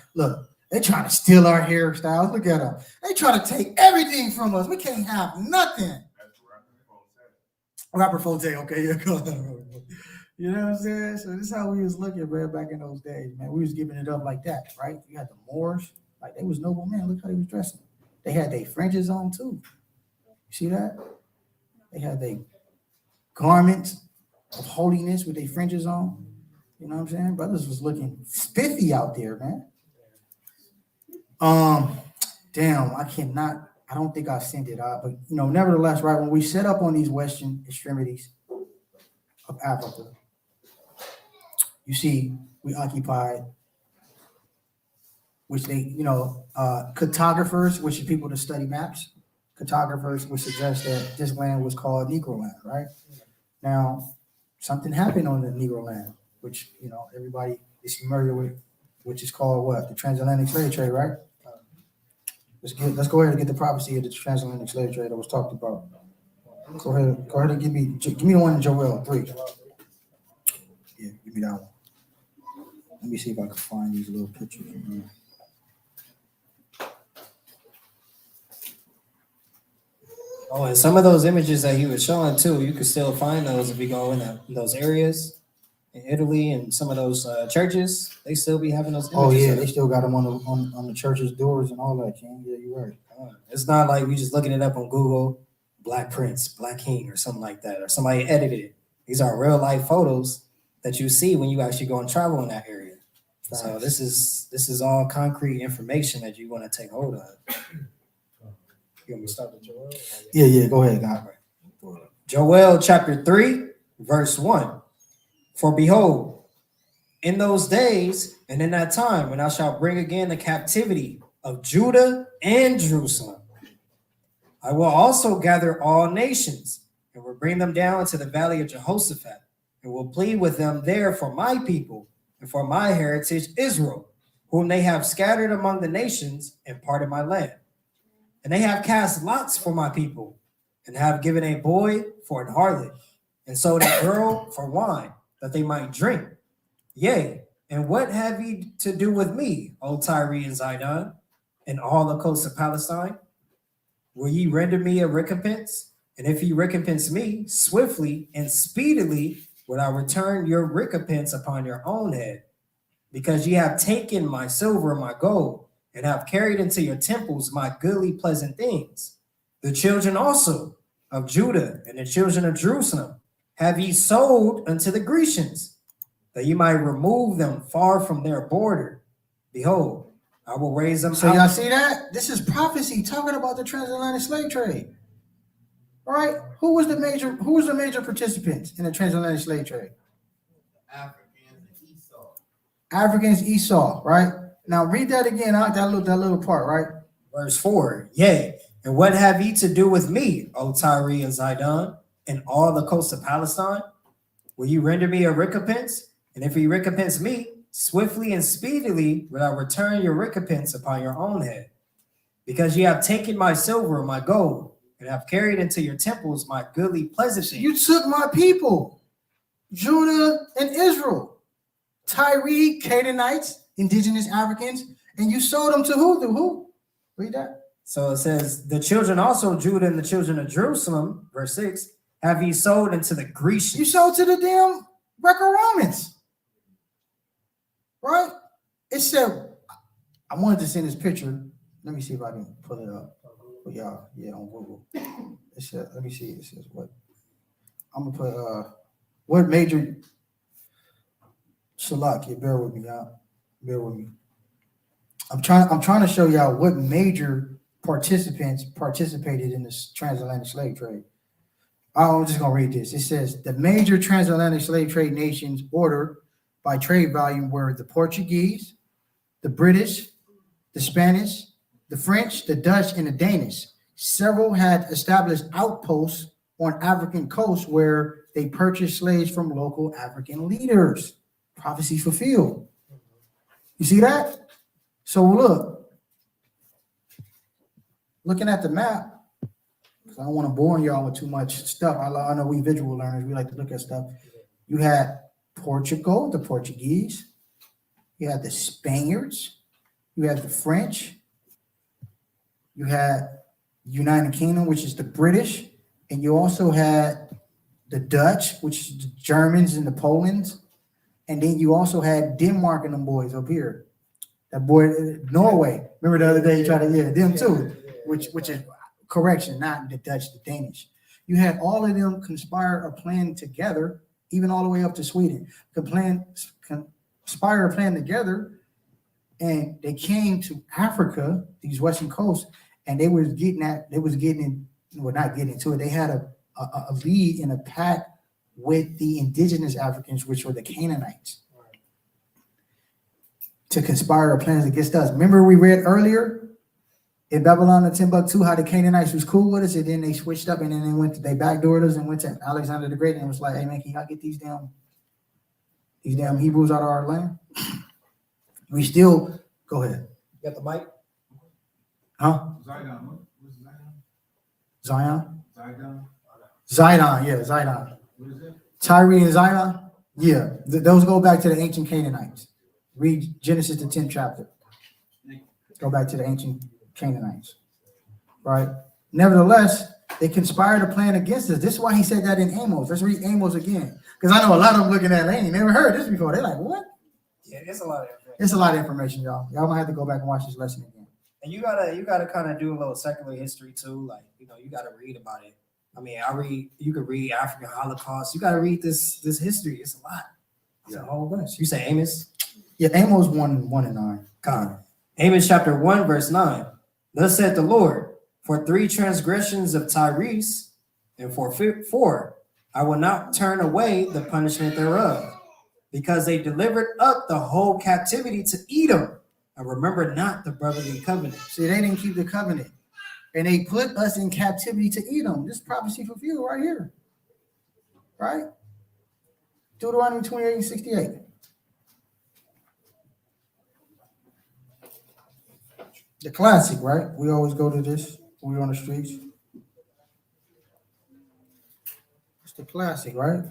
Speaker 1: hairstyles. Look at them. They try to take everything from us. We can't have nothing.
Speaker 6: That's
Speaker 1: Rapper Forte, okay, yeah, go ahead. You know what I'm saying? So this is how we was looking, man, back in those days, man. We was giving it up like that, right? You had the Moors, like they was noble men. Look how they was dressing. They had their fringes on too. You see that? They had their garments of holiness with their fringes on. You know what I'm saying? Brothers was looking spiffy out there, man. Damn, I don't think I sent it out, but you know, nevertheless, right, when we set up on these western extremities of Africa, you see, we occupied, which they, you know, cartographers, which is people that study maps, cartographers would suggest that this land was called Negro land, right? Now, something happened on the Negro land, which, you know, everybody is familiar with, which is called what? The transatlantic slave trade, right? Let's go ahead and get the prophecy of the transatlantic slave trade that was talked about. Go ahead and give me the one in Joel 3. Yeah, give me that one. Let me see if I can find these little pictures in here.
Speaker 3: Oh, and some of those images that he was showing too, you could still find those if you go in those areas in Italy and some of those churches. They still be having those images.
Speaker 1: Oh yeah, they still got them on the church's doors and all that, King. Yeah, you're right.
Speaker 3: It's not like we just looking it up on Google, Black Prince, Black King, or something like that, or somebody edited it. These are real life photos that you see when you actually go and travel in that area. So this is all concrete information that you want to take hold of. You want me to start with Joel?
Speaker 1: Yeah, go ahead, God.
Speaker 3: Joel chapter 3, verse 1. For behold, in those days and in that time, when I shall bring again the captivity of Judah and Jerusalem, I will also gather all nations and will bring them down to the valley of Jehoshaphat and will plead with them there for my people and for my heritage Israel, whom they have scattered among the nations and parted my land. And they have cast lots for my people and have given a boy for an harlot and sold a girl for wine that they might drink. Yea, and what have ye to do with me, O Tyre and Zidon, and all the coasts of Palestine? Will ye render me a recompense? And if ye recompense me, swiftly and speedily will I return your recompense upon your own head, because ye have taken my silver and my gold, and have carried into your temples my goodly pleasant things. The children also of Judah and the children of Jerusalem have ye sold unto the Grecians, that ye might remove them far from their border. Behold, I will raise them.
Speaker 1: So y'all see that? This is prophecy talking about the transatlantic slave trade. All right? Who was the major participants in the transatlantic slave trade? Africans, Esau, right? Now read that again, that little part, right?
Speaker 3: Verse 4. Yea, and what have ye to do with me, O Tyre and Zidon, and all the coasts of Palestine? Will you render me a recompense? And if ye recompense me, swiftly and speedily will I return your recompense upon your own head. Because ye have taken my silver and my gold, and have carried into your temples my goodly pleasant things.
Speaker 1: You took my people, Judah and Israel, Tyre, Canaanites, indigenous Africans, and you sold them to who? To who? Read that.
Speaker 3: So it says, the children also, Judah and the children of Jerusalem, verse 6, have ye sold into the Grecians.
Speaker 1: You sold to the damn Greco-Romans. Right? It said, I wanted to send this picture. Let me see if I can pull it up for y'all. Yeah, on Google. It said, let me see. It says what? I'm gonna put what major Shalak, bear with me, y'all. Bear with me. I'm trying to show y'all what major participants participated in this transatlantic slave trade. I'm just gonna read this. It says the major transatlantic slave trade nations ordered by trade volume were the Portuguese, the British, the Spanish, the French, the Dutch, and the Danish. Several had established outposts on African coasts where they purchased slaves from local African leaders. Prophecy fulfilled. You see that? So look, looking at the map, because I don't want to bore y'all with too much stuff. I know we visual learners, we like to look at stuff. You had Portugal, the Portuguese. You had the Spaniards. You had the French. You had United Kingdom, which is the British. And you also had the Dutch, which is the Germans and the Polands. And then you also had Denmark and them boys up here. That boy, Norway. Remember the other day you tried to, them too, which is correction, not the Dutch, the Danish. You had all of them conspire or plan together, even all the way up to Sweden. Conspire or plan together, and they came to Africa, these western coasts, and they was getting not getting into it. They had a lead in a pact with the indigenous Africans, which were the Canaanites, to conspire or plans against us. Remember we read earlier in Babylon and Timbuktu how the Canaanites was cool with us, and then they switched up, and then they backdoored us and went to Alexander the Great and was like, hey man, can y'all get these damn Hebrews out of our land? We still go ahead.
Speaker 3: You got the mic?
Speaker 1: Huh?
Speaker 2: Zidon, what's Zidon?
Speaker 1: Zion?
Speaker 2: Zidon,
Speaker 1: Zidon, yeah, Zidon.
Speaker 2: what is it?
Speaker 1: Tyre and Zidon, yeah, those go back to the ancient Canaanites. Read Genesis the 10th chapter. Go back to the ancient Canaanites, right? Nevertheless, they conspired to plan against us. This is why he said that in Amos. Let's read Amos again, because I know a lot of them looking at it, they ain't never heard this before. They're like, what?
Speaker 3: Yeah, it's a lot of information.
Speaker 1: It's a lot of information, y'all. Y'all might have to go back and watch this lesson again.
Speaker 3: And you gotta kind of do a little secular history too. Like, you gotta read about it. I mean, you could read African Holocaust. You gotta read this history. It's a lot. It's a whole bunch. You say Amos?
Speaker 1: Yeah, Amos 1:9.
Speaker 3: God. Amos chapter 1, verse 9. Thus said the Lord, for 3 transgressions of Tyrese, and for 4, I will not turn away the punishment thereof, because they delivered up the whole captivity to Edom, and remember not the brotherly covenant.
Speaker 1: See, they didn't keep the covenant, and they put us in captivity to Edom. This prophecy fulfilled right here, right? Deuteronomy 28:68. The classic, right? We always go to this when we're on the streets. It's the classic, right?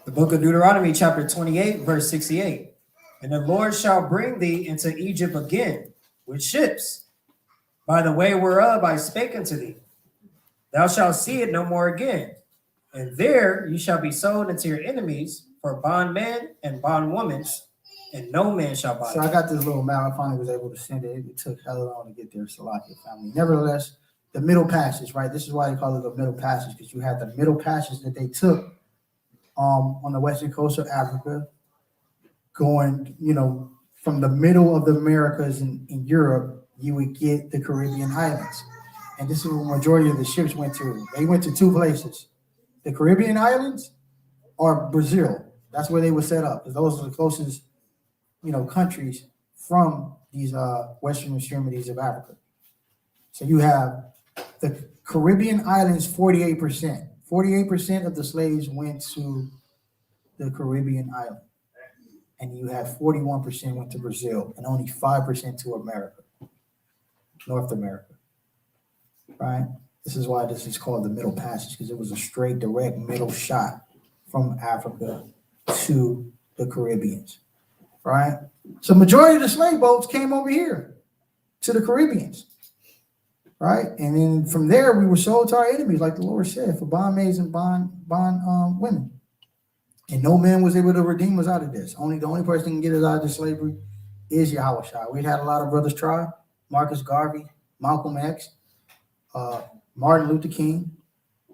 Speaker 3: The book of Deuteronomy chapter 28, verse 68. And the Lord shall bring thee into Egypt again with ships, by the way whereof I spake unto thee. Thou shalt see it no more again. And there you shall be sold unto your enemies for bondmen and bondwomen, and no man shall buy
Speaker 1: So
Speaker 3: you.
Speaker 1: I got this little map. I finally was able to send it. It took hella long to get there, Salakia family. Nevertheless, the middle passage, right? This is why they call it the middle passage, because you had the middle passage that they took on the western coast of Africa, going, from the middle of the Americas in Europe, you would get the Caribbean islands. And this is where the majority of the ships went to. They went to 2 places, the Caribbean islands or Brazil. That's where they were set up, because those are the closest, countries from these western extremities of Africa. So you have the Caribbean islands, 48%. 48% of the slaves went to the Caribbean island. And you have 41% went to Brazil and only 5% to America, North America, right? This is why this is called the Middle Passage, because it was a straight, direct middle shot from Africa to the Caribbeans, right? So majority of the slave boats came over here to the Caribbeans, right? And then from there, we were sold to our enemies, like the Lord said, for bondmaids and bond women. And no man was able to redeem us out of this. The only person who can get us out of this slavery is Yahushua. We had a lot of brothers try. Marcus Garvey, Malcolm X, Martin Luther King,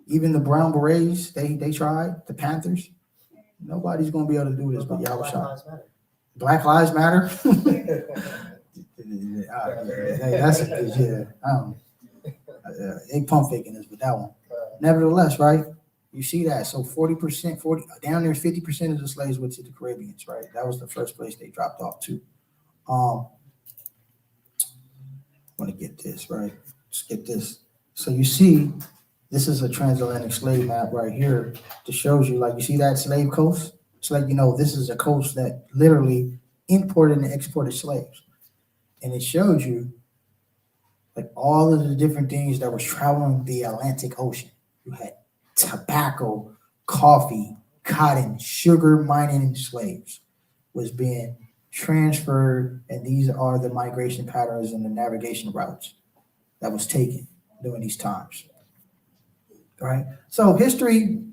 Speaker 1: even the Brown Berets, they tried, the Panthers. Nobody's going to be able to do this but Yahushua. Black Lives Matter. That's a good, they pump faking us with that one. Nevertheless, right? You see that. So 40%, down there, 50% of the slaves went to the Caribbeans, right? That was the first place they dropped off to. I want to get this, right? Let's get this. So you see, this is a transatlantic slave map right here that shows you, like, you see that slave coast? It's like, this is a coast that literally imported and exported slaves. And it shows you, like, all of the different things that was traveling the Atlantic Ocean. You had tobacco, coffee, cotton, sugar mining slaves was being transferred, and these are the migration patterns and the navigation routes that was taken during these times. All right. So history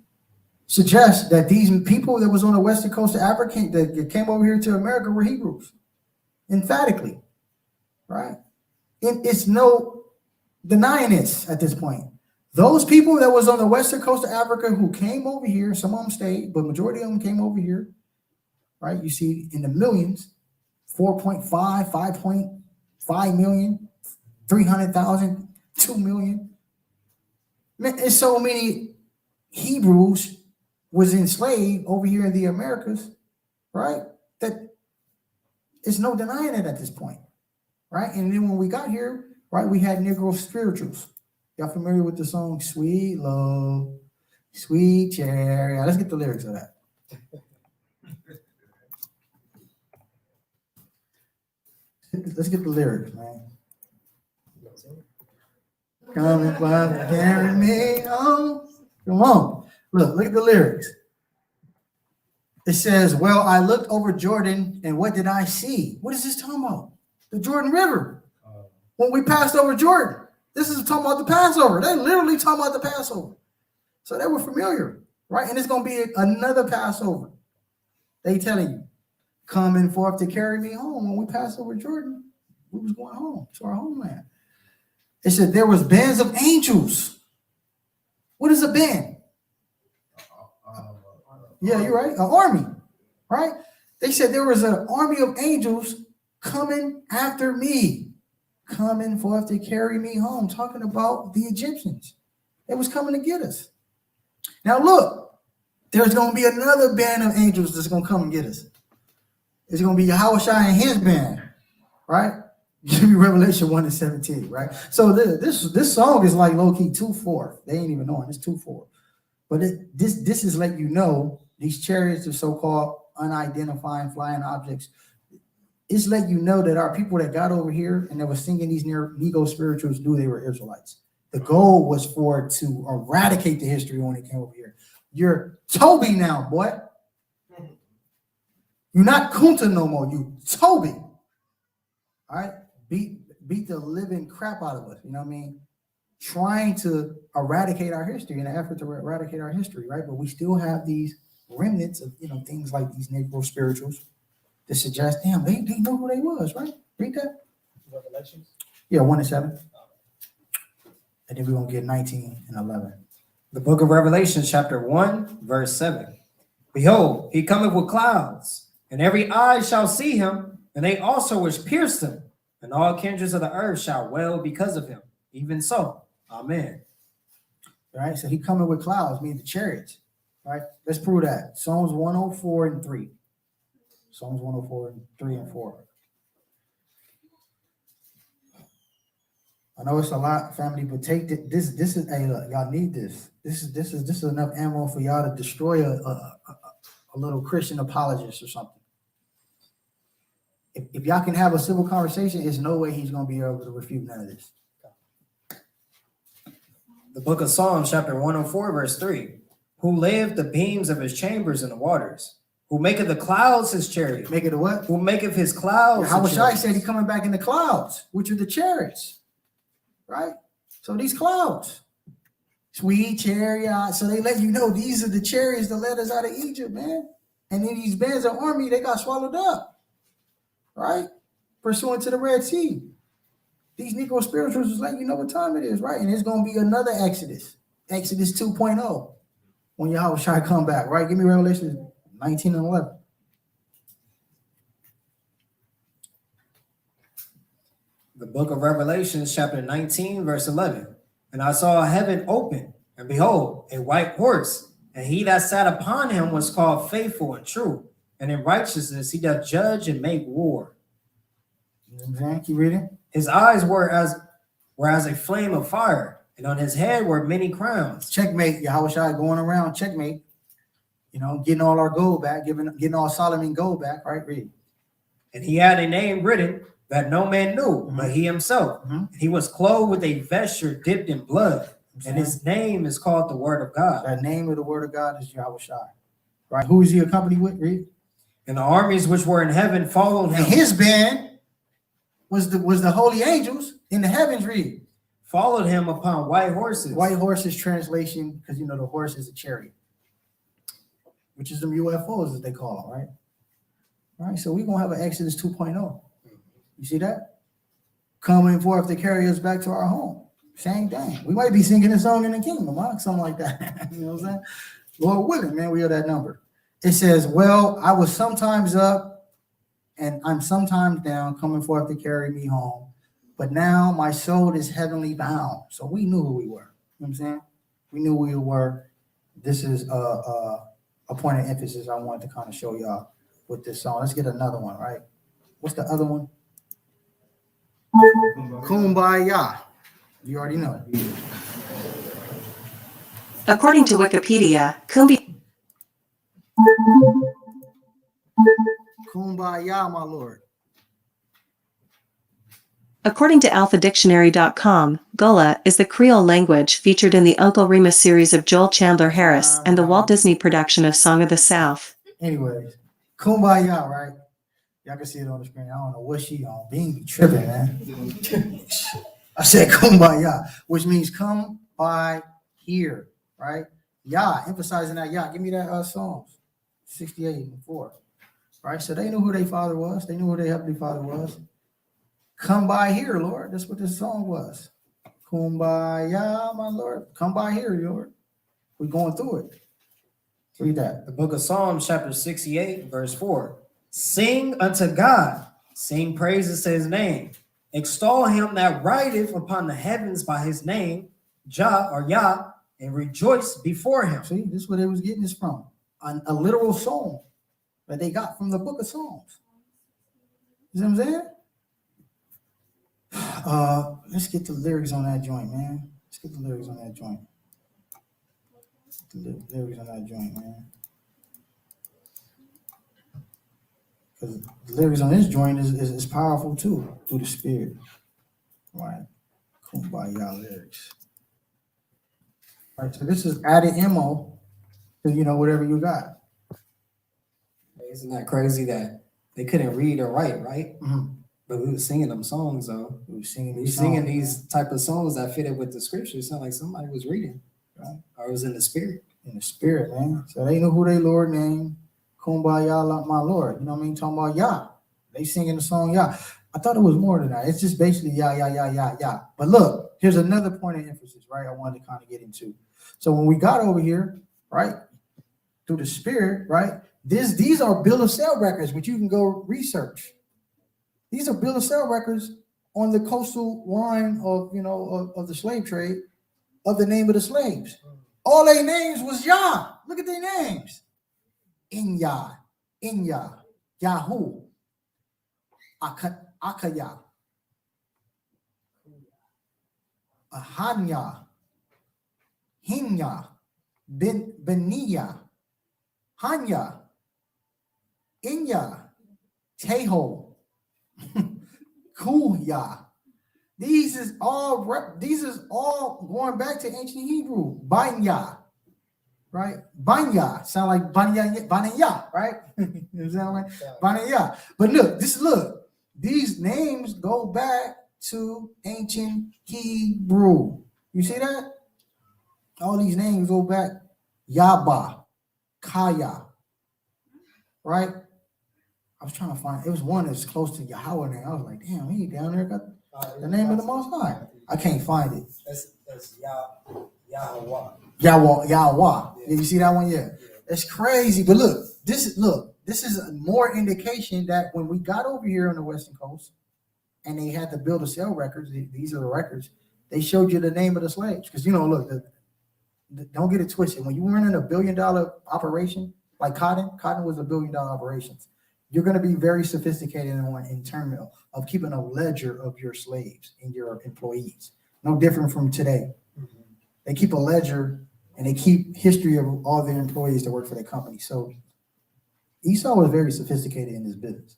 Speaker 1: suggests that these people that was on the western coast of Africa that came over here to America were Hebrews, emphatically, right? It's no denying this at this point. Those people that was on the western coast of Africa who came over here, some of them stayed, but majority of them came over here, right? You see in the millions, 4.5, 5.5 million, 300,000, 2 million. Man, there's so many Hebrews was enslaved over here in the Americas, right? That it's no denying it at this point, right? And then when we got here, right, we had Negro spirituals. Y'all familiar with the song "Sweet Love, Sweet Cherry"? Let's get the lyrics of that. Let's get the lyrics, man. Come and carry me home. Come on. Look at the lyrics. It says, well, I looked over Jordan, and what did I see? What is this talking about? The Jordan River. When we passed over Jordan. This is talking about the Passover. They're literally talking about the Passover. So they were familiar, right? And it's going to be another Passover. They telling you, coming forth to carry me home. When we passed over Jordan, we was going home to our homeland. It said there was bands of angels. What is a band? Yeah, you're right. An army, right? They said there was an army of angels coming after me, coming forth to carry me home, talking about the Egyptians. It was coming to get us. Now look, there's going to be another band of angels that's going to come and get us. It's going to be Yahushua and his band, right? Give me Revelation 1:17, right? So this song is like low-key 2:4. They ain't even knowing it's 2:4. But this is letting you know these chariots are so-called unidentifying flying objects. It's letting you know that our people that got over here and that was singing these Negro spirituals knew they were Israelites. The goal was to eradicate the history when it came over here. You're Toby now, boy. You're not Kunta no more. You Toby. All right? Beat the living crap out of us. You know what I mean? Trying to eradicate our history in an effort to eradicate our history, right? But we still have these remnants of, things like these Negro spirituals that suggest, damn, they know who they was, right? Read that.
Speaker 3: Revelations?
Speaker 1: Yeah, 1:7. And then we're going to get 19 and 11.
Speaker 3: The book of Revelation, chapter 1, verse 7. Behold, he cometh with clouds, and every eye shall see him, and they also which pierced him, and all kindreds of the earth shall wail because of him. Even so, amen.
Speaker 1: All right, so he coming with clouds, meaning the chariots. All right, let's prove that. Psalms 104 and 3. Psalms 104 and 3 and 4. I know it's a lot, family, but take this. This is look, y'all need this. This is enough ammo for y'all to destroy a little Christian apologist or something. If y'all can have a civil conversation, there's no way he's going to be able to refute none of this.
Speaker 3: The book of Psalms, chapter 104, verse 3. Who layeth the beams of his chambers in the waters? Who maketh the clouds his chariot?
Speaker 1: Make it a what?
Speaker 3: Who maketh his clouds?
Speaker 1: Yahushua said he coming back in the clouds, which are the chariots, right? So these clouds, sweet chariot. So they let you know these are the chariots that led us out of Egypt, man. And then these bands of army, they got swallowed up, right? Pursuant to the Red Sea. These Negro spirituals is letting you know what time it is, right? And it's going to be another Exodus, Exodus 2.0, when Yahushua come back, right? Give me Revelation 19 and 11.
Speaker 3: The book of Revelation, chapter 19, verse 11. And I saw heaven open, and behold, a white horse, and he that sat upon him was called Faithful and True, and in righteousness he doth judge and make war.
Speaker 1: You know what I'm saying? Keep reading.
Speaker 3: His eyes were as a flame of fire, and on his head were many crowns.
Speaker 1: Checkmate, Yahushua going around, checkmate. Getting all our gold back, getting all Solomon gold back, right? Read.
Speaker 3: And he had a name written that no man knew, but he himself. And he was clothed with a vesture dipped in blood, And his name is called the Word of God.
Speaker 1: The name of the word of God is Yahweh Shai. Right? Who is he accompanied with? Read.
Speaker 3: And the armies which were in heaven followed
Speaker 1: And
Speaker 3: him.
Speaker 1: his band was the holy angels in the heavens. Read.
Speaker 3: Followed him upon white horses.
Speaker 1: White horses translation, because you know the horse is a chariot, which is them UFOs as they call them, right? All right, so we're gonna have an Exodus 2.0. You see that? Coming forth to carry us back to our home. Same thing. We might be singing a song in the kingdom, huh? Something like that. You know what I'm saying? Lord willing, man, we are that number. It says, well, I was sometimes up and I'm sometimes down, coming forth to carry me home. But now my soul is heavenly bound. So we knew who we were. You know what I'm saying? We knew who we were. This is a point of emphasis I wanted to kind of show y'all with this song. Let's get another one, right? What's the other one? Kumbaya. You already know.
Speaker 8: According to Wikipedia,
Speaker 1: Kumbaya, my Lord.
Speaker 8: According to alphadictionary.com, Gullah is the Creole language featured in the Uncle Remus series of Joel Chandler Harris and the Walt Disney production of Song of the South.
Speaker 1: Anyways, Kumbaya, right? Y'all can see it on the screen. I don't know what she on. Bean be tripping, man. I said Kumbaya, which means come by here, right? Yah, emphasizing that Yah. Give me that Psalms 68 and 4. Right? So they knew who their father was. They knew who their heavenly father was. Come by here, Lord. That's what this song was. Kumbaya, my Lord. Come by here, Lord. We're going through it. Read that.
Speaker 3: The book of Psalms, chapter 68, verse 4. Sing unto God, sing praises to his name. Extol him that rideth upon the heavens by his name, Jah or Yah, and rejoice before him.
Speaker 1: See, this is where they was getting this from. A literal song that they got from the book of Psalms. You know what I'm saying? Let's get the lyrics on that joint, man. Let's get the lyrics on that joint. The lyrics on that joint, man. Because the lyrics on this joint is powerful too, through the spirit. Right. Kumbaya lyrics. Right, so this is added ammo to, you know, whatever you got.
Speaker 3: Isn't that crazy that they couldn't read or write, right?
Speaker 1: Mm-hmm.
Speaker 3: But we were singing them songs, though.
Speaker 1: We were singing
Speaker 3: We were
Speaker 1: these
Speaker 3: singing
Speaker 1: songs.
Speaker 3: these type of songs that fitted with the scripture. It sounded like somebody was reading,
Speaker 1: Right.
Speaker 3: or was in the spirit.
Speaker 1: In the spirit, man. So they knew who they Lord named. Kumbaya, like my Lord. You know what I mean? Talking about Yah. They singing the song Yah. I thought it was more than that. It's just basically Yah, Yah, Yah, Yah, Yah. But look, here's another point of emphasis, right? I wanted to kind of get into. So when we got over here, right, through the spirit, right, these are bill of sale records, which you can go research. These are bill of sale records on the coastal line of, you know, of the slave trade, of the name of the slaves. All their names was Yah. Look at their names. Inya, Yahoo, Akaya, Ahanya, Hinya, Beniya, Hanya, Inya, Teho, Kuya. These is all going back to ancient Hebrew. Banya, right? Banya sound like Banya, right? You sound like Banya. But look, these names go back to ancient Hebrew. You see that? All these names go back. Yaba, Kaya, right? I was trying to find, it was one that's close to Yahweh name. I was like, damn, he down there got the name of the Most High. I can't find it.
Speaker 3: That's Yahweh.
Speaker 1: Yahweh. Yeah. You see that one? Yeah. It's crazy. But look, this is more indication that when we got over here on the Western Coast and they had to build a sale records, these are the records, they showed you the name of the slaves. Because, you know, look, don't get it twisted. When you were in a $1 billion operation, like Cotton was a $1 billion operations. You're going to be very sophisticated in terms of keeping a ledger of your slaves and your employees. No different from today. Mm-hmm. They keep a ledger and they keep history of all their employees that work for their company. So Esau was very sophisticated in this business.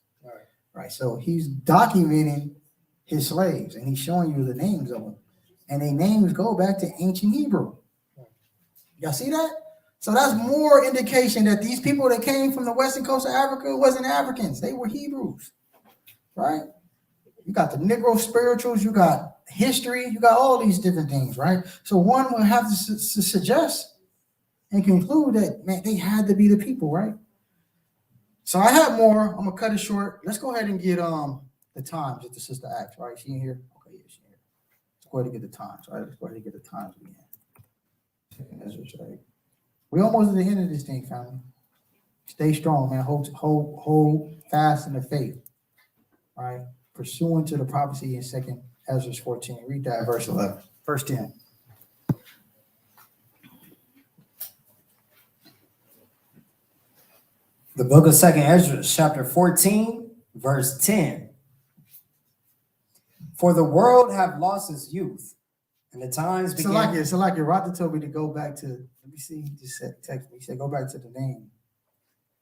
Speaker 1: Right. So he's documenting his slaves and he's showing you the names of them. and their names go back to ancient Hebrew. Y'all see that? So that's more indication that these people that came from the western coast of Africa wasn't Africans. They were Hebrews, right? You got the Negro spirituals, you got history, you got all these different things, right? So one will have to suggest and conclude that, man, they had to be the people, right? So I have more. I'm gonna cut it short. Let's go ahead and get the times that the sister asked, right? She in here? Okay, yeah, she in here. Let's go ahead and get the times, right? Let's go ahead and get the times again. Second Ezra's, right? We almost at the end of this thing, family. Stay strong, man. Hold fast in the faith, right? Pursuant to the prophecy in Second Ezra 14. Read that verse 11, verse 10.
Speaker 3: The book of Second Ezra, chapter 14, verse 10. For the world have lost its youth, and the times began.
Speaker 1: Salakia, Rata told me to go back to, let me see, he just said, text me, he said, go back to the name.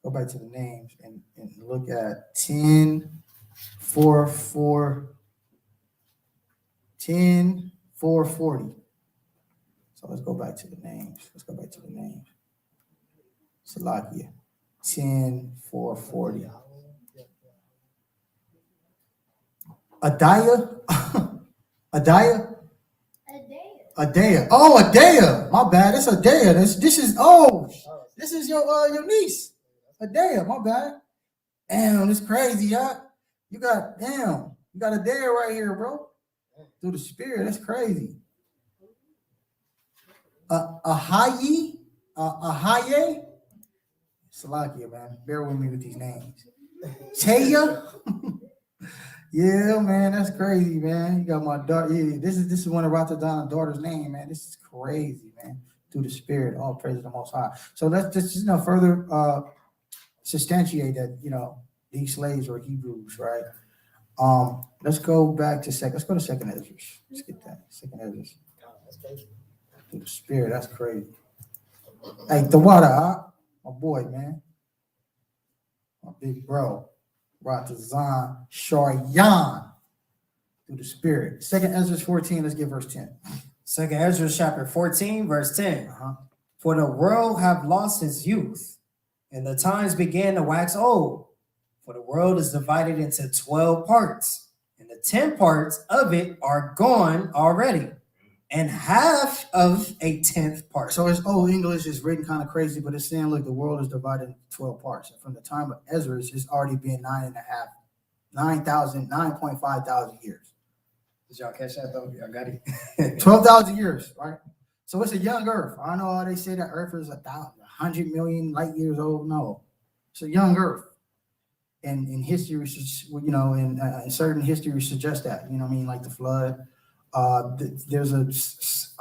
Speaker 1: Go back to the names and look at 10:440. So let's go back to the names. Salakia, 10:440. Adaiah. Oh, Adaiah. My bad. It's Adaiah. This is your niece. Adaiah, my bad. Damn, it's crazy, y'all. You got Adaiah right here, bro. Through the spirit. That's crazy. Ahaye. Salakia, man. Bear with me with these names. Taya. Yeah, man, that's crazy, man. You got my daughter. Yeah, this is one of Rotterdam's daughter's name, man. This is crazy, man. Through the spirit, all praise to the Most High. So let's just further substantiate that these slaves were Hebrews, right? Let's go back to Let's go to Second Ezra. Let's get that Second Ezra. Through the spirit, that's crazy. Hey, the water, my boy, man, my big bro. Ratazan Sharyan through the spirit. Second Ezra 14, let's get verse 10.
Speaker 3: Second Ezra chapter 14, verse 10. For the world have lost its youth, and the times began to wax old. For the world is divided into 12 parts, and the 10 parts of it are gone already, and half of a 10th part.
Speaker 1: So it's Old English is written kind of crazy, but it's saying, look, the world is divided into 12 parts. And from the time of Ezra, it's already been 9.5 thousand years.
Speaker 3: Did y'all catch that though? I got it.
Speaker 1: 12,000 years, right? So it's a young earth. I know how they say that earth is 100 million light years old. No, it's a young earth. And in history, in certain history suggests that, like the flood. There's a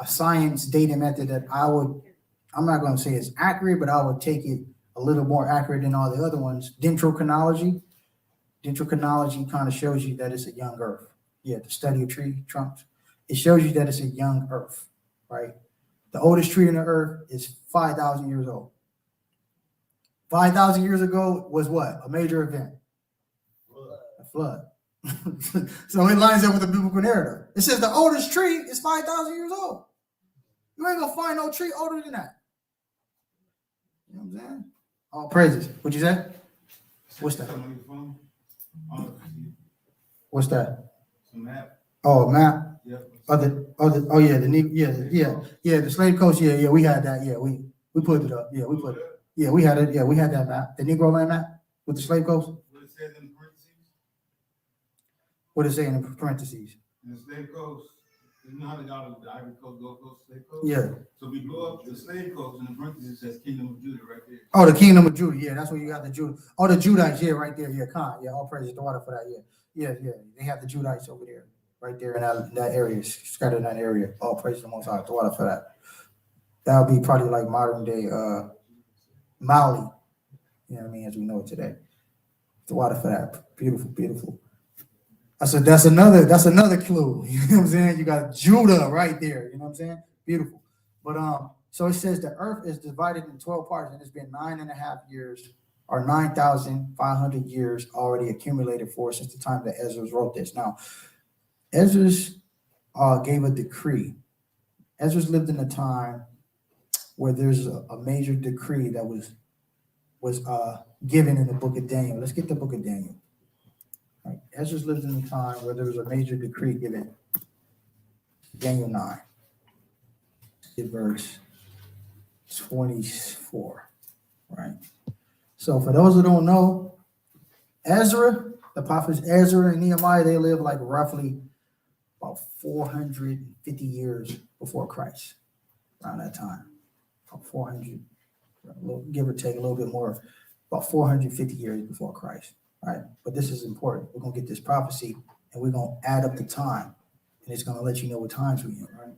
Speaker 1: science data method that I'm not going to say it's accurate, but I would take it a little more accurate than all the other ones. Dendrochronology kind of shows you that it's a young earth. Yeah, the study of tree trunks. It shows you that it's a young earth, right? The oldest tree on the earth is 5,000 years old. 5,000 years ago was what? A major event. A flood. So it lines up with the biblical narrative. It says the oldest tree is 5,000 years old. You ain't gonna find no tree older than that. You know what I'm saying? All praises. What'd you say? What's that? What's that? Oh, a map. Yeah. The slave coast. Yeah, we had that. Yeah, we put it up. Yeah, we put it. Yeah, we had it. Yeah, we had that map. The Negro land map with the slave coast. What does it say in the parentheses?
Speaker 9: In the slave coast, you know how they got the Ivory Coast, Gold Coast, slave coast?
Speaker 1: Yeah.
Speaker 9: So we blow up the slave coast, and the parentheses says Kingdom of Judah right there.
Speaker 1: Oh, the Kingdom of Judah. Yeah, that's where you got the Judah. Oh, the Judites. Yeah, right there. Yeah, Khan. Yeah, all praises to water for that. Yeah. They have the Judites over there, right there in that area, scattered in that area. All praise the Most High, the water for that. That would be probably like modern day Mali. You know what I mean, as we know it today. The water for that. Beautiful, beautiful. So that's another clue. You know what I'm saying? You got Judah right there. You know what I'm saying? Beautiful. But so it says the earth is divided in 12 parts, and it's been 9.5 years or 9,500 years already accumulated for since the time that Ezra wrote this. Now, Ezra's gave a decree. Ezra's lived in a time where there's a major decree that was given in the book of Daniel. Let's get the book of Daniel. All right. Ezra's lived in a time where there was a major decree given. Daniel 9. Verse 24. Right. So for those who don't know, Ezra, the prophets Ezra and Nehemiah, they lived like roughly about 450 years before Christ, around that time. About 400, give or take a little bit more, about 450 years before Christ, right? But this is important. We're going to get this prophecy and we're going to add up the time, and it's going to let you know what times we're in, right?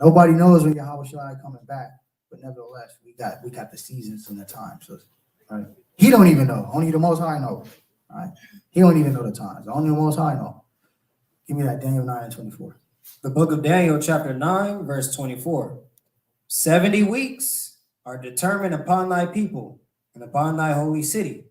Speaker 1: Nobody knows when Yahweh Shai coming back, but nevertheless, we got the seasons and the times. So, right? He don't even know. Only the Most High know. Right? He don't even know the times. Only the Most High know. Give me that Daniel 9 and 24.
Speaker 3: The book of Daniel, chapter 9, verse 24. 70 weeks are determined upon thy people and upon thy holy city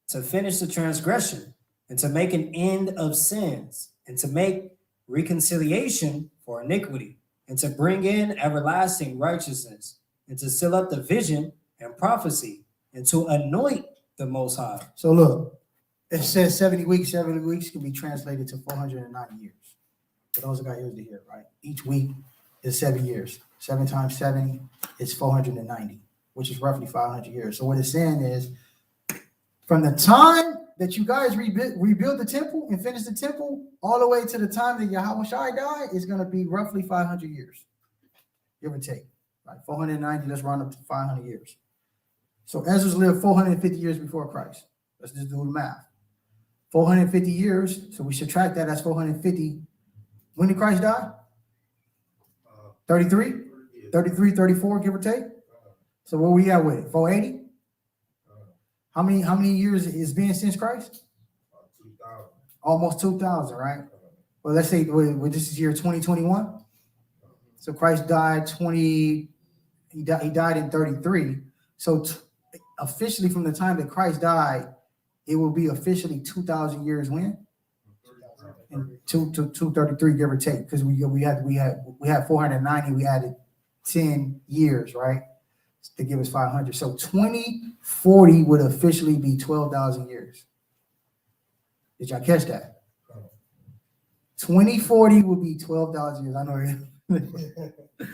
Speaker 3: to finish the transgression and to make an end of sins and to make reconciliation for iniquity and to bring in everlasting righteousness and to seal up the vision and prophecy and to anoint the Most High.
Speaker 1: So look, it says 70 weeks. 70 weeks can be translated to 490 years. For those who got ears to hear, right? Each week is 7 years. 7 times 70 is 490, which is roughly 500 years. So what it's saying is, from the time that you guys rebuild the temple and finish the temple, all the way to the time that Yahweh Shai died, is going to be roughly 500 years, give or take. Right? 490, let's round up to 500 years. So Ezra's lived 450 years before Christ. Let's just do the math. 450 years, so we subtract that, that's 450. When did Christ die? 33? 33, 34, give or take. So where we at with it? 480? How many years is been since Christ?
Speaker 9: 2000.
Speaker 1: Almost 2,000, right? Well, let's say this is year 2021. So Christ died he died in 33. So officially from the time that Christ died, it will be officially 2,000 years when? And 233, give or take, because we had 490, we added 10 years, right? To give us 500. So 2040 would officially be 12,000 years. Did y'all catch that? 2040 would be 12,000 years. I know.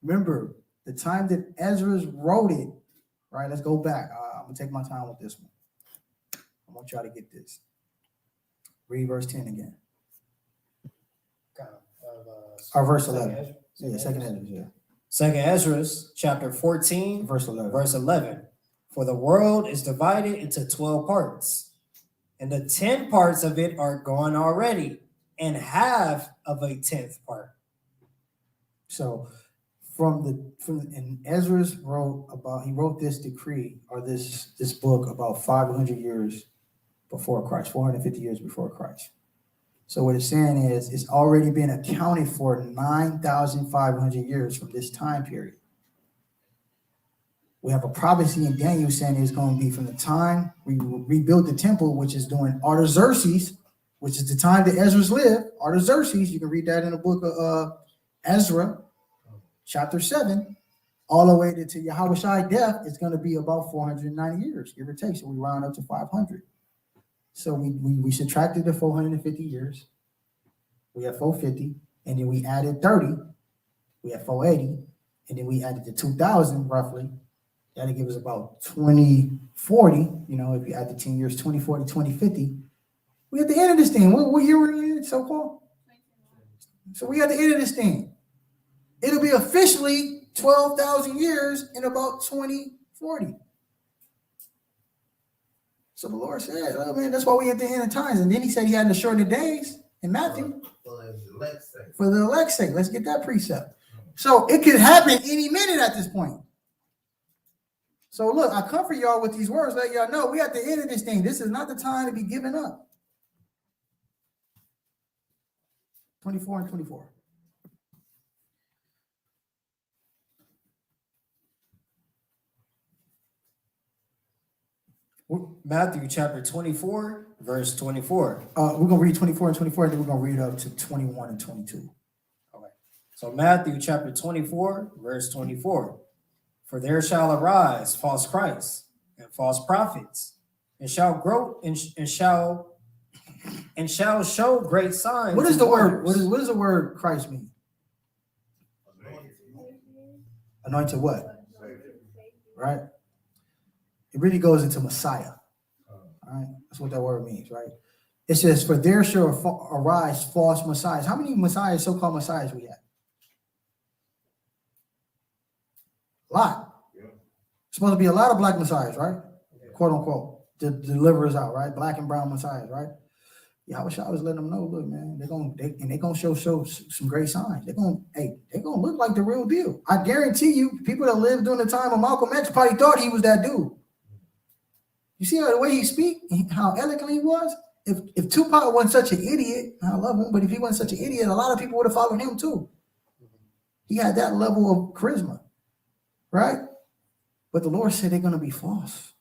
Speaker 1: Remember, the time that Ezra wrote it, right? Let's go back. I'm going to take my time with this one. I want y'all to get this. Read verse 10 again. Or verse 11. Yeah, second Ezra, yeah.
Speaker 3: Second Ezra, chapter 14,
Speaker 1: Verse 11.
Speaker 3: verse 11. For the world is divided into 12 parts, and the 10 parts of it are gone already, and half of a 10th part.
Speaker 1: So and Ezra's wrote this decree or this book about 500 years before Christ, 450 years before Christ. So what it's saying is it's already been accounted for 9,500 years from this time period. We have a prophecy in Daniel saying it's going to be from the time we rebuild the temple, which is during Artaxerxes, which is the time that Ezra's lived. Artaxerxes, you can read that in the book of Ezra, chapter 7, all the way to Yahweh Shai death. It's going to be about 490 years, give or take. So we round up to 500. So we subtracted the 450 years. We have 450, and then we added 30. We have 480, and then we added the 2,000 roughly. That'll give us about 2040. You know, if you add the 10 years, 2040, 2050. We at the end of this thing. What year we're in so far? So we at the end of this thing. It'll be officially 12,000 years in about 2040. So the Lord said, oh man, that's why we at the end of times. And then he said he had to shorten the days in Matthew. For the elect's sake. Let's get that precept. So it could happen any minute at this point. So look, I comfort y'all with these words, let y'all know we at the end of this thing. This is not the time to be giving up. 24 and 24.
Speaker 3: Matthew chapter 24, verse 24.
Speaker 1: We're going to read 24 and 24, and then we're going to read up to 21 and 22.
Speaker 3: So Matthew chapter 24, verse 24. For there shall arise false Christs and false prophets, and shall grow and shall show great signs.
Speaker 1: What is
Speaker 3: and
Speaker 1: the word?
Speaker 3: wonders.
Speaker 1: What does the word Christ mean? Anointed what? Right? It really goes into Messiah. All right? That's what that word means, right? It says, for there shall arise false messiahs. How many messiahs, so-called messiahs we have? A lot. Supposed to be a lot of black messiahs, right? Quote unquote. To deliver us out, right? Black and brown messiahs, right? Yeah, I wish I was letting them know, look, man, they're gonna show some great signs. They're gonna look like the real deal. I guarantee you, people that lived during the time of Malcolm X probably thought he was that dude. You see the way he speak, how eloquent he was? If Tupac wasn't such an idiot, I love him, but if he wasn't such an idiot, a lot of people would have followed him too. He had that level of charisma, right? But the Lord said they're gonna be false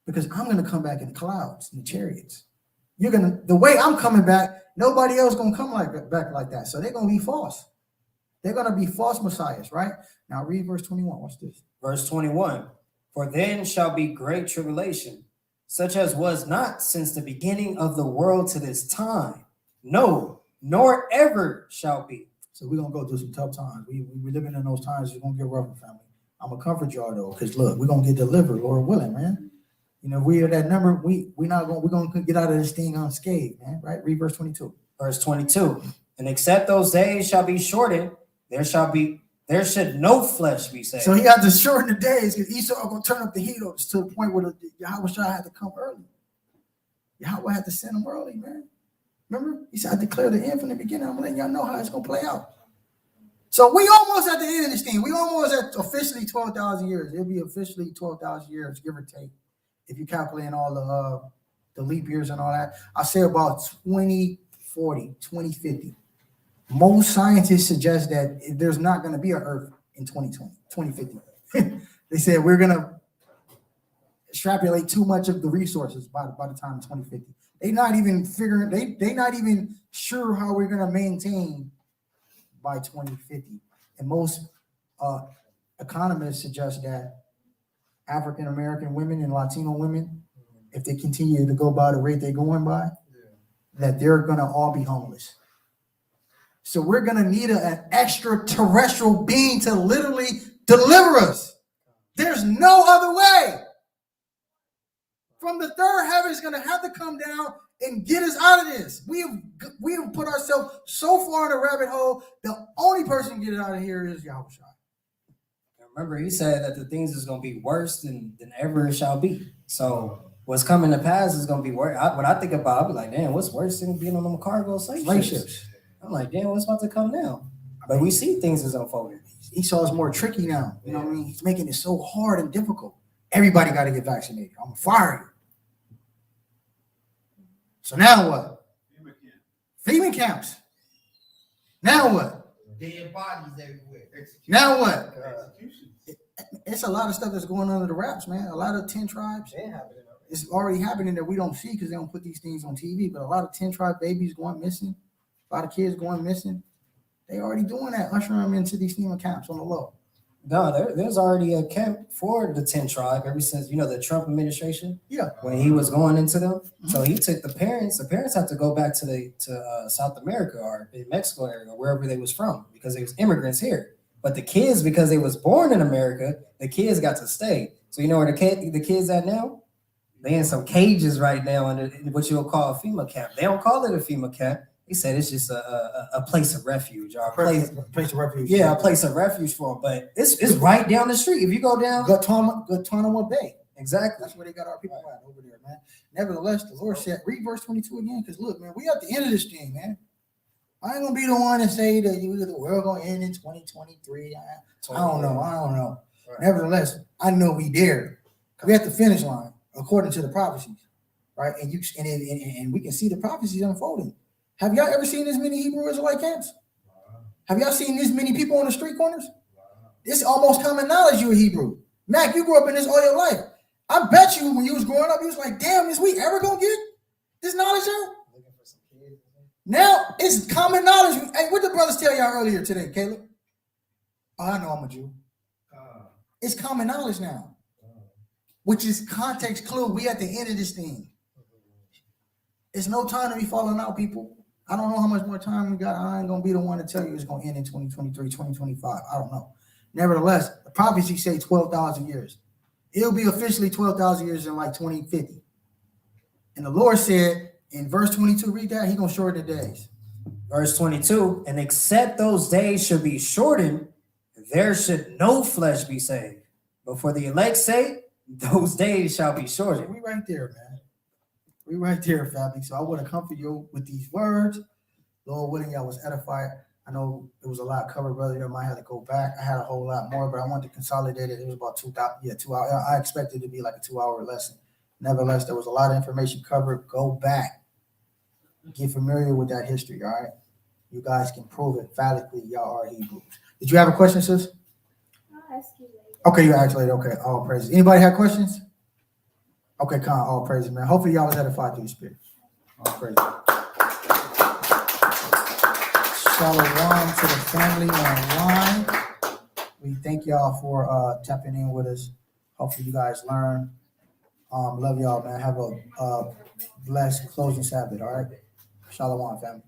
Speaker 1: because I'm gonna come back in the clouds, in the chariots. The way I'm coming back, nobody else gonna come back like that. So they're gonna be false. They're gonna be false messiahs, right? Now read verse 21. Watch this.
Speaker 3: Verse 21. For then shall be great tribulation, such as was not since the beginning of the world to this time. No, nor ever shall be.
Speaker 1: So we're gonna go through some tough times. We living in those times. It's gonna get rougher, family. I'm gonna comfort y'all though, because look, we're gonna get delivered, Lord willing, man. You know, we are that number. We're gonna get out of this thing unscathed, man. Right? Read verse 22.
Speaker 3: Verse 22. And except those days shall be shortened, there should no flesh be saved.
Speaker 1: So he had to shorten the days because Esau gonna turn up the heat to the point where Yahweh had to come early. Yahweh had to send him early, man. Remember? He said, I declare the end from the beginning. I'm letting y'all know how it's gonna play out. So we almost at the end of this thing. We almost at officially 12,000 years. It'll be officially 12,000 years, give or take. If you calculate all the leap years and all that, I say about 2040, 2050. Most scientists suggest that there's not going to be an Earth in 2050. They said we're going to extrapolate too much of the resources by the time of 2050. They're not even figuring. They're not even sure how we're going to maintain by 2050. And most economists suggest that African American women and Latino women, if they continue to go by the rate they're going by, that they're going to all be homeless. So we're going to need an extraterrestrial being to literally deliver us. There's no other way. From the third heaven is going to have to come down and get us out of this. We have put ourselves so far in a rabbit hole. The only person to get it out of here is Yahweh.
Speaker 3: Remember, he said that the things is going to be worse than ever it shall be. So what's coming to pass is going to be worse. When I think about it, I'll be like, damn, what's worse than being on them cargo slave ships? I'm like, damn, what's about to come now? But we see things is unfolding.
Speaker 1: Esau's more tricky now. You know what I mean? He's making it so hard and difficult. Everybody got to get vaccinated. I'm going to fire you. So now what? FEMA camps. Now what?
Speaker 9: Dead bodies everywhere.
Speaker 1: Now what? It's a lot of stuff that's going under the wraps, man. A lot of 10 tribes. It's already happening that we don't see because they don't put these things on TV. But a lot of 10 tribe babies going missing. A lot of kids going missing. They already doing that, ushering them into these FEMA camps on the low.
Speaker 3: No, there's already a camp for the 10 tribe ever since, the Trump administration.
Speaker 1: Yeah.
Speaker 3: When he was going into them. Mm-hmm. So he took the parents have to go back to South America or in Mexico area or wherever they was from because they was immigrants here. But the kids, because they was born in America, the kids got to stay. So you know where the kids at now? They in some cages right now under what you'll call a FEMA camp. They don't call it a FEMA camp. He said it's just a place of refuge or a place
Speaker 1: of refuge.
Speaker 3: Yeah, a place of refuge for them. But it's right down the street. If you go down
Speaker 1: Guantanamo Bay.
Speaker 3: Exactly.
Speaker 1: That's where they got our people at over there, man. Nevertheless, the Lord said, read verse 22 again, because look, man, we at the end of this thing, man. I ain't gonna be the one to say that the world gonna end in 2023. I don't know. Right. Nevertheless, I know we there. We at the finish line according to the prophecies, right? And we can see the prophecies unfolding. Have y'all ever seen this many Hebrew Israelite camps? Have y'all seen this many people on the street corners? It's almost common knowledge you're a Hebrew. Mac, you grew up in this all your life. I bet you when you was growing up, you was like, damn, is we ever gonna get this knowledge out? Now it's common knowledge. Hey, what the brothers tell y'all earlier today, Caleb? I know I'm a Jew.
Speaker 9: Uh,
Speaker 1: It's common knowledge now, which is context clue. We at the end of this thing. It's no time to be falling out, people. I don't know how much more time we got. I ain't gonna be the one to tell you it's gonna end in 2023, 2025. I don't know. Nevertheless, the prophecy say 12,000 years. It'll be officially 12,000 years in like 2050. And the Lord said in verse 22, read that, he gonna shorten the days.
Speaker 3: Verse 22, and except those days should be shortened, there should no flesh be saved. But for the elect's sake, those days shall be
Speaker 1: So
Speaker 3: shortened.
Speaker 1: we right there, man. We right there, family. So I want to comfort you with these words. Lord willing, y'all was edified. I know it was a lot covered, brother. You might have to go back. I had a whole lot more, but I wanted to consolidate it. It was about 2 hours. I expected it to be like a 2-hour lesson. Nevertheless, there was a lot of information covered. Go back. Get familiar with that history, all right? You guys can prove it phallically. Y'all are Hebrews. Did you have a question, sis?
Speaker 5: I'll ask you later.
Speaker 1: Okay, you asked later. Okay, all praises. Anybody have questions? Okay, Con, all praises, man. Hopefully y'all was edified through the Spirit. All praises. Shalom to the family online. We thank y'all for tapping in with us. Hopefully you guys learn. Love y'all, man. Have a blessed closing Sabbath, all right? Shalom, family.